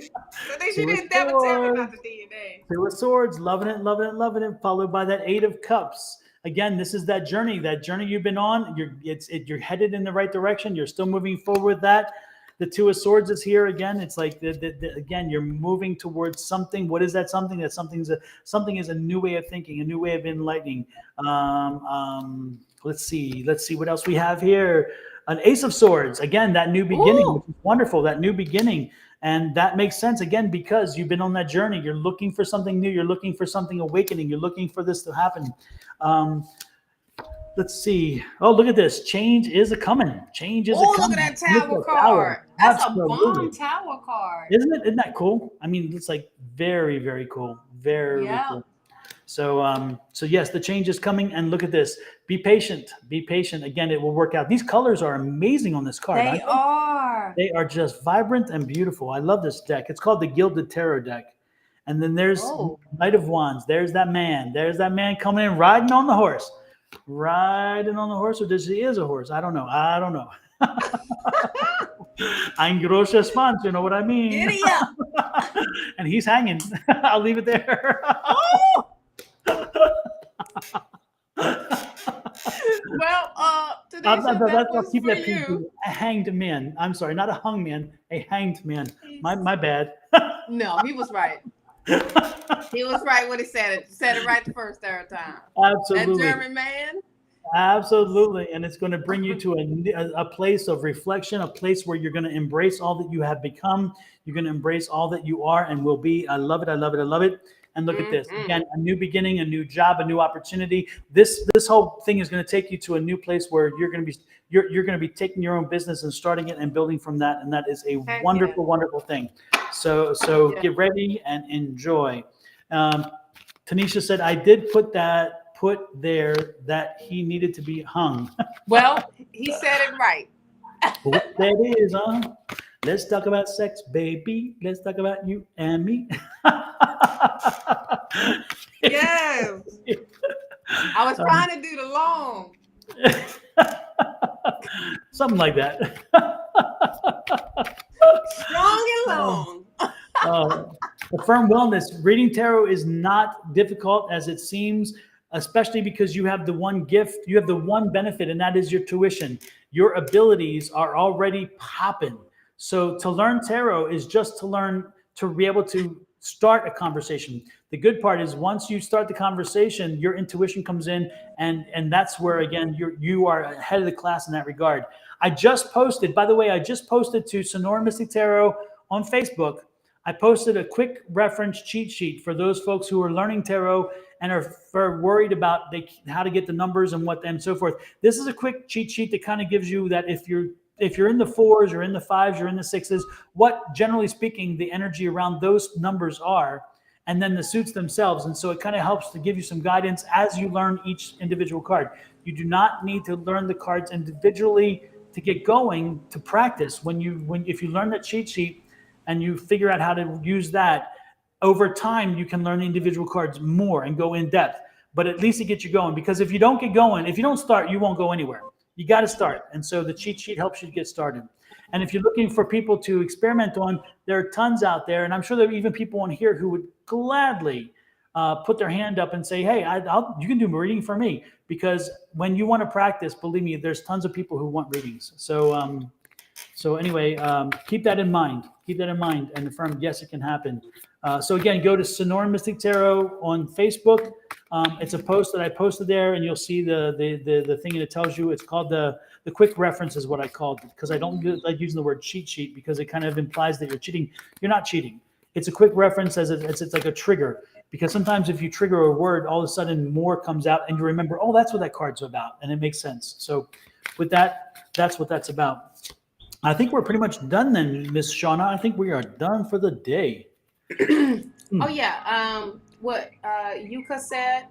So they didn't never tell me about the DNA. Two of Swords, loving it, followed by that Eight of Cups. Again, this is that journey you've been on. You're headed in the right direction. You're still moving forward with that. The Two of Swords is here again. It's like again, you're moving towards something. What is that something? That something is a new way of thinking, a new way of enlightening. Let's see what else we have here. An Ace of Swords. Again, that new beginning, which is wonderful. That new beginning. And that makes sense, again, because you've been on that journey. You're looking for something new. You're looking for something awakening. You're looking for this to happen. Let's see. Oh, look at this. Change is a coming. Change is a coming. Oh, look at that tower card. That's absolutely a bomb tower card. Isn't that cool? I mean, it's like very, very cool. Very cool. So yes, the change is coming. And look at this. Be patient. Again, it will work out. These colors are amazing on this card. They are just vibrant and beautiful. I love this deck. It's called the Gilded Tarot deck. And then there's Oh. Knight of Wands. There's that man. There's that man coming in riding on the horse. Riding on the horse, or does he is a horse? I don't know. Ein großer Schwanz, you know what I mean? Giddy up. And he's hanging. I'll leave it there. Oh! Well, Tanisha, I'll keep for that you. PG. A hanged man. I'm sorry, not a hung man. A hanged man. My bad. No, he was right. He was right when he said it. Said it right the first third time. Absolutely. That German man. Absolutely. And it's going to bring you to a place of reflection, a place where you're going to embrace all that you have become. You're going to embrace all that you are and will be. I love it. I love it. I love it. And look at this. Again, a new beginning, a new job, a new opportunity. This whole thing is going to take you to a new place where you're going to be taking your own business and starting it and building from that. And that is a wonderful, wonderful thing. So get ready and enjoy. Tanisha said, I did put there that he needed to be hung. Well, he said it right. What that is, huh? Let's talk about sex, baby. Let's talk about you and me. Yes. I was trying to do the long. Something like that. Strong and long. Affirm wellness. Reading tarot is not difficult as it seems, especially because you have the one gift, you have the one benefit, and that is your tuition. Your abilities are already popping. So to learn tarot is just to learn to be able to start a conversation. The good part is once you start the conversation, your intuition comes in, and that's where, again, you are ahead of the class in that regard. I just posted, by the way, to Sonoran Mystic Tarot on Facebook. I posted a quick reference cheat sheet for those folks who are learning tarot and are worried about how to get the numbers and so forth. This is a quick cheat sheet that kind of gives you that if you're in the 4s, you're in the 5s, you're in the 6s, what generally speaking the energy around those numbers are, and then the suits themselves. And so it kind of helps to give you some guidance as you learn each individual card. You do not need to learn the cards individually to get going to practice. If you learn the cheat sheet and you figure out how to use that, over time you can learn individual cards more and go in depth. But at least it gets you going, because if you don't get going, if you don't start, you won't go anywhere. You got to start. And so the cheat sheet helps you to get started. And if you're looking for people to experiment on, there are tons out there. And I'm sure there are even people on here who would gladly put their hand up and say, hey, you can do reading for me. Because when you want to practice, believe me, there's tons of people who want readings. So anyway, keep that in mind. Keep that in mind and affirm, yes, it can happen. So again, go to Sonoran Mystic Tarot on Facebook. It's a post that I posted there, and you'll see the thing that tells you. It's called the quick reference is what I called it, because I don't like using the word cheat sheet because it kind of implies that you're cheating. You're not cheating. It's a quick reference as it's like a trigger, because sometimes if you trigger a word, all of a sudden more comes out and you remember, oh, that's what that card's about, and it makes sense. So with that, that's what that's about. I think we're pretty much done then, Miss Shawna. I think we are done for the day. Oh yeah. What Yuka said.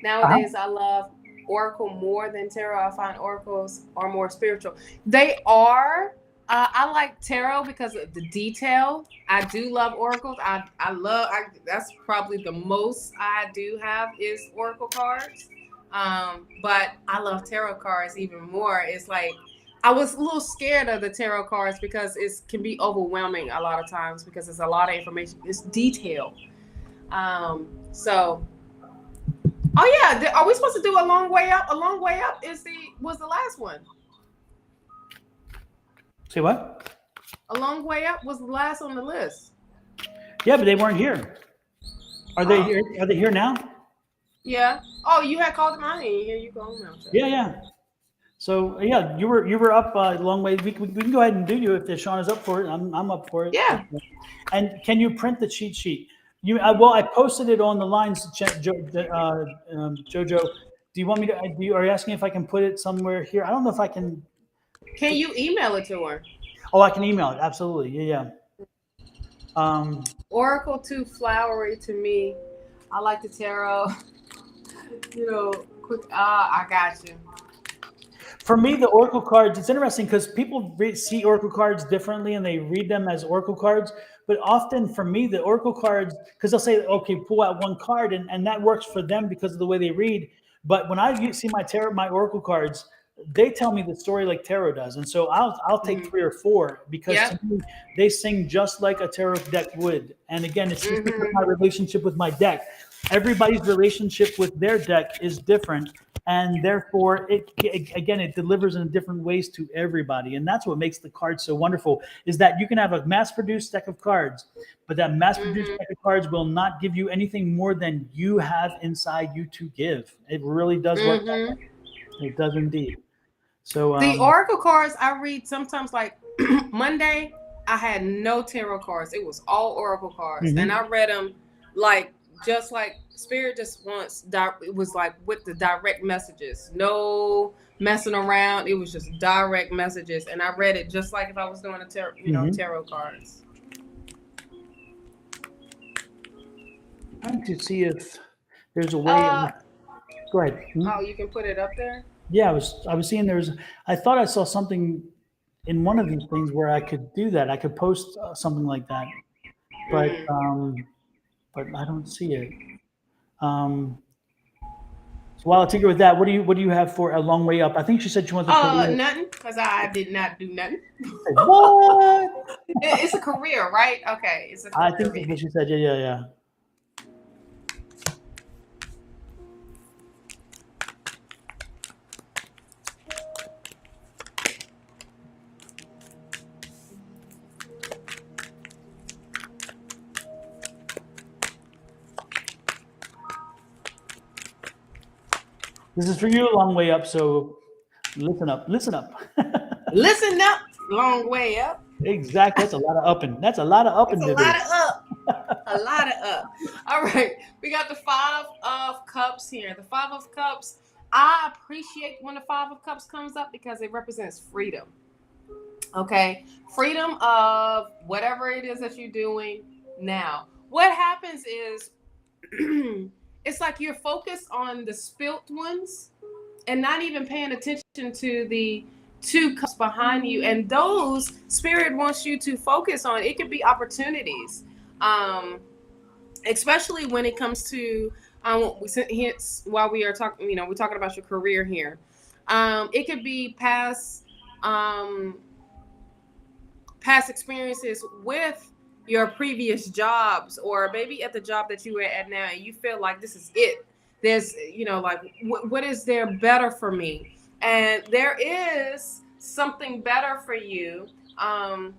Nowadays, I love Oracle more than tarot. I find oracles are more spiritual. They are. I like tarot because of the detail. I do love oracles. That's probably the most I do have is oracle cards. But I love tarot cards even more. It's like I was a little scared of the tarot cards because it can be overwhelming a lot of times because it's a lot of information. It's detail. So, oh yeah, are we supposed to do a long way up? A long way up was the last one. Say what? A long way up was the last on the list. Yeah, but they weren't here. Are they here? Are they here now? Yeah. Oh, you had called them out. Here you go now. Yeah. So yeah, you were up a long way. We can go ahead and do you if Shawna's up for it. I'm up for it. Yeah. And can you print the cheat sheet? I posted it on the lines. Jojo, do you want me to? Are you asking if I can put it somewhere here? I don't know if I can. Can you email it to her? Oh, I can email it. Absolutely. Yeah. Oracle too flowery to me. I like the tarot. Quick. I got you. For me, the Oracle cards, it's interesting because people see Oracle cards differently and they read them as Oracle cards. But often for me, the Oracle cards, because they'll say, okay, pull out one card, and that works for them because of the way they read. But when I see my Oracle cards, they tell me the story like tarot does. And so I'll take 3 or 4 because to me, they sing just like a tarot deck would. And again, it's just because of my relationship with my deck. Everybody's relationship with their deck is different. And therefore, it delivers in different ways to everybody. And that's what makes the cards so wonderful, is that you can have a mass-produced deck of cards, but that mass-produced deck of cards will not give you anything more than you have inside you to give. It really does work. It does indeed. So the Oracle cards I read sometimes, like Monday, I had no tarot cards. It was all Oracle cards. And I read them like, just like Spirit just wants, it was like with the direct messages, no messing around. It was just direct messages, and I read it just like if I was doing a tarot cards. Trying to see if there's a way. Go ahead. Oh, you can put it up there. Yeah, I was seeing I thought I saw something in one of these things where I could do that. I could post something like that, but I don't see it. So while I tinker with that, what do you have for A Long Way Up? I think she said she wants a career. Nothing, because I did not do nothing. What? It's a career, right? Okay, it's a career. I think that's what she said. Yeah. This is for you, A Long Way Up. So listen up. Listen up, long way up. Exactly. That's a lot of upping. That's a lot of upping. A lot of up. A lot of up. All right. We got the 5 of Cups here. The 5 of Cups. I appreciate when the 5 of Cups comes up because it represents freedom. Okay. Freedom of whatever it is that you're doing now. What happens is it's like you're focused on the spilt ones and not even paying attention to the 2 cups behind you. And those Spirit wants you to focus on. It could be opportunities, especially when it comes to while we are talking, we're talking about your career here. It could be past experiences with your previous jobs, or maybe at the job that you are at now, and you feel like this is it. There's, like, what is there better for me? And there is something better for you. I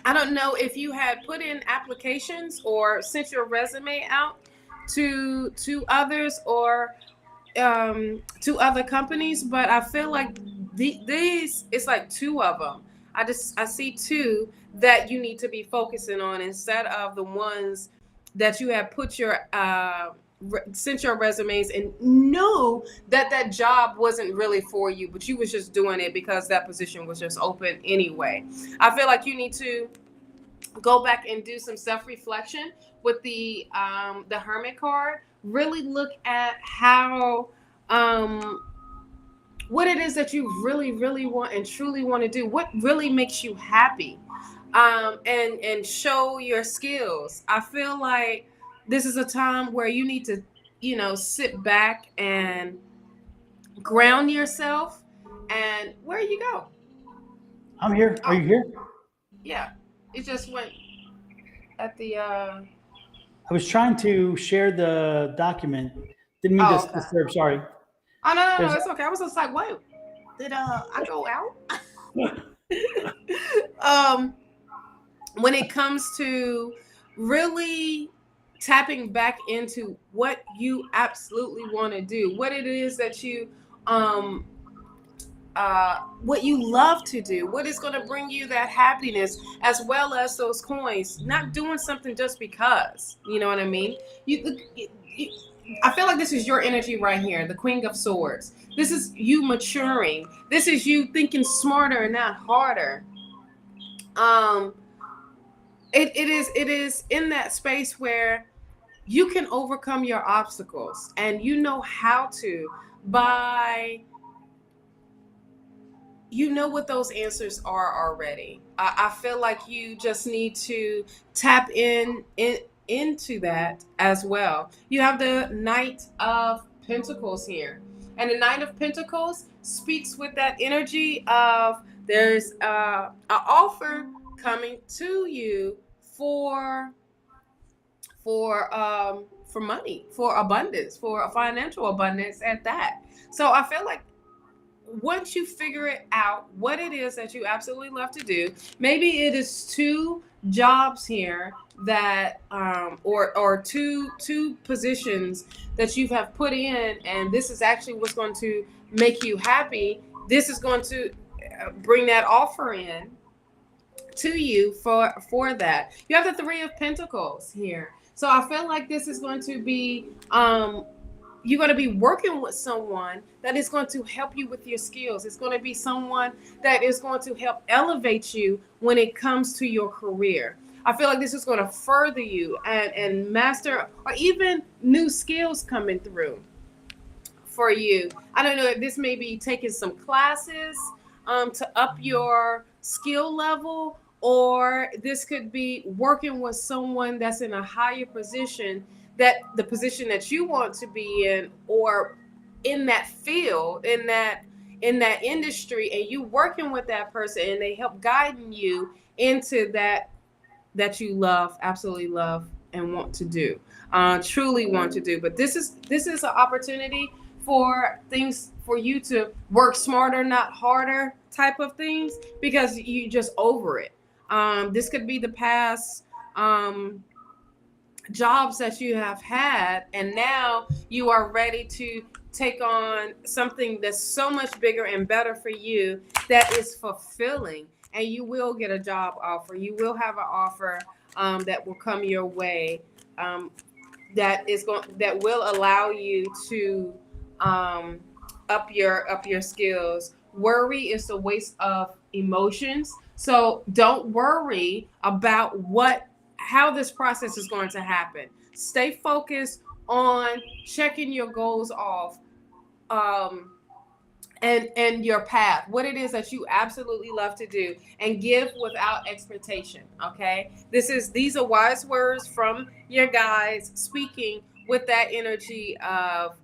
don't know if you had put in applications or sent your resume out to others or to other companies, but I feel like these, it's like 2 of them. I see 2 that you need to be focusing on instead of the ones that you have put sent your resumes and knew that job wasn't really for you, but you was just doing it because that position was just open anyway. I feel like you need to go back and do some self-reflection with the Hermit card. Really look at how what it is that you really, really want and truly want to do. What really makes you happy, and show your skills. I feel like this is a time where you need to, sit back and ground yourself. And where you go? I'm here. Are you here? Yeah, it just went at the. I was trying to share the document. Didn't mean to disturb. Sorry. Oh, no, it's okay. I was just like, wait, did I go out? When it comes to really tapping back into what you absolutely want to do, what it is that you, what you love to do, what is going to bring you that happiness, as well as those coins, not doing something just because, you know what I mean? I feel like this is your energy right here, the Queen of Swords. This is you maturing. This is you thinking smarter and not harder. It is in that space where you can overcome your obstacles, and you know how to by you know what those answers are already. I feel like you just need to tap into that as well. You have the Knight of Pentacles here, and the Knight of Pentacles speaks with that energy of there's an offer coming to you for for money, for abundance, for a financial abundance at that. So I feel like once you figure it out, what it is that you absolutely love to do, maybe it is two jobs here that or two positions that you have put in, and this is actually what's going to make you happy. This is going to bring that offer in to you for that. You have the Three of Pentacles here, so I feel like this is going to be you're going to be working with someone that is going to help you with your skills. It's going to be someone that is going to help elevate you when it comes to your career. I feel like this is going to further you and master, or even new skills coming through for you. I don't know if this may be taking some classes to up your skill level, or this could be working with someone that's in a higher position, that the position that you want to be in, or in that field, in that industry, and you working with that person and they help guiding you into that you love, absolutely love and want to do, truly want to do. But this is an opportunity for things for you to work smarter, not harder type of things, because you just over it. This could be the past jobs that you have had, and now you are ready to take on something that's so much bigger and better for you, that is fulfilling, and you will get a job offer. You will have an offer that will come your way, that will allow you to up your skills. Worry is a waste of emotions, so don't worry about how this process is going to happen. Stay focused on checking your goals off, and your path, what it is that you absolutely love to do, and give without expectation. Okay, these are wise words from your guides, speaking with that energy of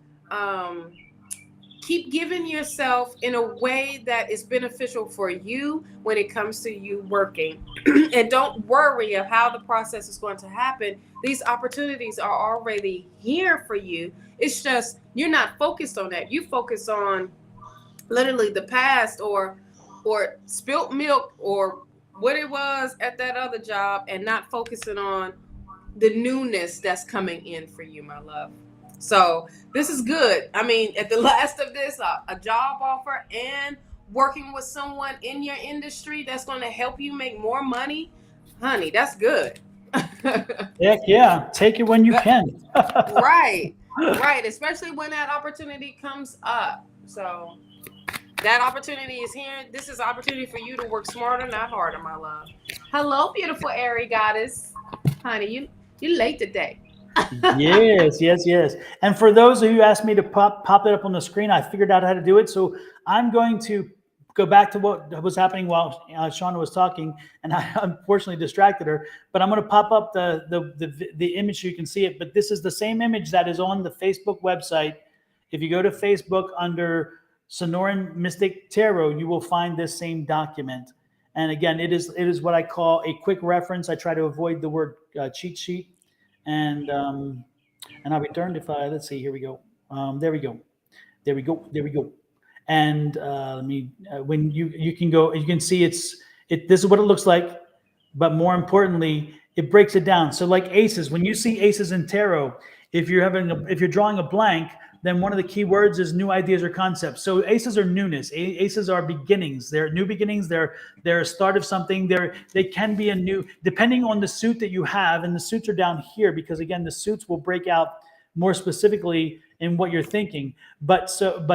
keep giving yourself in a way that is beneficial for you when it comes to you working. And don't worry of how the process is going to happen. These opportunities are already here for you. It's just you're not focused on that. You focus on literally the past, or spilt milk, or what it was at that other job, and not focusing on the newness that's coming in for you, my love. So this is good. I mean, at the last of this, a job offer and working with someone in your industry that's going to help you make more money, honey, that's good. Heck yeah, take it when you can. Right, especially when that opportunity comes up. So that opportunity is here. This is an opportunity for you to work smarter, not harder, my love. Hello, beautiful airy goddess. Honey, you late today. Yes. And for those of you who asked me to pop it up on the screen, I figured out how to do it. So I'm going to go back to what was happening while Shawna was talking, and I unfortunately distracted her. But I'm going to pop up the image so you can see it. But this is the same image that is on the Facebook website. If you go to Facebook under Sonoran Mystic Tarot, you will find this same document. And again, it is what I call a quick reference. I try to avoid the word cheat sheet. And I returned. Let's see, here we go. There we go. And let me when you can go, you can see this is what it looks like, but more importantly, it breaks it down. So like aces, when you see aces in tarot, if you're drawing a blank, then one of the key words is new ideas or concepts. So aces are newness. Aces are beginnings. They're new beginnings. They're a start of something. They can be a new, depending on the suit that you have, and the suits are down here because again, the suits will break out more specifically in what you're thinking. But so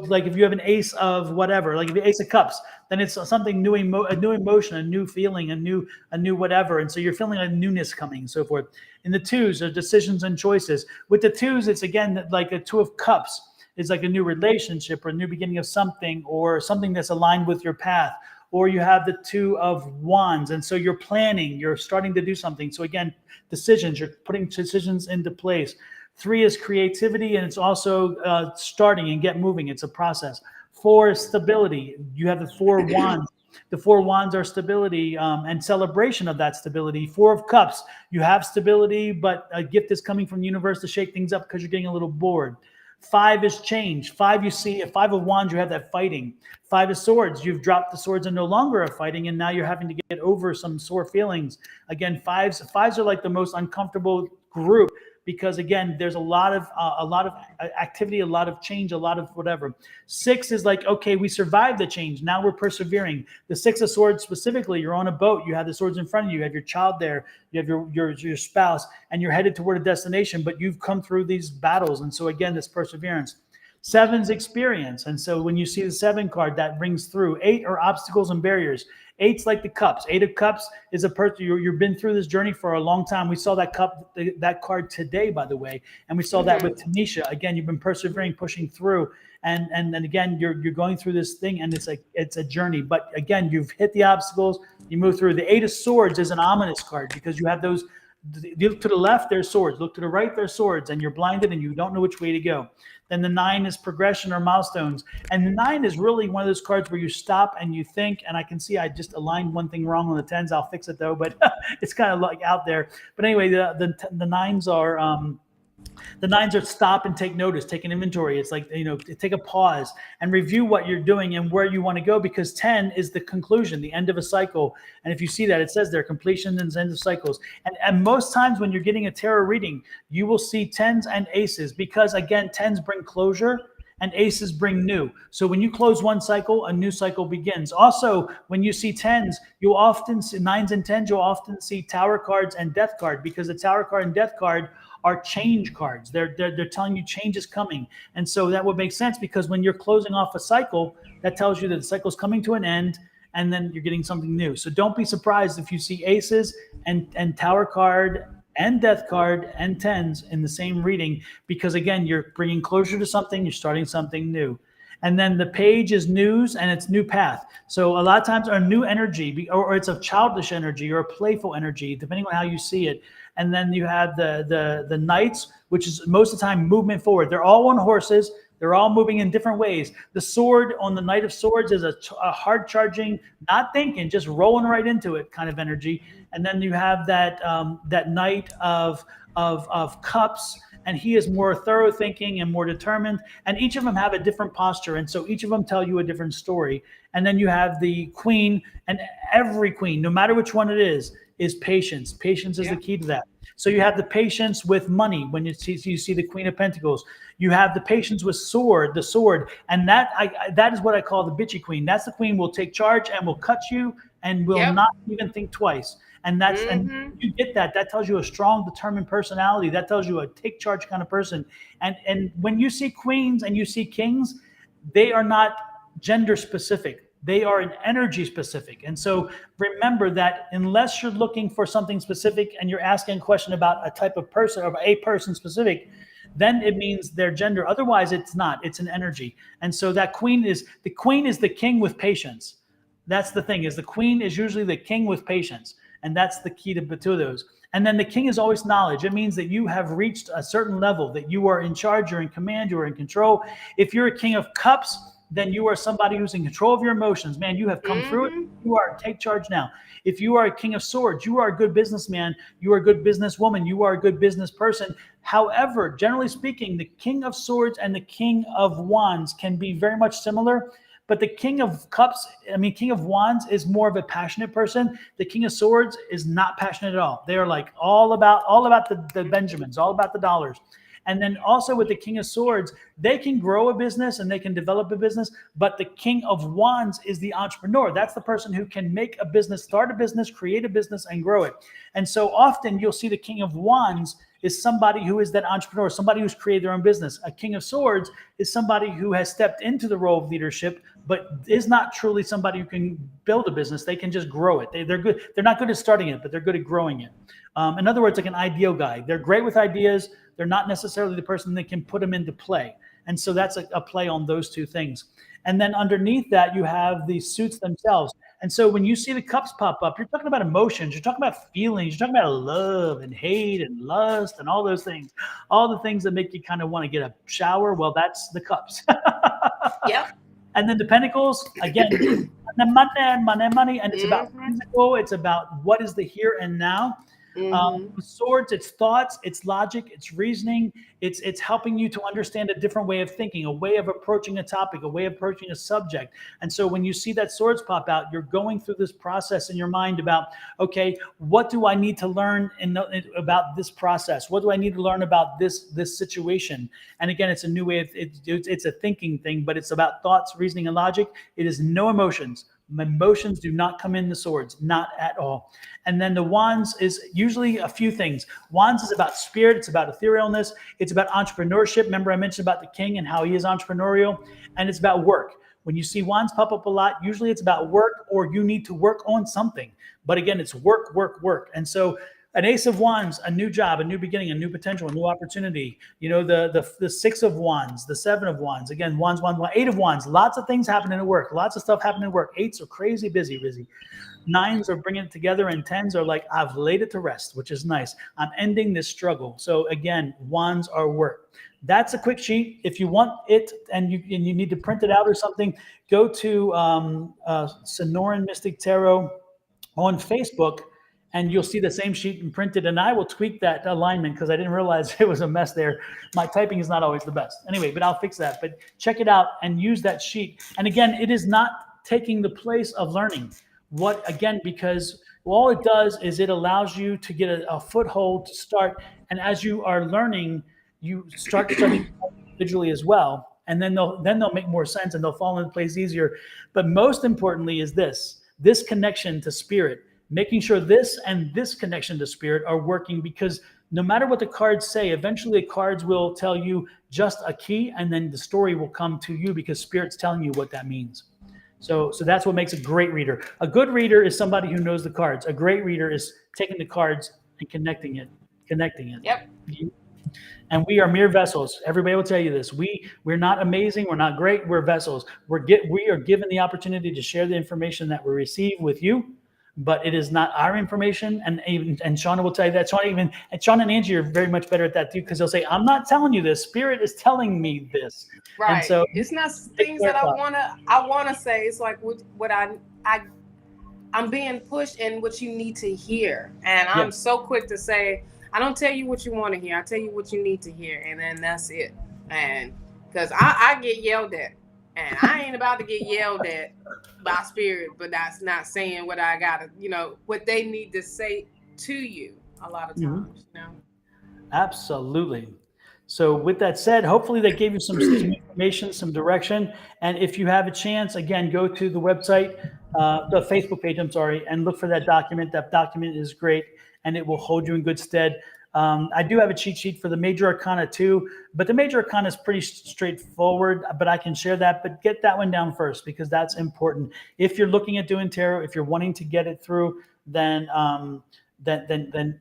like if you have an ace of whatever, like if you ace of cups, then it's something new, a new emotion, a new feeling, a new whatever. And so you're feeling a newness coming and so forth. In the twos are decisions and choices. With the twos, it's again like a two of cups. is like a new relationship or a new beginning of something, or something that's aligned with your path. Or you have the 2 of Wands, and so you're planning, you're starting to do something. So again, decisions, you're putting decisions into place. 3 is creativity, and it's also starting and get moving. It's a process. 4 is stability. You have the 4 Wands. The 4 Wands are stability and celebration of that stability. 4 of Cups, you have stability, but a gift is coming from the universe to shake things up because you're getting a little bored. 5 is change. 5, you see, a 5 of Wands, you have that fighting. 5 of Swords, you've dropped the swords and no longer are fighting, and now you're having to get over some sore feelings. Again, fives are like the most uncomfortable group, because again, there's a lot of activity, a lot of change, a lot of whatever. 6 is like, okay, we survived the change. Now we're persevering. The 6 of Swords specifically, you're on a boat. You have the swords in front of you. You have your child there. You have your spouse, and you're headed toward a destination. But you've come through these battles, and so again, this perseverance. 7's experience, and so when you see the 7 card, that rings through. 8 are obstacles and barriers. 8's like the Cups. 8 of Cups is a person you've been through this journey for a long time. We saw that card today, by the way, and we saw that with Tanisha. Again, you've been persevering, pushing through, and again, you're going through this thing, and it's a journey. But again, you've hit the obstacles, you move through. The 8 of Swords is an ominous card, because you have those. You look to the left, there's swords. Look to the right, there's swords, and you're blinded and you don't know which way to go. Then the 9 is progression or milestones. And the 9 is really one of those cards where you stop and you think, and I can see I just aligned one thing wrong on the 10s. I'll fix it though, but it's kind of like out there. But anyway, the 9s are the 9s are stop and take notice, take an inventory. It's like, take a pause and review what you're doing and where you want to go, because 10 is the conclusion, the end of a cycle. And if you see that, it says there, completion and end of cycles. And most times when you're getting a tarot reading, you will see 10s and aces, because again, 10s bring closure and aces bring new. So when you close one cycle, a new cycle begins. Also, when you see 10s, you'll often see 9s and 10s, you'll often see tower cards and death card, because the tower card and death card are change cards. They're telling you change is coming. And so that would make sense, because when you're closing off a cycle, that tells you that the cycle is coming to an end, and then you're getting something new. So don't be surprised if you see aces and tower card and death card and 10s in the same reading, because again, you're bringing closure to something, you're starting something new. And then the page is news, and it's new path. So a lot of times our new energy, or it's a childish energy or a playful energy, depending on how you see it. And then you have the knights, which is most of the time movement forward. They're all on horses. They're all moving in different ways. The sword on the Knight of Swords is a hard charging, not thinking, just rolling right into it kind of energy. And then you have that Knight of Cups, and he is more thorough thinking and more determined. And each of them have a different posture, and so each of them tell you a different story. And then you have the Queen, and every queen, no matter which one it is patience. Patience is the key to that. So you have the patience with money when you see the Queen of Pentacles. You have the patience with the sword, and that is what I call the bitchy queen. That's the queen who will take charge and will cut you and will not even think twice. And that's and you get that. That tells you a strong, determined personality. That tells you a take charge kind of person. And when you see queens and you see kings, they are not gender specific. They are an energy specific. And so remember that unless you're looking for something specific and you're asking a question about a type of person or a person specific, then it means their gender. Otherwise, it's not. It's an energy. And so that queen is the king with patience. That's the thing, is the queen is usually the king with patience. And that's the key to those. And then the king is always knowledge. It means that you have reached a certain level, that you are in charge, you're in command, you're in control. If you're a king of cups, then you are somebody who's in control of your emotions. Man, you have come through it. You are take charge now. If you are a king of swords, you are a good businessman. You are a good businesswoman. You are a good business person. However, generally speaking, the king of swords and the king of wands can be very much similar. But the king of king of wands is more of a passionate person. The king of swords is not passionate at all. They are like all about the Benjamins, all about the dollars. And then also with the king of swords, they can grow a business and they can develop a business, but the king of wands is the entrepreneur. That's the person who can make a business, start a business, create a business, and grow it. And so often you'll see the king of wands is somebody who is that entrepreneur, somebody who's created their own business. A king of swords is somebody who has stepped into the role of leadership, but is not truly somebody who can build a business. They can just grow it. They're good. They're not good at starting it, but they're good at growing it. In other words, like an ideal guy. They're great with ideas. They're not necessarily the person that can put them into play. And so that's a play on those two things. And then underneath that, you have the suits themselves. And so when you see the cups pop up, you're talking about emotions, you're talking about feelings, you're talking about love and hate and lust and all those things, all the things that make you kind of want to get a shower. Well, that's the cups. Yep. And then the pentacles, again, money, and it's about physical. It's about what is the here and now. Swords, it's thoughts, it's logic, it's reasoning. It's helping you to understand a different way of thinking, a way of approaching a topic, a way of approaching a subject. And so when you see that swords pop out, you're going through this process in your mind about, okay, what do I need to learn about this process? What do I need to learn about this situation? And again, it's a new way of it's a thinking thing, but it's about thoughts, reasoning, and logic. It is no emotions. Emotions do not come in the swords, not at all. And then the wands is usually a few things. Wands is about spirit. It's about etherealness. It's about entrepreneurship. Remember I mentioned about the king and how he is entrepreneurial. And it's about work. When you see wands pop up a lot, usually it's about work or you need to work on something. But again, it's work, work, work. And so an ace of wands, a new job, a new beginning, a new potential, a new opportunity. You know, the six of wands, the seven of wands. Again, wands, eight of wands. Lots of things happening at work. Lots of stuff happening at work. Eights are crazy busy. Nines are bringing it together, and tens are like, I've laid it to rest, which is nice. I'm ending this struggle. So again, wands are work. That's a quick sheet. If you want it and you need to print it out or something, go to Sonoran Mystic Tarot on Facebook, and you'll see the same sheet and printed. And I will tweak that alignment because I didn't realize it was a mess there. My typing is not always the best. Anyway, but I'll fix that. But check it out and use that sheet. And again, it is not taking the place of learning. Because all it does is it allows you to get a foothold to start. And as you are learning, you start studying individually as well. And then they'll make more sense and they'll fall into place easier. But most importantly is this connection to spirit, making sure this and this connection to spirit are working, because no matter what the cards say, eventually the cards will tell you just a key, and then the story will come to you because spirit's telling you what that means. So that's what makes a great reader. A good reader is somebody who knows the cards. A great reader is taking the cards and connecting it. Yep. And we are mere vessels. Everybody will tell you this. We're not amazing. We're not great. We're vessels. We are given the opportunity to share the information that we receive with you, but it is not our information. And Shawna will tell you that. Shawna and Angie are very much better at that too, because they'll say, I'm not telling you this. Spirit is telling me this. Right. And so it's not things that I wanna say. It's like what I'm being pushed in what you need to hear. And I'm so quick to say, I don't tell you what you want to hear. I tell you what you need to hear. And then that's it. And because I get yelled at. And I ain't about to get yelled at by spirit, but that's not saying what I gotta, what they need to say to you a lot of times, Absolutely. So with that said, hopefully that gave you some information, some direction. And if you have a chance, again, go to the website, the Facebook page, and look for that document. That document is great, and it will hold you in good stead. I do have a cheat sheet for the Major Arcana too, but the Major Arcana is pretty straightforward, but I can share that. But get that one down first, because that's important. If you're looking at doing tarot, if you're wanting to get it through, then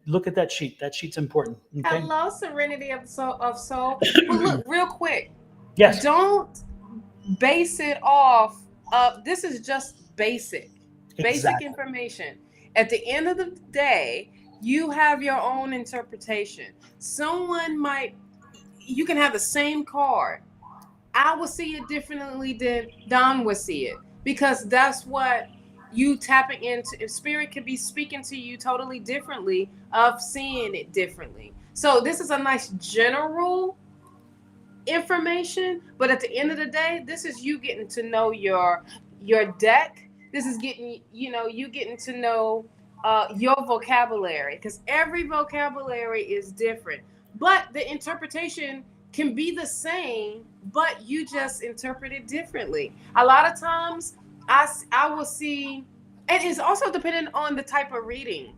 look at that sheet. That sheet's important. Okay? Hello, Serenity of Soul. Well, look, real quick. Yes. Don't base it off of, this is just basic information. At the end of the day, you have your own interpretation. You can have the same card. I will see it differently than Don would see it, because that's what you tapping into. Spirit could be speaking to you totally differently of seeing it differently. So this is a nice general information, but at the end of the day, this is you getting to know your deck. This is getting, you getting to know your vocabulary, because every vocabulary is different, but the interpretation can be the same, but you just interpret it differently. A lot of times I will see, and it's also dependent on the type of reading.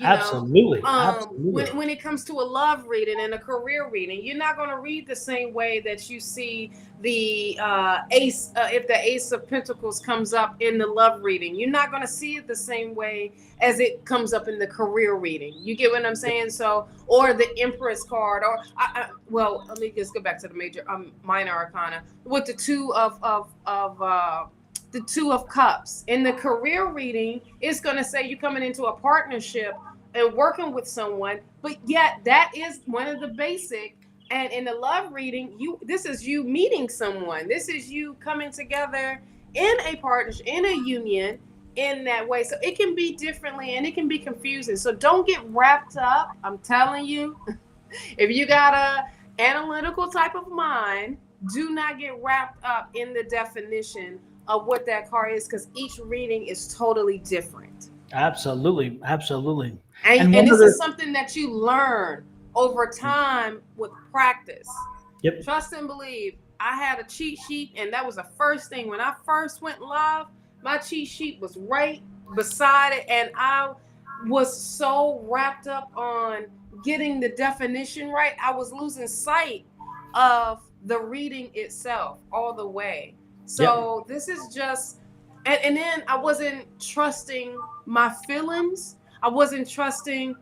Absolutely. When it comes to a love reading and a career reading, you're not going to read the same way that you see the ace. If the Ace of Pentacles comes up in the love reading, you're not going to see it the same way as it comes up in the career reading. You get what I'm saying? So, or the Empress card, or well, let me just go back to the minor arcana with the the Two of Cups. In the career reading, it's going to say you're coming into a partnership and working with someone, but yet that is one of the basic. And in the love reading, this is you meeting someone. This is you coming together in a partnership, in a union, in that way. So it can be differently and it can be confusing. So don't get wrapped up. I'm telling you, if you got a analytical type of mind, do not get wrapped up in the definition of what that card is, because each reading is totally different. Absolutely. Absolutely. And this is something that you learn over time with practice. Yep. Trust and believe. I had a cheat sheet, and that was the first thing. When I first went live, my cheat sheet was right beside it, and I was so wrapped up on getting the definition right, I was losing sight of the reading itself all the way. So This is just, and then I wasn't trusting my feelings. I wasn't trusting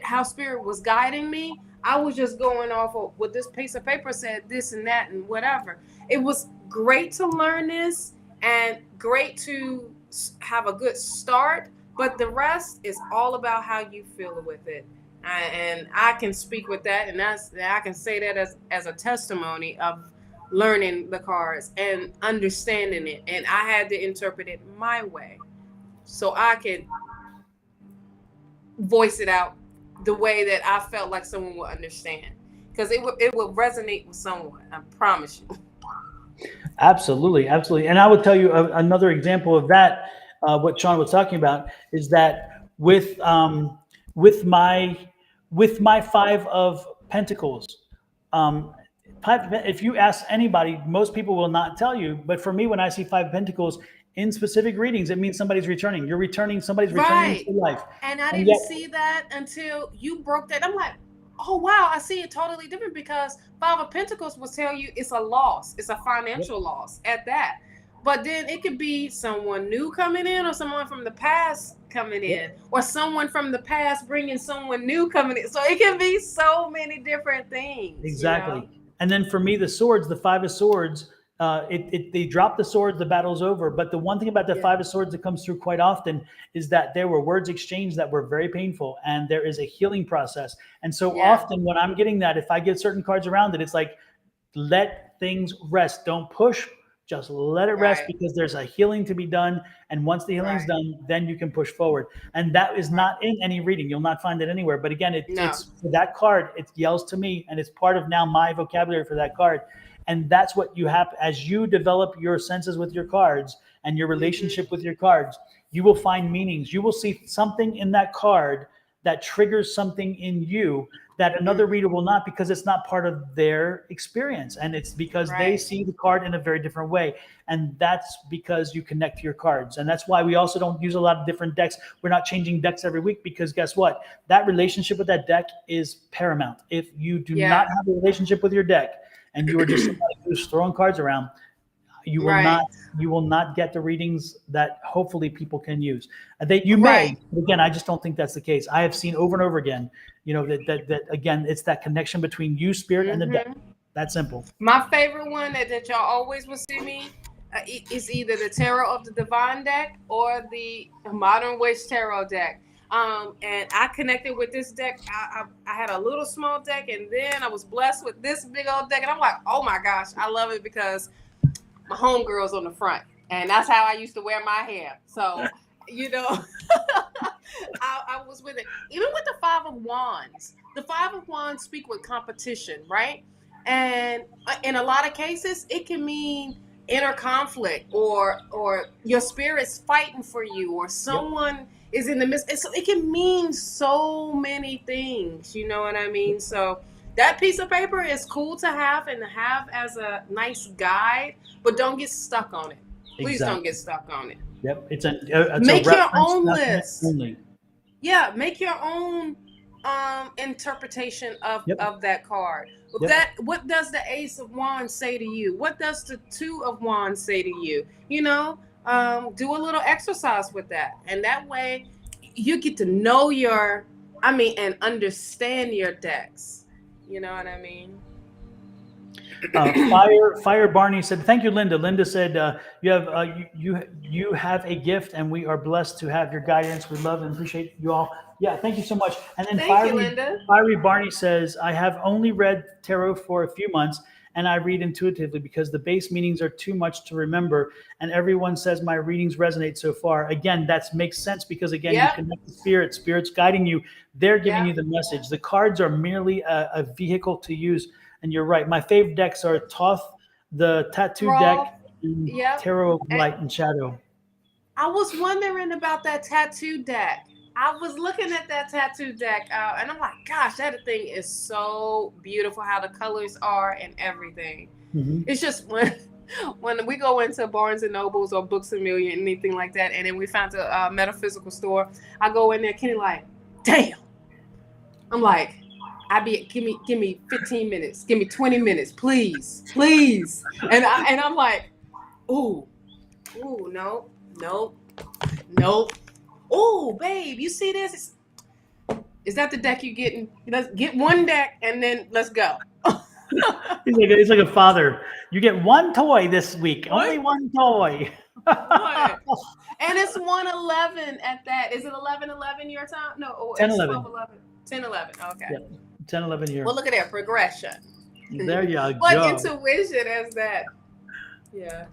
how spirit was guiding me. I was just going off of what this piece of paper said, this and that and whatever. It was great to learn this and great to have a good start, but the rest is all about how you feel with it. And I can speak with that, and I can say that as a testimony of learning the cards and understanding it, and I had to interpret it my way so I could voice it out the way that I felt like someone would understand, because it would resonate with someone. I promise you. Absolutely. And I would tell you another example of that. What Sean was talking about is that with my Five of Pentacles, if you ask anybody, most people will not tell you. But for me, when I see Five of Pentacles in specific readings, it means somebody's returning. You're returning. Somebody's returning to life. And I didn't see that until you broke that. I'm like, oh wow, I see it totally different, because Five of Pentacles will tell you it's a loss. It's a financial loss at that. But then it could be someone new coming in, or someone from the past coming in, or someone from the past bringing someone new coming in. So it can be so many different things. Exactly. You know? And then for me, the swords, the Five of Swords, they drop the sword, the battle's over. But the one thing about the Five of Swords that comes through quite often is that there were words exchanged that were very painful, and there is a healing process. And so often when I'm getting that, if I get certain cards around it, it's like, let things rest. Don't push. Just let it rest, because there's a healing to be done. And once the healing's done, then you can push forward. And that is not in any reading. You'll not find it anywhere. But again, it's for that card, it yells to me, and it's part of now my vocabulary for that card. And that's what you have as you develop your senses with your cards and your relationship with your cards. You will find meanings. You will see something in that card that triggers something in you that another reader will not, because it's not part of their experience. And it's because they see the card in a very different way. And that's because you connect to your cards. And that's why we also don't use a lot of different decks. We're not changing decks every week, because guess what? That relationship with that deck is paramount. If you do not have a relationship with your deck, and you are just somebody who's throwing cards around, you will not get the readings that hopefully people can use. You may, but again, I just don't think that's the case. I have seen over and over again, that again, it's that connection between you, spirit, and the deck. That simple. My favorite one that y'all always will see me is either the Tarot of the Divine deck or the Modern Witch Tarot deck. And I connected with this deck. I had a little small deck, and then I was blessed with this big old deck, and I'm like, oh my gosh, I love it, because my homegirl's on the front, and that's how I used to wear my hair. So, I was with it. Even with the Five of Wands, the Five of Wands speak with competition, right? And in a lot of cases, it can mean inner conflict, or your spirit's fighting for you, or someone is in the midst. So it can mean so many things. You know what I mean? So that piece of paper is cool to have and to have as a nice guide, but don't get stuck on it. Please don't get stuck on it. Yep. Make your own list. Only. Yeah, make your own interpretation Yep. of that card. Yep. What does the Ace of Wands say to you? What does the Two of Wands say to you? You know, do a little exercise with that, and that way you get to know and understand your decks. You know what I mean? Fire Barney said, "Thank you, Linda." Linda said, "You have a gift, and we are blessed to have your guidance. We love and appreciate you all." Yeah, thank you so much. And then Thank you, Linda. Fiery Barney says, "I have only read tarot for a few months, and I read intuitively because the base meanings are too much to remember. And everyone says my readings resonate so far. Again, that makes sense because again, you Yep. connect with spirits guiding you. They're giving Yep. you the message. The cards are merely a vehicle to use." And you're right. My favorite decks are Thoth, the Tattoo deck, Raw. and Yep. Tarot of Light and Shadow. I was wondering about that tattoo deck. I was looking at that tattoo deck, and I'm like, gosh, that thing is so beautiful. How the colors are and everything. Mm-hmm. It's just when we go into Barnes and Nobles or Books a Million, anything like that, and then we found a metaphysical store. I go in there, Kenny, like, damn. I'm like, give me 15 minutes, give me 20 minutes, please, and I'm like, ooh, no. Oh, babe, you see this? Is that the deck you're getting? Let's get one deck and then let's go. He's like a father. You get one toy this week. What? Only one toy. What? And it's 1:11 at that. Is it 11:11 your time? No, 10:11. 12:11. 10:11. Okay. Yep. 10:11 here. Well, look at that progression. There you go. What intuition is that? Yeah.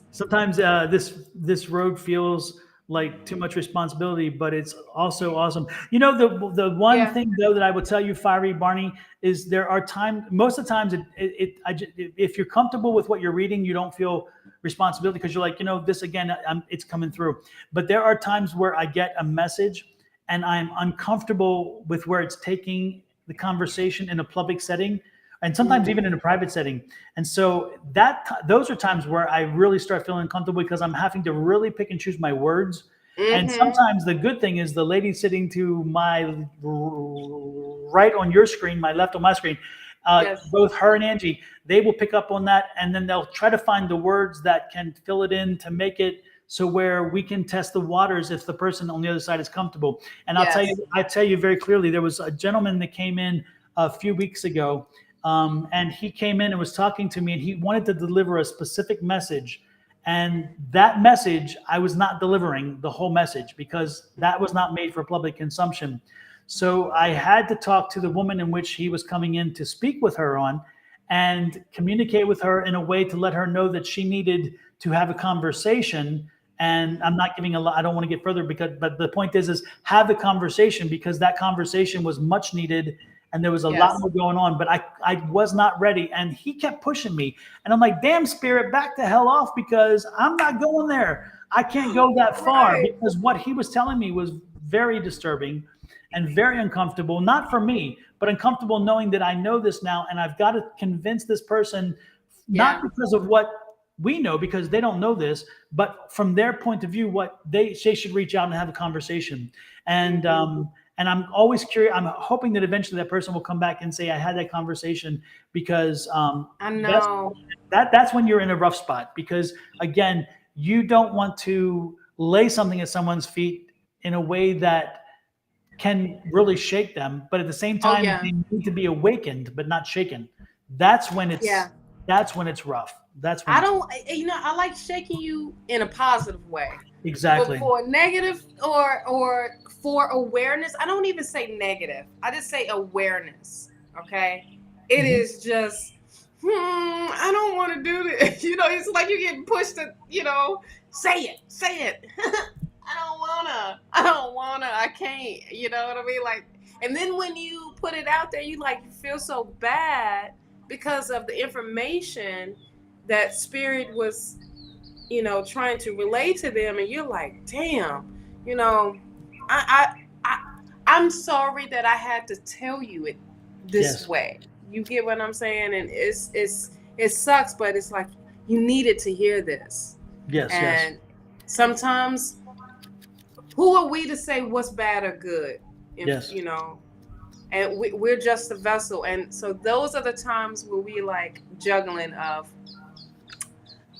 Sometimes this road feels like too much responsibility, but it's also awesome. You know, the one thing though that I will tell you, Fiery Barney, is there are times. Most of the times, if you're comfortable with what you're reading, you don't feel responsibility because you're like, you know, this again, it's coming through. But there are times where I get a message and I'm uncomfortable with where it's taking the conversation in a public setting. And sometimes even in a private setting. And so those are times where I really start feeling comfortable because I'm having to really pick and choose my words. Mm-hmm. And sometimes the good thing is the lady sitting to my right on your screen, my left on my screen, both her and Angie, they will pick up on that. And then they'll try to find the words that can fill it in to make it so where we can test the waters if the person on the other side is comfortable. And I'll tell you very clearly, there was a gentleman that came in a few weeks ago. And he came in and was talking to me and he wanted to deliver a specific message. And that message, I was not delivering the whole message because that was not made for public consumption. So I had to talk to the woman in which he was coming in to speak with her on and communicate with her in a way to let her know that she needed to have a conversation. And I'm not giving I don't want to get further but the point is have the conversation because that conversation was much needed. And there was a lot more going on, but I was not ready. And he kept pushing me. And I'm like, damn, spirit, back the hell off because I'm not going there. I can't go that far because what he was telling me was very disturbing and very uncomfortable, not for me, but uncomfortable knowing that I know this now. And I've got to convince this person, not because of what we know, because they don't know this, but from their point of view, what they should reach out and have a conversation. And I'm always curious. I'm hoping that eventually that person will come back and say, I had that conversation because I know that's when you're in a rough spot because again, you don't want to lay something at someone's feet in a way that can really shake them. But at the same time, they need to be awakened, but not shaken. That's when it's rough. That's when I like shaking you in a positive way. Exactly. But for negative or for awareness, I don't even say negative. I just say awareness. Okay. It is just, I don't want to do this. You know, it's like you're getting pushed to, say it. I don't wanna, I can't, you know what I mean? Like, and then when you put it out there, you feel so bad because of the information that spirit was, trying to relay to them. And you're like, damn, I'm sorry that I had to tell you it this way. You get what I'm saying? And it sucks, but it's like you needed to hear this. Yes. And sometimes who are we to say what's bad or good? If, Yes. And we're just a vessel. And so those are the times where we like juggling of,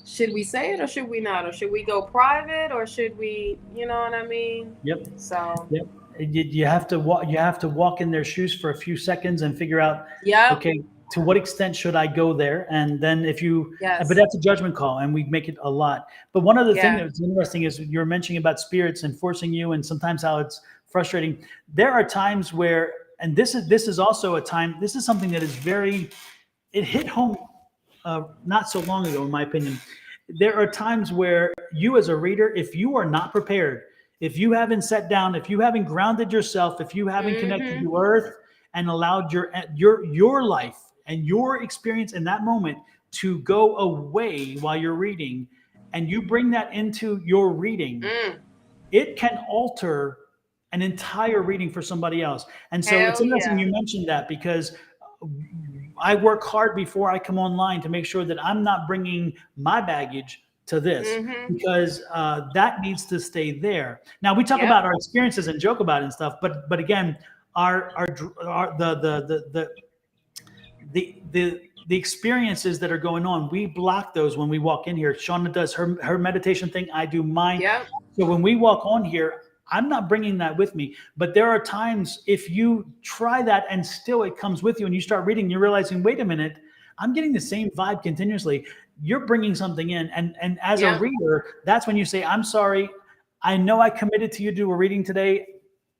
should we say it or should we not? Or should we go private or should we, you know what I mean? Yep. So, Yep. You have to walk. You have to walk in their shoes for a few seconds and figure out, yep. okay, to what extent should I go there? And then if you, Yes. but that's a judgment call, and we make it a lot. But one other thing Yeah. that's interesting is you're mentioning about spirits and forcing you, and sometimes how it's frustrating. There are times where, and this is also a time. This is something that is very. It hit home not so long ago, in my opinion. There are times where you, as a reader, if you are not prepared, if you haven't sat down, if you haven't grounded yourself, if you haven't connected to earth and allowed your life and your experience in that moment to go away while you're reading, and you bring that into your reading, it can alter an entire reading for somebody else. And so it's Hell interesting yeah. you mentioned that, because I work hard before I come online to make sure that I'm not bringing my baggage to this, because that needs to stay there. Now we talk Yep. about our experiences and joke about it and stuff, but again, our the experiences that are going on, we block those when we walk in here. Shawna does her meditation thing. I do mine. Yep. So when we walk on here, I'm not bringing that with me. But there are times if you try that and still it comes with you and you start reading, you're realizing, wait a minute, I'm getting the same vibe continuously. You're bringing something in. And as a reader, that's when you say, I'm sorry. I know I committed to you to do a reading today.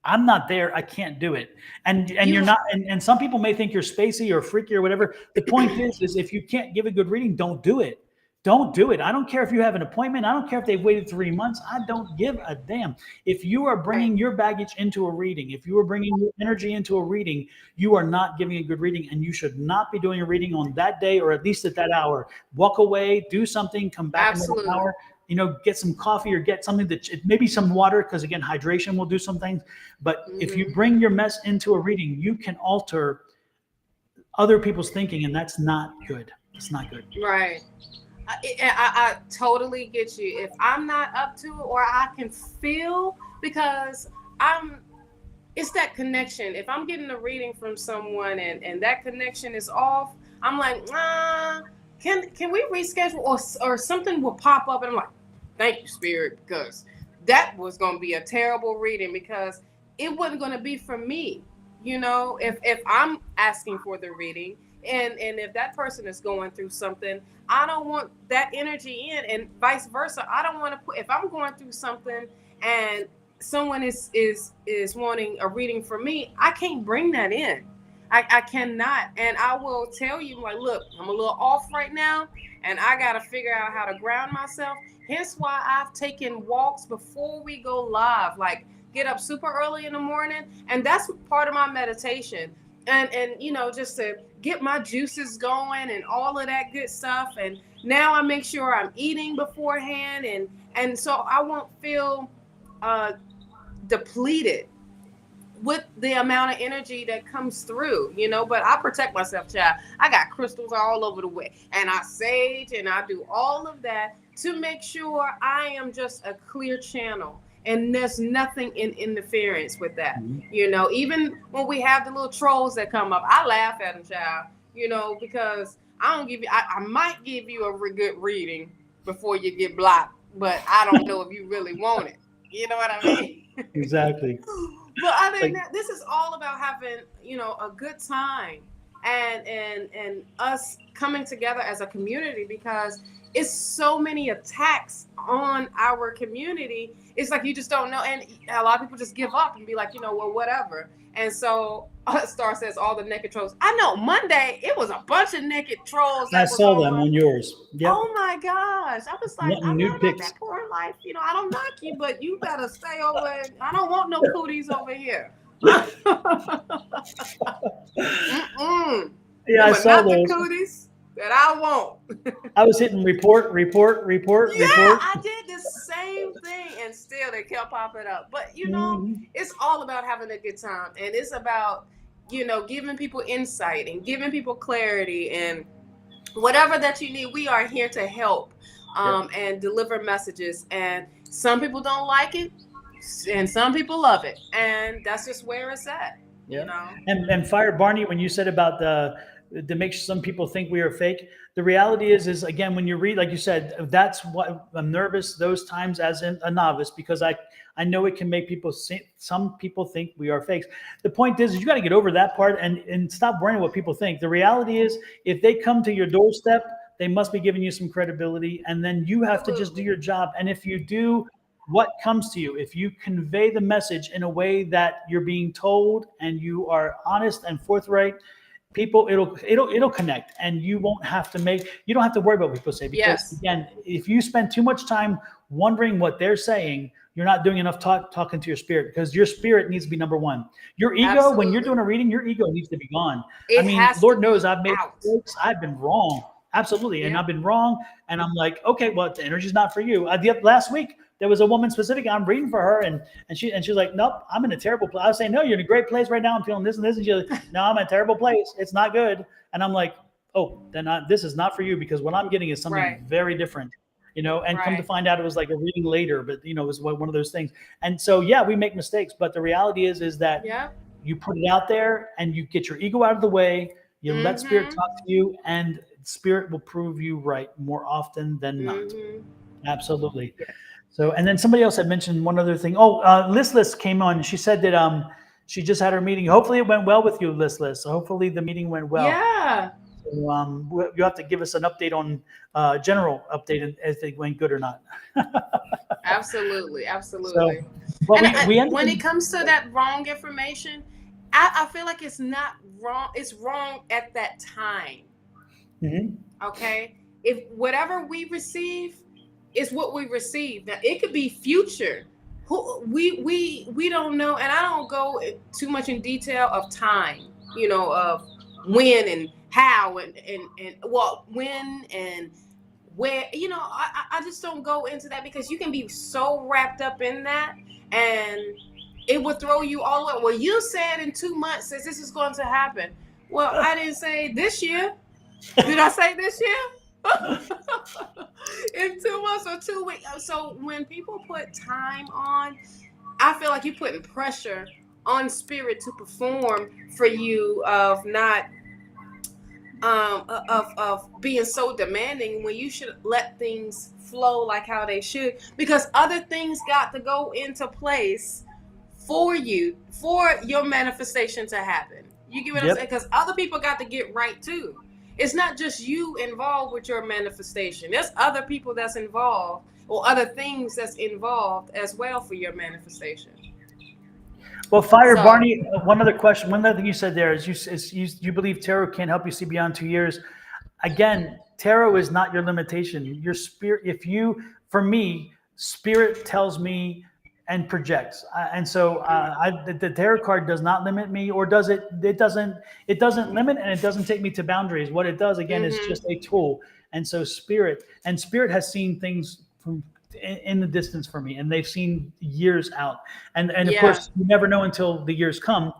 I'm not there. I can't do it. And you're not. And some people may think you're spacey or freaky or whatever. The point is if you can't give a good reading, don't do it. Don't do it. I don't care if you have an appointment. I don't care if they've waited 3 months. I don't give a damn. If you are bringing your baggage into a reading, if you are bringing your energy into a reading, you are not giving a good reading, and you should not be doing a reading on that day or at least at that hour. Walk away, do something, come back in an hour. Get some coffee or get something maybe some water, because again, hydration will do some things. But if you bring your mess into a reading, you can alter other people's thinking, and that's not good. It's not good. Right. I totally get you. If I'm not up to it, or I can feel, because it's that connection. If I'm getting a reading from someone and that connection is off, I'm like, can we reschedule, or something will pop up and I'm like, thank you, Spirit, because that was going to be a terrible reading, because it wasn't going to be for me. If I'm asking for the reading, and if that person is going through something, I don't want that energy in, and vice versa. I don't want to if I'm going through something and someone is wanting a reading for me, I can't bring that in. I cannot. And I will tell you, like, look, I'm a little off right now, and I got to figure out how to ground myself. Hence why I've taken walks before we go live, like get up super early in the morning. And that's part of my meditation. And just to get my juices going and all of that good stuff. And now I make sure I'm eating beforehand. And so I won't feel depleted with the amount of energy that comes through, but I protect myself, child. I got crystals all over the way, and I sage, and I do all of that to make sure I am just a clear channel, and there's nothing in interference with that. Even when we have the little trolls that come up, I laugh at them, child, because I might give you a good reading before you get blocked, but I don't know if you really want it. You know what I mean? Exactly. But other than that, this is all about having, a good time and us coming together as a community, because it's so many attacks on our community. It's like you just don't know. And a lot of people just give up and be like, well, whatever. And so Star says all the naked trolls. I know Monday, it was a bunch of naked trolls. I saw them on yours. Yep. Oh my gosh. I was like, I'm not about that poor life. I don't knock you, but you better stay over. I don't want no cooties over here. Yeah, I saw not those. The cooties that I want. I was hitting report. I did the same thing, and still they kept popping up. But it's all about having a good time, and it's about giving people insight and giving people clarity, and whatever that you need. We are here to help and deliver messages. And some people don't like it. and some people love it, and that's just where it's at. Yeah. You know. And Fire Barney, when you said about the to make some people think we are fake, the reality is again, when you read, like you said, that's what I'm nervous those times as a novice, because I know it can make some people think we are fakes. The point is you got to get over that part and stop worrying what people think. The reality is, if they come to your doorstep, they must be giving you some credibility, and then you have to just do your job. And if you do what comes to you, if you convey the message in a way that you're being told and you are honest and forthright, people, it'll connect, and you don't have to worry about what people say, because again, if you spend too much time wondering what they're saying, you're not doing enough talking to your spirit, because your spirit needs to be number one. Your ego, when you're doing a reading, your ego needs to be gone. Lord knows I've made mistakes. I've been wrong. Absolutely. And I've been wrong. And I'm like, okay, well, the energy's not for you. Last week, there was a woman specific. I'm reading for her, and she's like, nope, I'm in a terrible place. I was saying, no, you're in a great place right now. I'm feeling this and this. And she's like, no, I'm in a terrible place. It's not good. And I'm like, oh, then this is not for you, because what I'm getting is something very different, and come to find out it was like a reading later, but it was one of those things. And so, yeah, we make mistakes, but the reality is that you put it out there and you get your ego out of the way. You let spirit talk to you, and spirit will prove you right more often than not. Absolutely. So, and then somebody else had mentioned one other thing. Listless came on. She said that she just had her meeting. Hopefully it went well with you, Listless. So hopefully the meeting went well. Yeah. So, you have to give us an update on general update if it went good or not. Absolutely. So, well, when it comes to that wrong information, I feel like it's not wrong. It's wrong at that time. Okay. If whatever we receive is what we receive. Now it could be future. We don't know, and I don't go too much in detail of time, of when and how and when and where, I just don't go into that, because you can be so wrapped up in that, and it will throw you all the way. Well, you said in 2 months that this is going to happen. Well, I didn't say this year. Did I say this year? In 2 months or 2 weeks. So when people put time on, I feel like you're putting pressure on spirit to perform for you, of not of being so demanding, when you should let things flow like how they should, because other things got to go into place for you, for your manifestation to happen. You get what I'm saying? Because other people got to get right too. It's not just you involved with your manifestation. There's other people that's involved, or other things that's involved as well for your manifestation. Well, Barney, one other question. One other thing you said there is you believe tarot can't help you see beyond 2 years. Again, tarot is not your limitation. Your spirit, for me, spirit tells me and projects. And so the tarot card does not limit me, or does it? It doesn't limit, and it doesn't take me to boundaries. What it does, again, is just a tool. And so spirit has seen things from in the distance for me, and they've seen years out. And of course, you never know until the years come.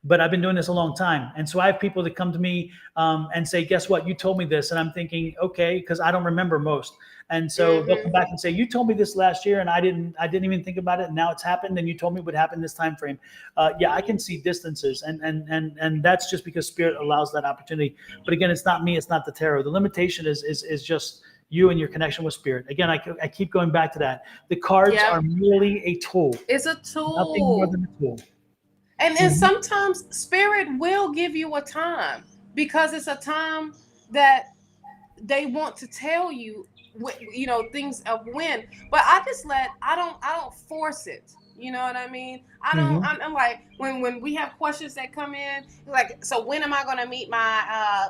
But I've been doing this a long time. And so I have people that come to me and say, guess what? You told me this. And I'm thinking, okay, because I don't remember most. And so they'll come back and say, you told me this last year, and I didn't even think about it. And now it's happened. And you told me what happened this time frame. I can see distances. And that's just because spirit allows that opportunity. But again, it's not me. It's not the tarot. The limitation is just you and your connection with spirit. Again, I keep going back to that. The cards are merely a tool. It's a tool. Nothing more than a tool. And sometimes spirit will give you a time, because it's a time that they want to tell you, things of when. But I don't force it. You know what I mean? I don't. I'm like, when we have questions that come in, like, so when am I going to meet my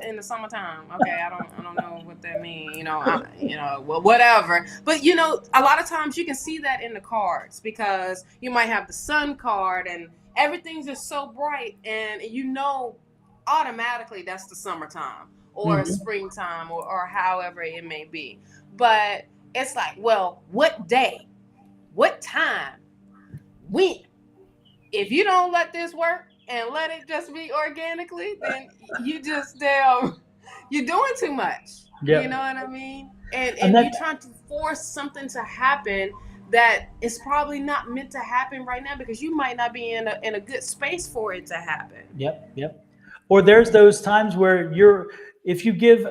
in the summertime? Okay, I don't know what that means. Well, whatever. But a lot of times you can see that in the cards, because you might have the sun card and everything's just so bright, and automatically that's the summertime or springtime or however it may be. But it's like, well, what day? What time? When? If you don't let this work and let it just be organically, then you just you're doing too much. Yep. You know what I mean? And you're trying to force something to happen that it's probably not meant to happen right now because you might not be in a good space for it to happen. Yep. Or there's those times where if you give,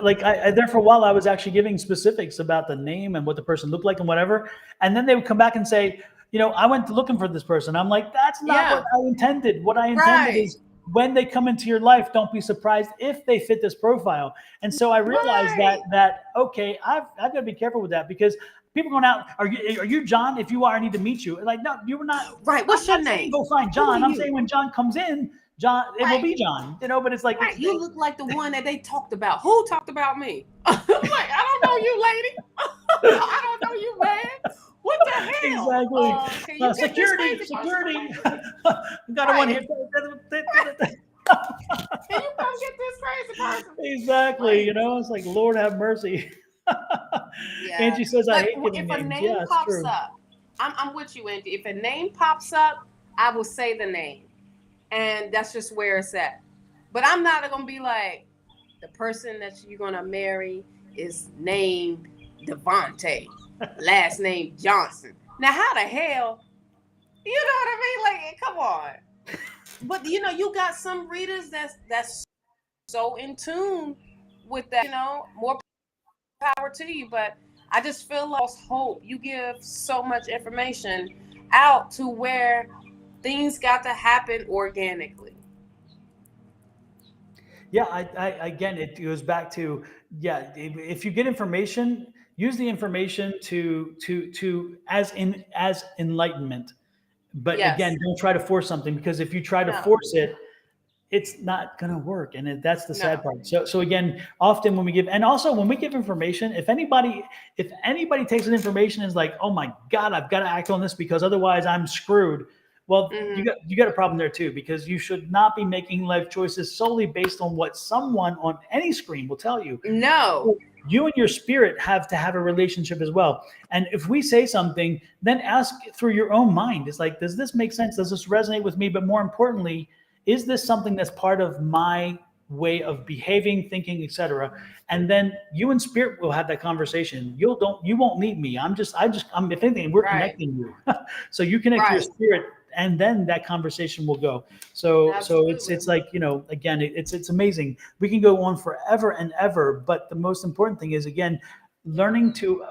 like there for a while, I was actually giving specifics about the name and what the person looked like and whatever. And then they would come back and say, I went looking for this person. I'm like, that's not what I intended. What I intended is when they come into your life, don't be surprised if they fit this profile. And so I realized that, okay, I've got to be careful with that because people going out, are you John? If you are, I need to meet you. Like, no, you were not. Right. What's your name? Go find John. I'm saying when John comes in, John, it will be John, but it's like, you look like the one that they talked about. Who talked about me? I'm like, I don't know you, lady. I don't know you, man. What the hell? Exactly. Security. We got one here. Can you come get this crazy person? Exactly. It's like, Lord have mercy. Angie says, I hate giving names. If a name pops up, I'm with you, Angie. If a name pops up, I will say the name. And that's just where it's at. But I'm not going to be like, the person that you're going to marry is named Devontae, last name Johnson. Now, how the hell, you know what I mean? Like, come on. But, you got some readers that's so in tune with that, more power to you. But I just feel lost hope. You give so much information out to where things got to happen organically. Yeah, I again, it goes back to, if you get information, use the information to as enlightenment. But again, don't try to force something, because if you try to force it, it's not going to work. And that's the sad part. So again, often when we give, and also when we give information, if anybody takes an information and is like, oh my God, I've got to act on this because otherwise I'm screwed. Well, you got a problem there too, because you should not be making life choices solely based on what someone on any screen will tell you. No. You and your spirit have to have a relationship as well. And if we say something, then ask through your own mind. It's like, does this make sense? Does this resonate with me? But more importantly, is this something that's part of my way of behaving, thinking, etc.? And then you and spirit will have that conversation. You won't need me. I'm if anything, we're connecting you. So you connect to your spirit, and then that conversation will go. So it's like, again, it's amazing. We can go on forever and ever, but the most important thing is, again, learning to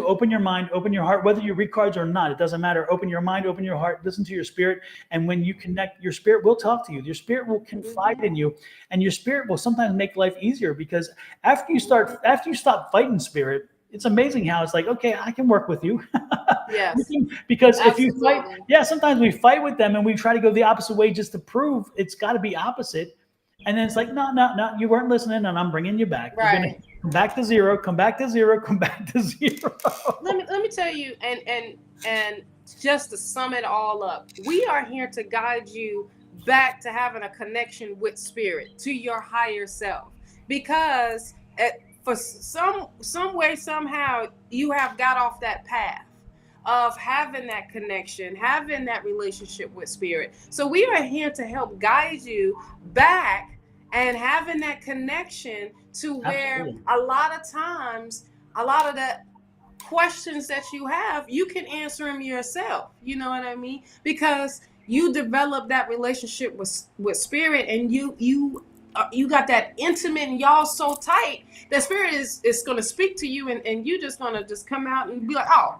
open your mind, open your heart, whether you read cards or not, it doesn't matter. Open your mind, open your heart, listen to your spirit. And when you connect, your spirit will talk to you. Your spirit will confide in you, and your spirit will sometimes make life easier, because after you stop fighting spirit, it's amazing how it's like, okay, I can work with you. Yes. Because if you fight, sometimes we fight with them and we try to go the opposite way just to prove it's got to be opposite. And then it's like, no, you weren't listening, and I'm bringing you back. Right. You're gonna come back to zero, come back to zero, come back to zero. Let me tell you, and just to sum it all up, we are here to guide you back to having a connection with spirit, to your higher self. Because for some way, somehow, you have got off that path of having that connection, having that relationship with spirit. So we are here to help guide you back and having that connection to where a lot of times, a lot of the questions that you have, you can answer them yourself. You know what I mean? Because you develop that relationship with spirit, and you got that intimate, and y'all so tight that spirit is going to speak to you, and you just going to just come out and be like, oh,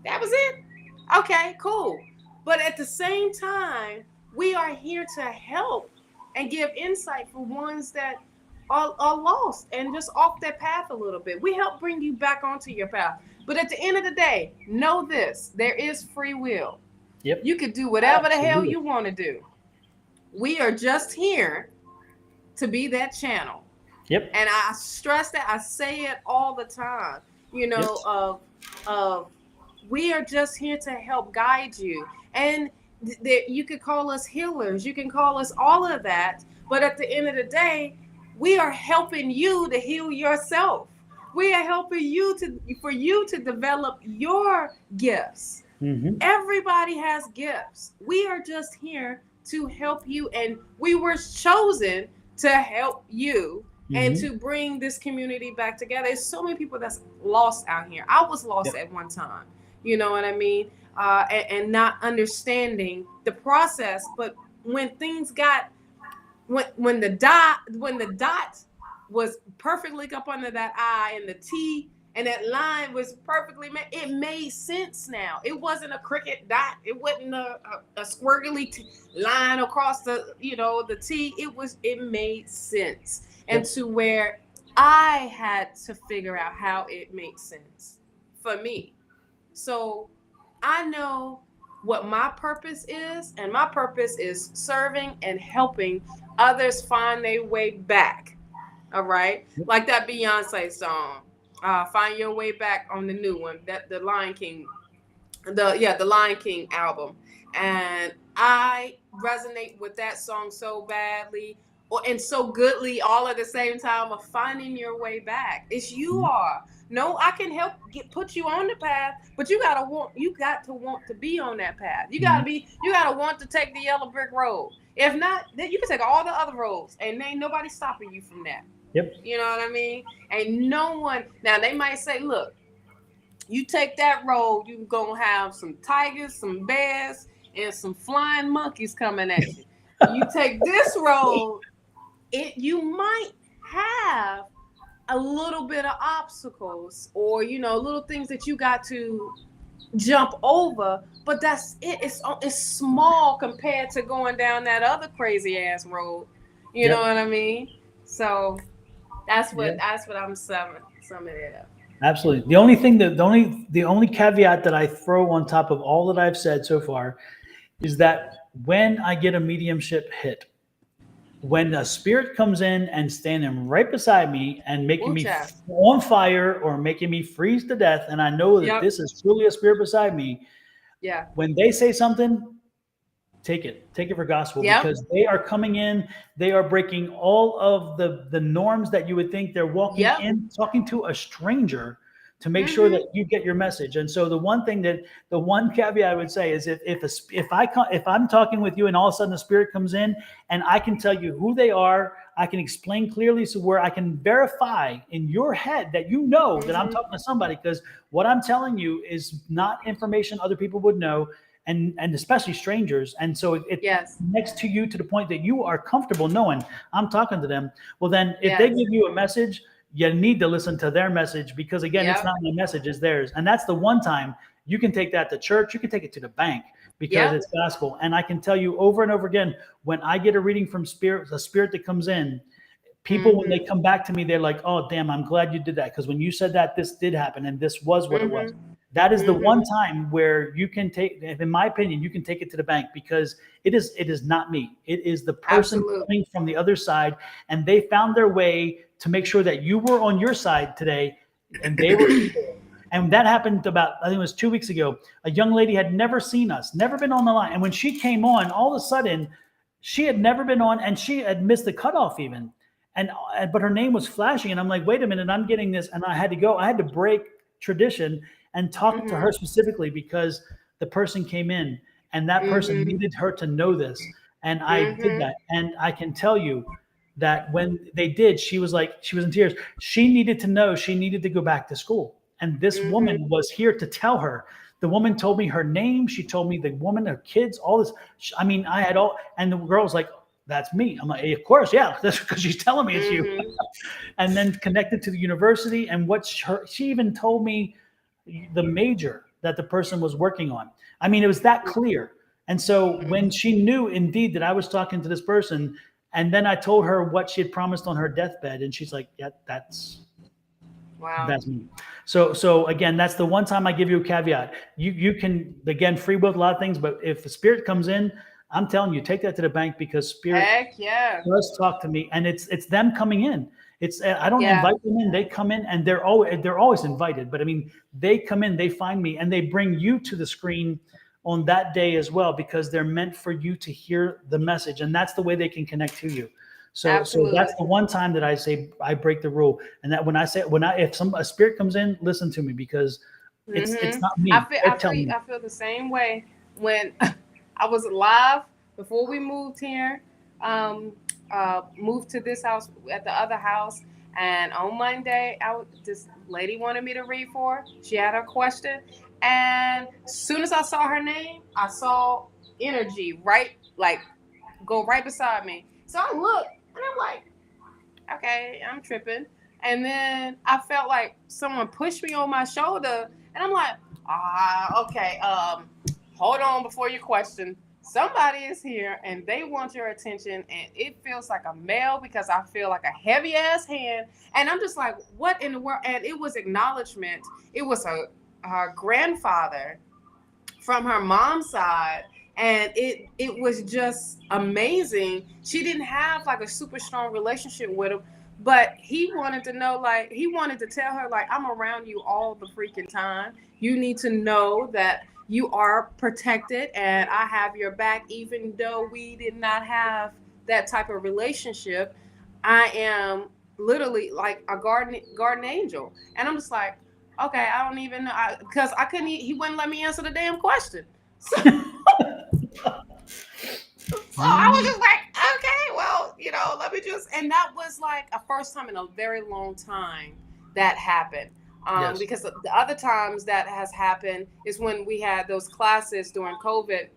that was it? Okay, cool. But at the same time, we are here to help and give insight for ones that are lost and just off that path a little bit. We help bring you back onto your path. But at the end of the day, know this: there is free will. Yep. You could do whatever the hell you want to do. We are just here to be that channel. Yep. And I stress that. I say it all the time. We are just here to help guide you. And you could call us healers. You can call us all of that. But at the end of the day, we are helping you to heal yourself. We are helping you for you to develop your gifts. Mm-hmm. Everybody has gifts. We are just here to help you. And we were chosen to help you and to bring this community back together. There's so many people that's lost out here. I was lost at one time, you know what I mean? And not understanding the process. But when things got, when the dot was perfectly up under that I, and the T and that line was perfectly made, it made sense now. It wasn't a cricket dot. It wasn't a squirgly line across the, the T. It made sense. And to where I had to figure out how it makes sense for me. So I know what my purpose is, and my purpose is serving and helping others find their way back. All right. Like that Beyonce song, Find Your Way Back, on the new one, that the Lion King, the Lion King album. And I resonate with that song so badly, and so goodly, all at the same time, of finding your way back. It's you are. No, I can help put you on the path, but you got to want to be on that path. You got to want to take the yellow brick road. If not, then you can take all the other roads, and ain't nobody stopping you from that. Yep. You know what I mean? And no one, now they might say, look, you take that road, you're going to have some tigers, some bears, and some flying monkeys coming at you. You take this road, you might have a little bit of obstacles, or, little things that you got to jump over, but that's it. It's small compared to going down that other crazy ass road. You know what I mean? So that's what I'm summing it up. Absolutely. The only thing the only caveat that I throw on top of all that I've said so far is that when I get a mediumship hit, when a spirit comes in and standing right beside me and making me on fire or making me freeze to death, and I know that this is truly a spirit beside me. Yeah. When they say something, take it for gospel, because they are coming in, they are breaking all of the norms that you would think. They're walking in, talking to a stranger to make sure that you get your message. And so the one caveat I would say is if I'm talking with you and all of a sudden the spirit comes in and I can tell you who they are, I can explain clearly, so where I can verify in your head that that I'm talking to somebody, because what I'm telling you is not information other people would know. And especially strangers. And so it connects to you to the point that you are comfortable knowing I'm talking to them. Well, then if they give you a message, you need to listen to their message, because again, it's not my message, it's theirs. And that's the one time you can take that to church, you can take it to the bank, because it's gospel. And I can tell you over and over again, when I get a reading from a spirit that comes in, people, when they come back to me, they're like, oh, damn, I'm glad you did that. Because when you said that, this did happen, and this was what it was. That is the one time where you can take, in my opinion, you can take it to the bank, because it is not me. It is the person coming from the other side, and they found their way to make sure that you were on your side today, and they were. And that happened about, I think it was 2 weeks ago. A young lady had never seen us, never been on the line. And when she came on, all of a sudden, she had never been on, and she had missed the cutoff even. But her name was flashing, and I'm like, wait a minute, I'm getting this. And I had to break tradition and talk to her specifically, because the person came in and that person needed her to know this. And I did that. And I can tell you that when they did, she was in tears. She needed to know, she needed to go back to school. And this woman was here to tell her. The woman told me her name. She told me the woman, her kids, all this. I mean, I had all, and the girl was like, that's me. I'm like, hey, of course, yeah, that's because she's telling me it's you. And then connected to the university, and she even told me the major that the person was working on. I mean, it was that clear. And so when she knew indeed that I was talking to this person, and then I told her what she had promised on her deathbed, and she's like, yeah, that's me. So again, that's the one time I give you a caveat. You can, again, free will a lot of things, but if the spirit comes in, I'm telling you, take that to the bank, because spirit does talk to me, and it's them coming in. I don't invite them in; they come in, and they're always invited. But I mean, they come in, they find me, and they bring you to the screen on that day as well, because they're meant for you to hear the message, and that's the way they can connect to you. So that's the one time that I say I break the rule, and that if a spirit comes in, listen to me, because it's not me. I feel the same way when I was live before we moved here. moved to this house at the other house. And on Monday, this lady wanted me to read for her. She had her question. And as soon as I saw her name, I saw energy like go right beside me. So I looked and I'm like, okay, I'm tripping. And then I felt like someone pushed me on my shoulder, and I'm like, okay, hold on before you question. Somebody is here and they want your attention, and it feels like a male because I feel like a heavy ass hand, and I'm just like, what in the world? And it was acknowledgement. It was her grandfather from her mom's side, and it was just amazing. She didn't have like a super strong relationship with him, but he wanted to know, like, he wanted to tell her, like, I'm around you all the freaking time. You need to know that you are protected and I have your back, even though we did not have that type of relationship. I am literally like a garden angel. And I'm just like, okay, I don't even know, because I couldn't. He wouldn't let me answer the damn question. So, so I was just like, okay, well, let me just. And that was like a first time in a very long time that happened. Yes. Because the other times that has happened is when we had those classes during COVID,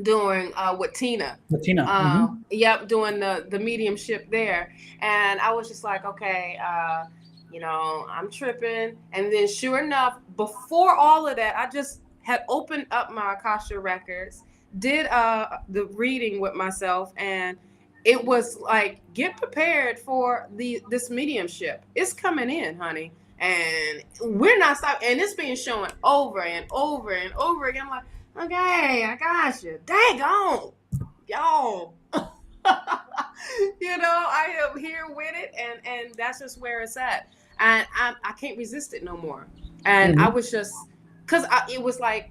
doing with Tina. Latina. Mm-hmm. Yep, doing the mediumship there. And I was just like, okay, I'm tripping. And then sure enough, before all of that, I just had opened up my Akasha records, did the reading with myself, and it was like, get prepared for this mediumship. It's coming in, honey. And we're not stopping. And it's being shown over and over and over again. I'm like, okay, I got you. Dang on, y'all. I am here with it, and that's just where it's at. And I can't resist it no more. And I was just, because it was like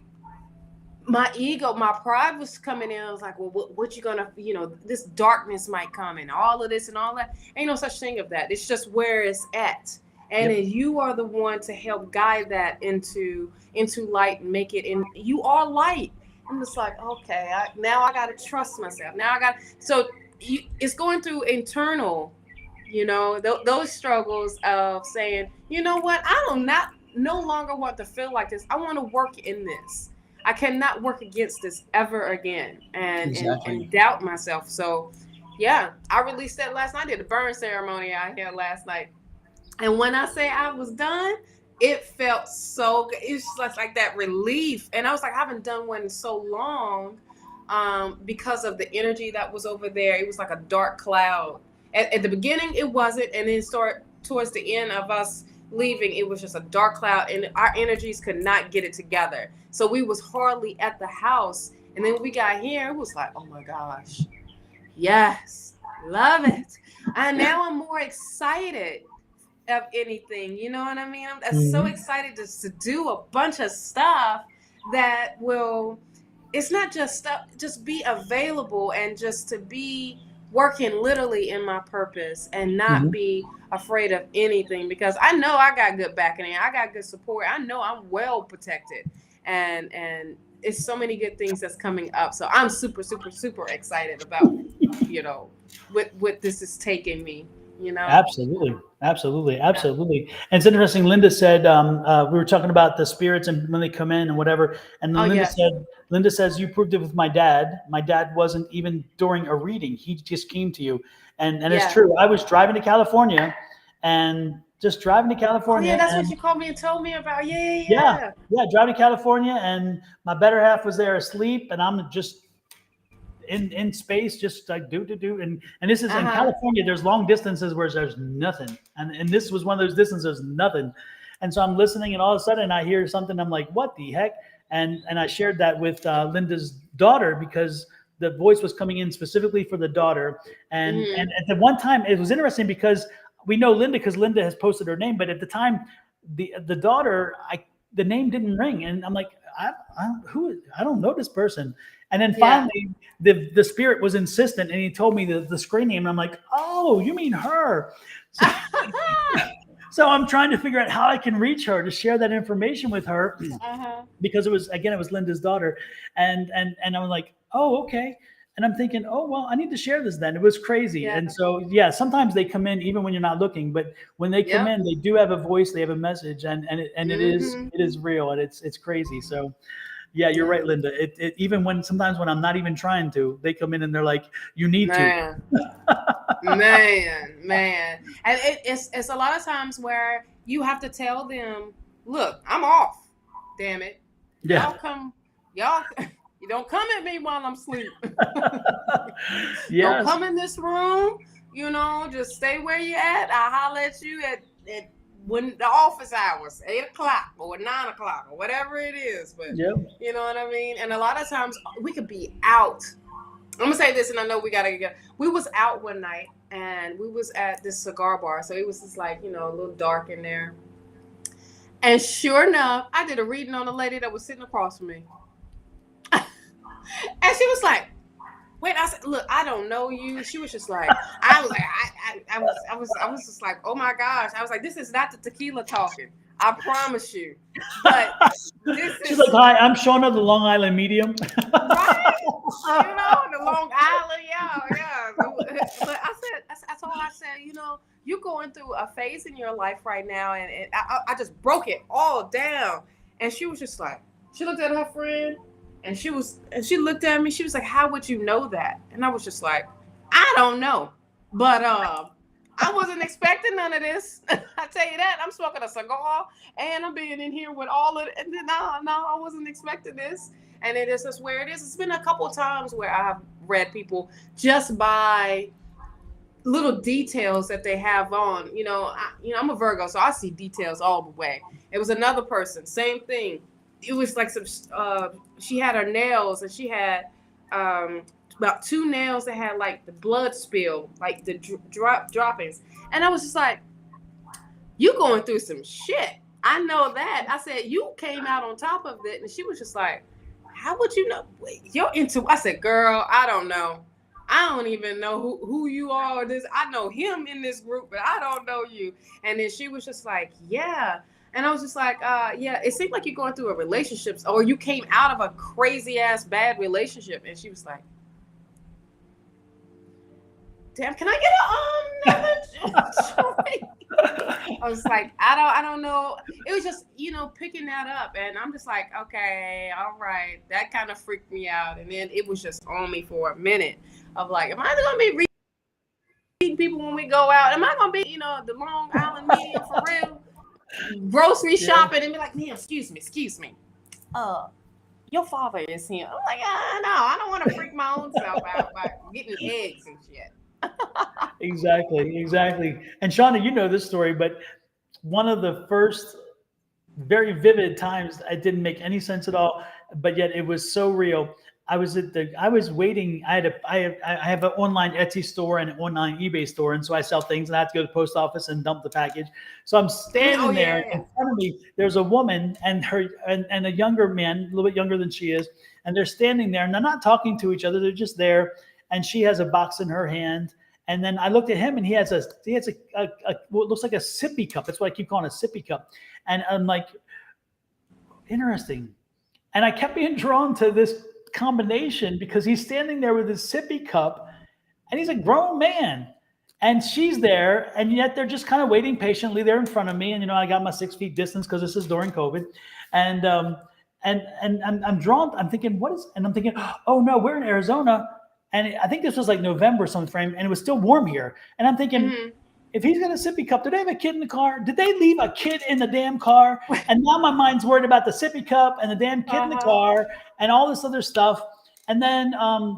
my ego, my pride was coming in. I was like, well, what you gonna, this darkness might come, and all of this and all that. Ain't no such thing of that. It's just where it's at. And then you are the one to help guide that into light and make it. And you are light. I'm just like, okay, now I got to trust myself. Now I got, so it's going through internal, those struggles of saying, you know what, I do not no longer want to feel like this. I want to work in this. I cannot work against this ever again, and doubt myself. So, yeah, I released that last night. I did the burn ceremony out here last night. And when I say I was done, it felt so good. It's just like that relief. And I was like, I haven't done one in so long, because of the energy that was over there. It was like a dark cloud. At the beginning, it wasn't. And then towards the end of us leaving, it was just a dark cloud. And our energies could not get it together. So we was hardly at the house. And then we got here. It was like, oh, my gosh. Yes. Love it. And now I'm more excited of anything, you know what I mean? I'm so excited to do a bunch of stuff that will, it's not just stuff, just be available and just to be working literally in my purpose and not be afraid of anything, because I know I got good backing, I got good support, I know I'm well protected, and it's so many good things that's coming up. So I'm super, super, super excited about, what this is taking me. Absolutely. And it's interesting. Linda said, we were talking about the spirits and when they come in and whatever. And then Linda says, you proved it with my dad. My dad wasn't even during a reading. He just came to you. And it's true. I was driving to California and that's what you called me and told me about. Yeah. Driving to California, and my better half was there asleep, and I'm just in space, just like do. And this is in California. There's long distances where there's nothing. And this was one of those distances, there's nothing. And so I'm listening, and all of a sudden I hear something. I'm like, what the heck? And I shared that with Linda's daughter, because the voice was coming in specifically for the daughter. And at the one time, it was interesting because we know Linda because Linda has posted her name. But at the time, the daughter, the name didn't ring. And I'm like, I don't know this person. And then finally, the spirit was insistent, and he told me the screen name. And I'm like, oh, you mean her? So I'm trying to figure out how I can reach her to share that information with her, because it was Linda's daughter, and I was like, oh, okay. And I'm thinking, oh, well, I need to share this then. It was crazy. Yeah. And so, yeah, sometimes they come in even when you're not looking, but when they come Yep. in, they do have a voice, they have a message, and it Mm-hmm. is real, and it's crazy. So, yeah, you're right, Linda. It even when sometimes when I'm not even trying to, they come in and they're like, you need Man. Man. And it's a lot of times where you have to tell them, look, I'm off. Damn it. Yeah. Y'all you don't come at me while I'm asleep. Don't Yes. come in this room, just stay where you at. I'll holler at you at when the office hours, 8:00 or 9:00 or whatever it is. But Yep. you know what I mean? And a lot of times we could be out. I'm gonna say this, and I know we gotta get. We was out one night, and we was at this cigar bar, so it was just like a little dark in there. And sure enough, I did a reading on a lady that was sitting across from me, and she was like, "Wait," I said, "Look, I don't know you." She was just like, I was like, I was just like, "Oh my gosh!" I was like, "This is not the tequila talking. I promise you." But she's like, "Hi, I'm Shawna, the Long Island medium." Right? The Long Island, yeah. But I told her, I said, you're going through a phase in your life right now, and I just broke it all down. And she was just like, she looked at her friend, and she looked at me. She was like, "How would you know that?" And I was just like, "I don't know, but I wasn't expecting none of this. I tell you that. I'm smoking a cigar, and I'm being in here with all of it. And then, no, I wasn't expecting this." And it is just where it is. It's been a couple of times where I've read people just by little details that they have on. I'm a Virgo, so I see details all the way. It was another person, same thing. It was like some. She had her nails, and she had about 2 nails that had like the blood spill, like the droppings. And I was just like, "You going through some shit. I know that." I said, "You came out on top of it." And she was just like, "How would you know? You're into." I said, "Girl, I don't know. I don't even know who you are. Or this. I know him in this group, but I don't know you." And then she was just like, "Yeah." And I was just like, "Yeah, it seemed like you're going through a relationship, or you came out of a crazy ass bad relationship." And she was like, "Damn, can I get another drink?" I was like, I don't know. It was just, picking that up. And I'm just like, okay, all right. That kind of freaked me out. And then it was just on me for a minute of like, am I going to be reading people when we go out? Am I going to be, the Long Island medium for real? Grocery shopping and be like, "Ma'am, excuse me. Your father is here." I'm like, no, I don't want to freak my own self out by getting eggs and shit. Exactly. And Shawna, you know this story, but one of the first very vivid times, it didn't make any sense at all, but yet it was so real. I was waiting. I have an online Etsy store and an online eBay store, and so I sell things, and I have to go to the post office and dump the package. So I'm standing there in front of me. There's a woman and a younger man, a little bit younger than she is, and they're standing there, and they're not talking to each other. They're just there, and she has a box in her hand. And then I looked at him, and he has a what looks like a sippy cup. That's what I keep calling a sippy cup. And I'm like, interesting. And I kept being drawn to this combination because he's standing there with his sippy cup, and he's a grown man, and she's there, and yet they're just kind of waiting patiently there in front of me. And I got my 6 feet distance because this is during COVID, and I'm drawn. I'm thinking, what is? And I'm thinking, oh no, we're in Arizona. And I think this was like November sometime, and it was still warm here. And I'm thinking, if he's got a sippy cup, do they have a kid in the car? Did they leave a kid in the damn car? And now my mind's worried about the sippy cup and the damn kid in the car and all this other stuff. And then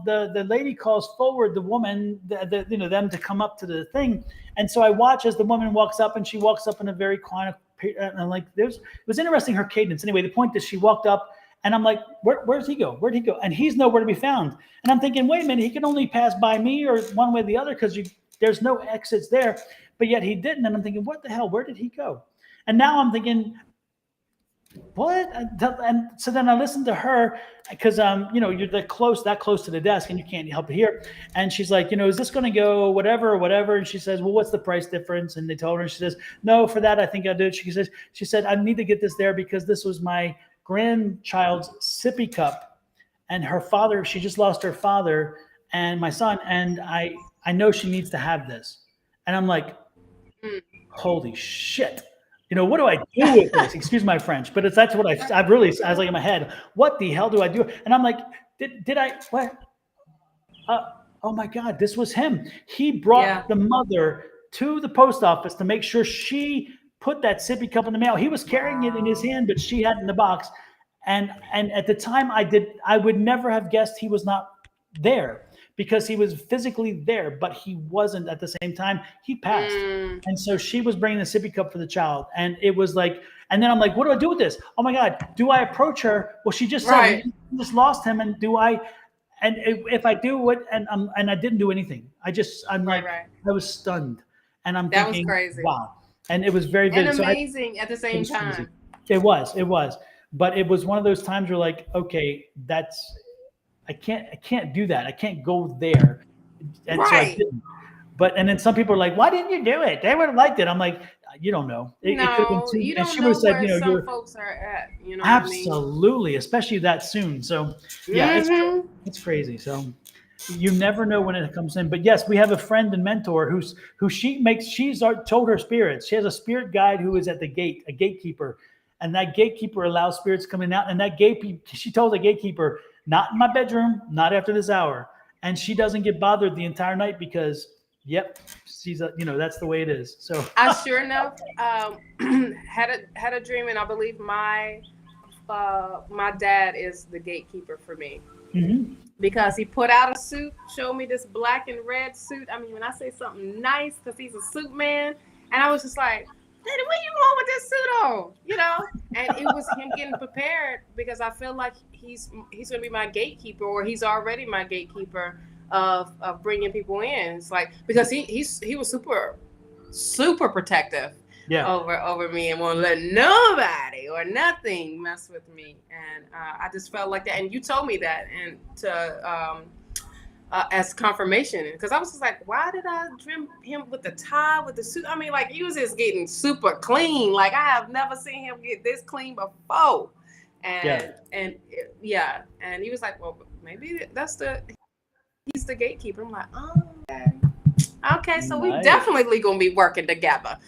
the lady calls forward the woman, them to come up to the thing. And so I watch as the woman walks up, and she walks up in a very quiet, and I'm like, it was interesting, her cadence. Anyway, the point is she walked up. And I'm like, where's he go? Where'd he go? And he's nowhere to be found. And I'm thinking, wait a minute, he can only pass by me or one way or the other because there's no exits there. But yet he didn't. And I'm thinking, what the hell? Where did he go? And now I'm thinking, what? And so then I listened to her because, you're that close to the desk and you can't help it hear. And she's like, is this going to go whatever? And she says, well, what's the price difference? And they told her, and she says, no, for that, I think I'll do it. She said, I need to get this there because this was my grandchild's sippy cup, and her father, she just lost her father and my son, and I know she needs to have this. And I'm like, Mm. holy shit. What do I do with this? Excuse my French, but that's what I was like in my head, what the hell do I do? And I'm like, did I, what? Oh my God, this was him. He Yeah. brought the mother to the post office to make sure she put that sippy cup in the mail. He was carrying it in his hand, but she had it in the box. And at the time I would never have guessed he was not there because he was physically there, but he wasn't at the same time. He passed. Mm. And so she was bringing the sippy cup for the child. And it was like, and then I'm like, what do I do with this? Oh my God, do I approach her? Well, she just said, Right. we just lost him. And do I, and if I do it, and I didn't do anything. I'm Right, like, right. I was stunned. And I'm That was thinking, crazy. wow. And it was very And vivid. So amazing at the same was crazy. time. It was. But it was one of those times where like, okay, I can't do that. I can't go there. And so I Right. didn't. And then some people are like, why didn't you do it? They would have liked it. I'm like, you don't know. It could have been No, too, you and don't she know would have said, where some you're folks are at. You know what I mean? absolutely, especially that soon. So yeah, Mhm. it's crazy. So you never know when it comes in. But yes, we have a friend and mentor she's told her spirits. She has a spirit guide who is at the gate, a gatekeeper, and that gatekeeper allows spirits coming out. And that she told the gatekeeper, not in my bedroom, not after this hour. And she doesn't get bothered the entire night because, yep, she's that's the way it is. So I sure enough had a dream, and I believe my dad is the gatekeeper for me. Mm-hmm. Because he put out a suit, showed me this black and red suit. I mean, when I say something nice, because he's a suit man, and I was just like, Daddy, what you want with this suit on? And it was him getting prepared because I feel like he's going to be my gatekeeper, or he's already my gatekeeper of bringing people in. It's like, because he was super protective. Yeah. Over me and won't let nobody or nothing mess with me, and I just felt like that. And you told me that, and to as confirmation, because I was just like, why did I dream him with the tie, with the suit? I mean, like, he was just getting super clean. Like, I have never seen him get this clean before. And and he was like, well, maybe he's the gatekeeper. I'm like, oh, okay. Okay, so we definitely gonna be working together.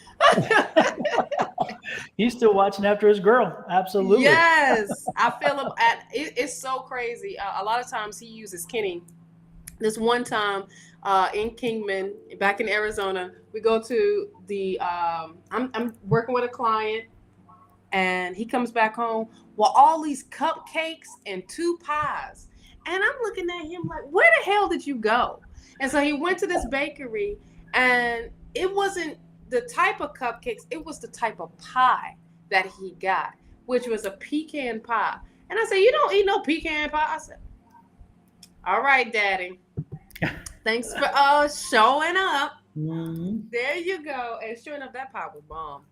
He's still watching after his girl. Absolutely. Yes, I feel him. It's so crazy. A lot of times he uses Kenny. This one time in Kingman, back in Arizona, we go to the. I'm working with a client, and he comes back home with all these cupcakes and 2 pies, and I'm looking at him like, where the hell did you go? And so he went to this bakery, and it wasn't the type of cupcakes, it was the type of pie that he got, which was a pecan pie. And I said, you don't eat no pecan pie? I said, all right, Daddy. Thanks for showing up. Mm-hmm. There you go. And sure enough, that pie was bomb.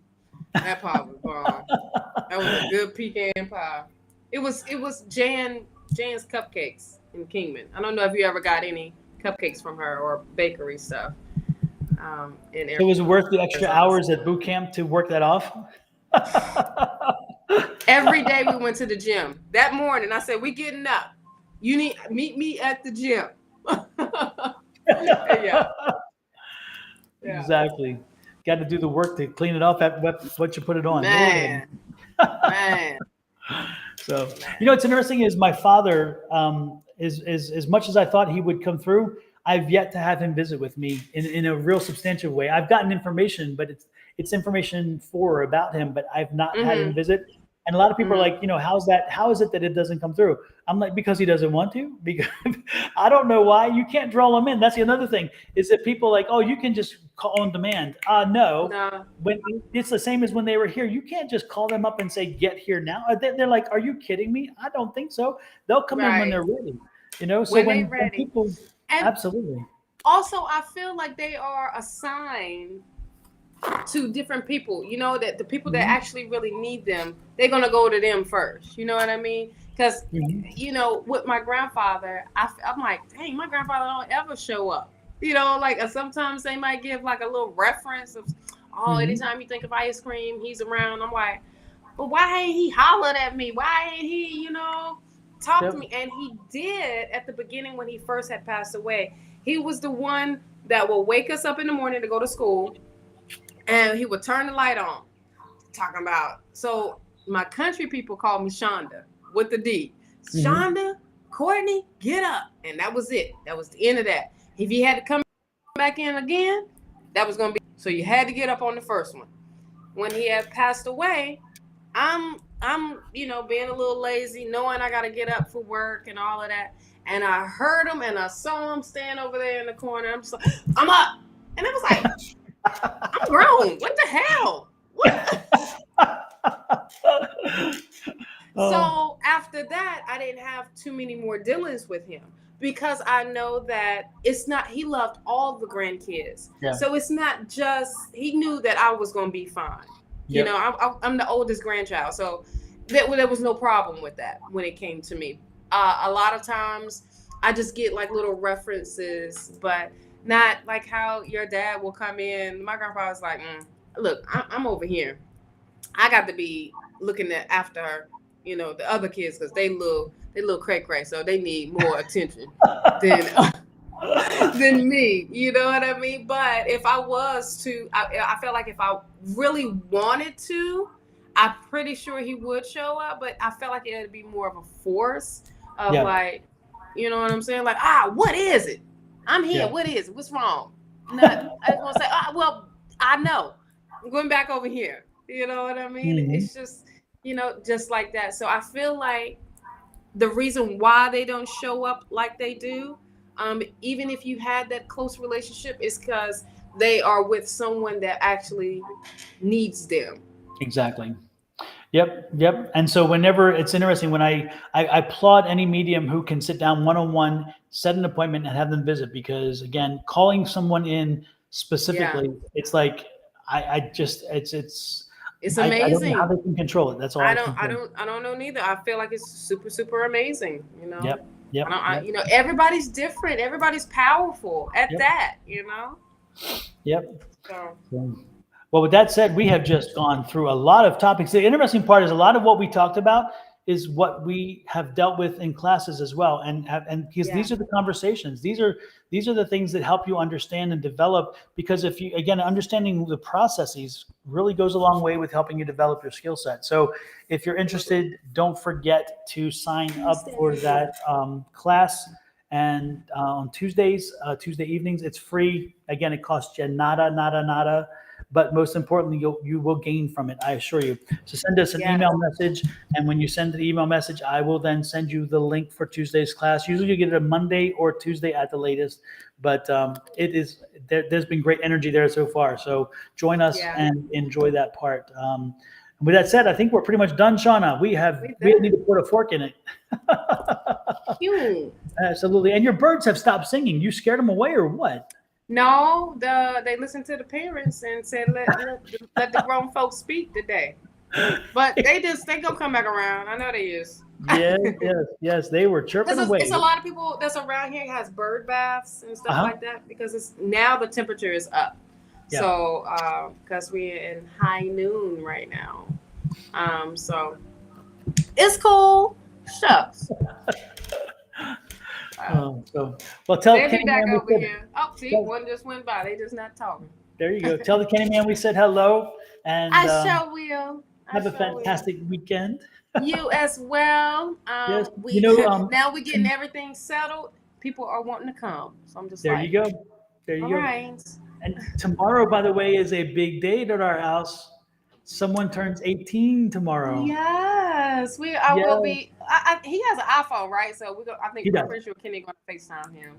That pie was bomb. That was a good pecan pie. It was Jan's Cupcakes in Kingman. I don't know if you ever got any cupcakes from her or bakery stuff. So was it worth the extra hours at boot camp to work that off? Every day we went to the gym. That morning I said, we getting up. You need meet me at the gym. Yeah. Exactly. Got to do the work to clean it off at what you put it on. Man. So, what's interesting is my father is as much as I thought he would come through, I've yet to have him visit with me in a real substantial way. I've gotten information, but it's information for or about him, but I've not had him visit. And a lot of people are like, how is it that it doesn't come through? I'm like, because he doesn't want to. Because I don't know why. You can't draw them in. That's the another thing, is that people like, oh, you can just call on demand. No. When it's the same as when they were here. You can't just call them up and say, get here now. They're like, are you kidding me? I don't think so. They'll come in when they're ready. So when people, and absolutely. Also, I feel like they are assigned to different people, that the people that actually really need them, they're going to go to them first. You know what I mean? Because, with my grandfather, I'm like, dang, my grandfather don't ever show up. Sometimes they might give like a little reference of, anytime you think of ice cream, he's around. I'm like, but why ain't he hollered at me? Why ain't he, talk to me. And he did at the beginning when he first had passed away. He was the one that will wake us up in the morning to go to school, and he would turn the light on, talking about. So my country people call me Shonda with the D. Shonda, Courtney, get up. And that was it. That was the end of that. If he had to come back in again, that was going to be. So you had to get up on the first one. When he had passed away, I'm being a little lazy, knowing I got to get up for work and all of that. And I heard him and I saw him stand over there in the corner. I'm just like, I'm up. And I was like, I'm grown. What the hell? What? So after that, I didn't have too many more dealings with him because I know that he loved all the grandkids. Yeah. So it's not just, he knew that I was going to be fine. Yep. I'm the oldest grandchild. So there was no problem with that when it came to me. A lot of times I just get like little references, but not like how your dad will come in. My grandpa was like, look, I'm over here. I got to be looking after, the other kids because they little cray, so they need more attention than me. You know what I mean? But if I was to, I felt like if I really wanted to, I'm pretty sure he would show up. But I felt like it would be more of a force of like, you know what I'm saying? Like, what is it? I'm here. Yeah. What is it? What's wrong? I was gonna say, well, I know. I'm going back over here. You know what I mean? Mm-hmm. It's just, just like that. So I feel like the reason why they don't show up like they do, even if you had that close relationship, is because they are with someone that actually needs them. Exactly. Yep. And so whenever, it's interesting when I applaud any medium who can sit down one-on-one, set an appointment and have them visit, because again, calling someone in specifically, it's like, it's amazing. I don't know how they can control it. That's all. I don't know neither. I feel like it's super, super amazing. Yep. Everybody's different. Everybody's powerful at that. Yep. So. Well, with that said, we have just gone through a lot of topics. The interesting part is a lot of what we talked about is what we have dealt with in classes as well, and because these are the conversations. These are the things that help you understand and develop. Because if you, again, understanding the processes really goes a long way with helping you develop your skill set. So if you're interested, don't forget to sign up for that class. And on Tuesday evenings, it's free. Again, it costs you nada. But most importantly, you will gain from it, I assure you. So send us an email message, and when you send the email message, I will then send you the link for Tuesday's class. Usually you get it a Monday or Tuesday at the latest, but there's been great energy there so far. So join us and enjoy that part. With that said, I think we're pretty much done, Shawna. We need to put a fork in it. Cute. Absolutely. And your birds have stopped singing. You scared them away or what? No, they listened to the parents and said let the grown folks speak today. But they gonna come back around. I know they is. Yes. They were chirping away. It's a lot of people that's around here has bird baths and stuff like that, because it's now the temperature is up. Yeah. So because we're in high noon right now. So it's cool. Shucks. Well, tell Kenny back over here. Oh, see, one just went by. They just not talking. There you go. Tell the Kenny Man we said hello, and I sure will. Have a fantastic weekend. You as well. Yes. Now we're getting everything settled. People are wanting to come, so I'm just there. You go. There you go. Right. And tomorrow, by the way, is a big day at our house. Someone turns 18 tomorrow. Yes, I will be. He has an iPhone, right? So I'm pretty sure Kenny going to FaceTime him.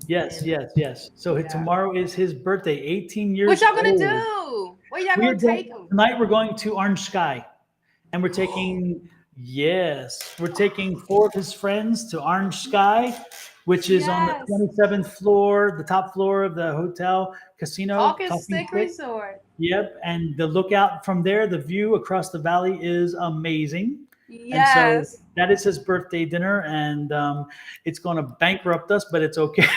Yes. So tomorrow is his birthday, 18 years old. What y'all gonna do? Where y'all gonna take him? Tonight we're going to Orange Sky, and we're taking four of his friends to Orange Sky, which is on the 27th floor, the top floor of the hotel casino. Talking Stick Resort. Yep, and the lookout from there, the view across the valley is amazing. Yes. And so that is his birthday dinner, and it's going to bankrupt us, but it's okay.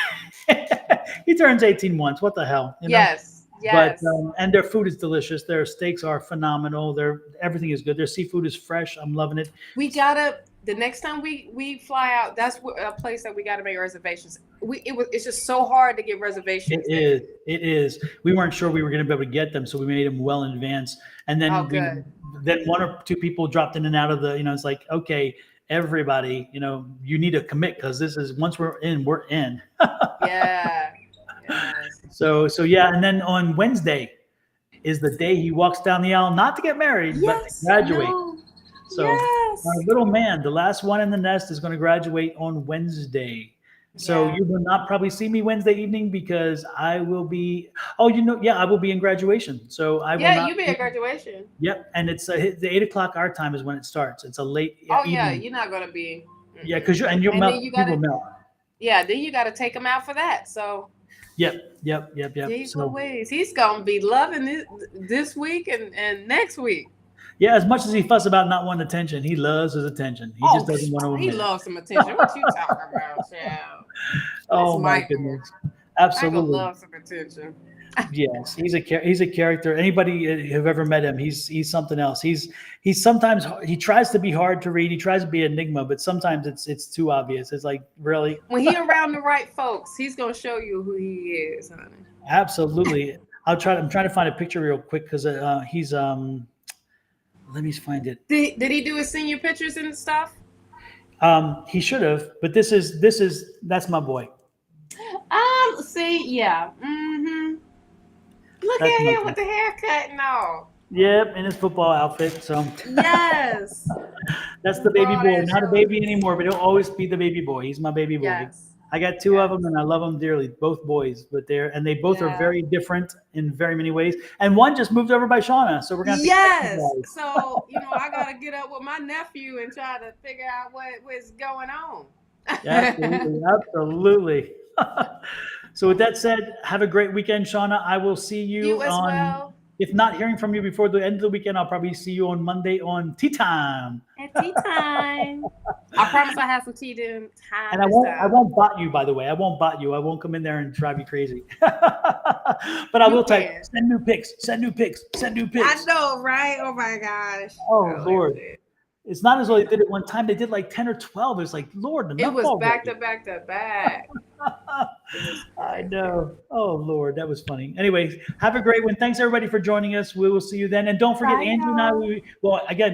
He turns 18 once. What the hell? Yes. But and their food is delicious. Their steaks are phenomenal. Everything is good. Their seafood is fresh. I'm loving it. We gotta the next time we fly out, that's a place that we got to make reservations. It's just so hard to get reservations. It is. We weren't sure we were going to be able to get them, so we made them well in advance. And then Good. then one or two people dropped in and out of the. It's like, okay, everybody, you need to commit because this is once we're in, we're in. Yeah. Yes. So yeah, and then on Wednesday is the day he walks down the aisle, not to get married, but to graduate. No. So our little man, the last one in the nest, is going to graduate on Wednesday. So you will not probably see me Wednesday evening because I will be. Oh, I will be in graduation. So I will. Yeah, you be at graduation. Yep, and it's the 8:00 our time is when it starts. It's a late. Oh yeah, you're not going to be. Yeah, because you'll melt. People melt. Yeah, then you got to take him out for that. So. Yep. Jeez Louise, he's gonna be loving this week and next week. Yeah, as much as he fuss about not wanting attention, he loves his attention. He just doesn't want to. He loves some attention. What you talking about, child? Oh my goodness, absolutely. Michael loves some attention. Yes, he's a character. Anybody who've ever met him, he's something else. He's sometimes he tries to be hard to read. He tries to be an enigma, but sometimes it's too obvious. It's like, really. When he around the right folks, he's gonna show you who he is, honey. Absolutely. I'm trying to find a picture real quick because he's Let me find it. Did he do his senior pictures and stuff? He should have, but that's my boy. See, yeah. Mm-hmm. Look at him with the haircut and all. Yep, in his football outfit. So yes, that's the baby boy. Not a baby anymore, but he'll always be the baby boy. He's my baby boy. Yes. I got two of them, and I love them dearly. Both boys, but they both are very different in very many ways. And one just moved over by Shawna, so we're gonna. So I gotta get up with my nephew and try to figure out what's going on. Absolutely. So with that said, have a great weekend, Shawna. I will see you as on. Well. If not hearing from you before the end of the weekend, I'll probably see you on Monday on tea time. At tea time. I promise I have some tea time. And I won't bot you, by the way. I won't bot you. I won't come in there and drive you crazy. But I will type, send new pics. I know, right? Oh my gosh. Oh Lord. It's not as though they did it one time. They did like 10 or 12. It's like, Lord, enough. It was back to back to back. I know. Oh, Lord, that was funny. Anyways, have a great one. Thanks, everybody, for joining us. We will see you then. And don't forget, Angie and I,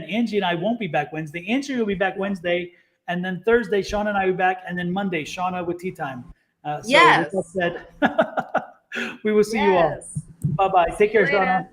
Angie and I won't be back Wednesday. Angie will be back Wednesday. And then Thursday, Shawna and I will be back. And then Monday, Shawna with tea time. Yes. With that said, we will see you all. Bye-bye. Take care, Shawna.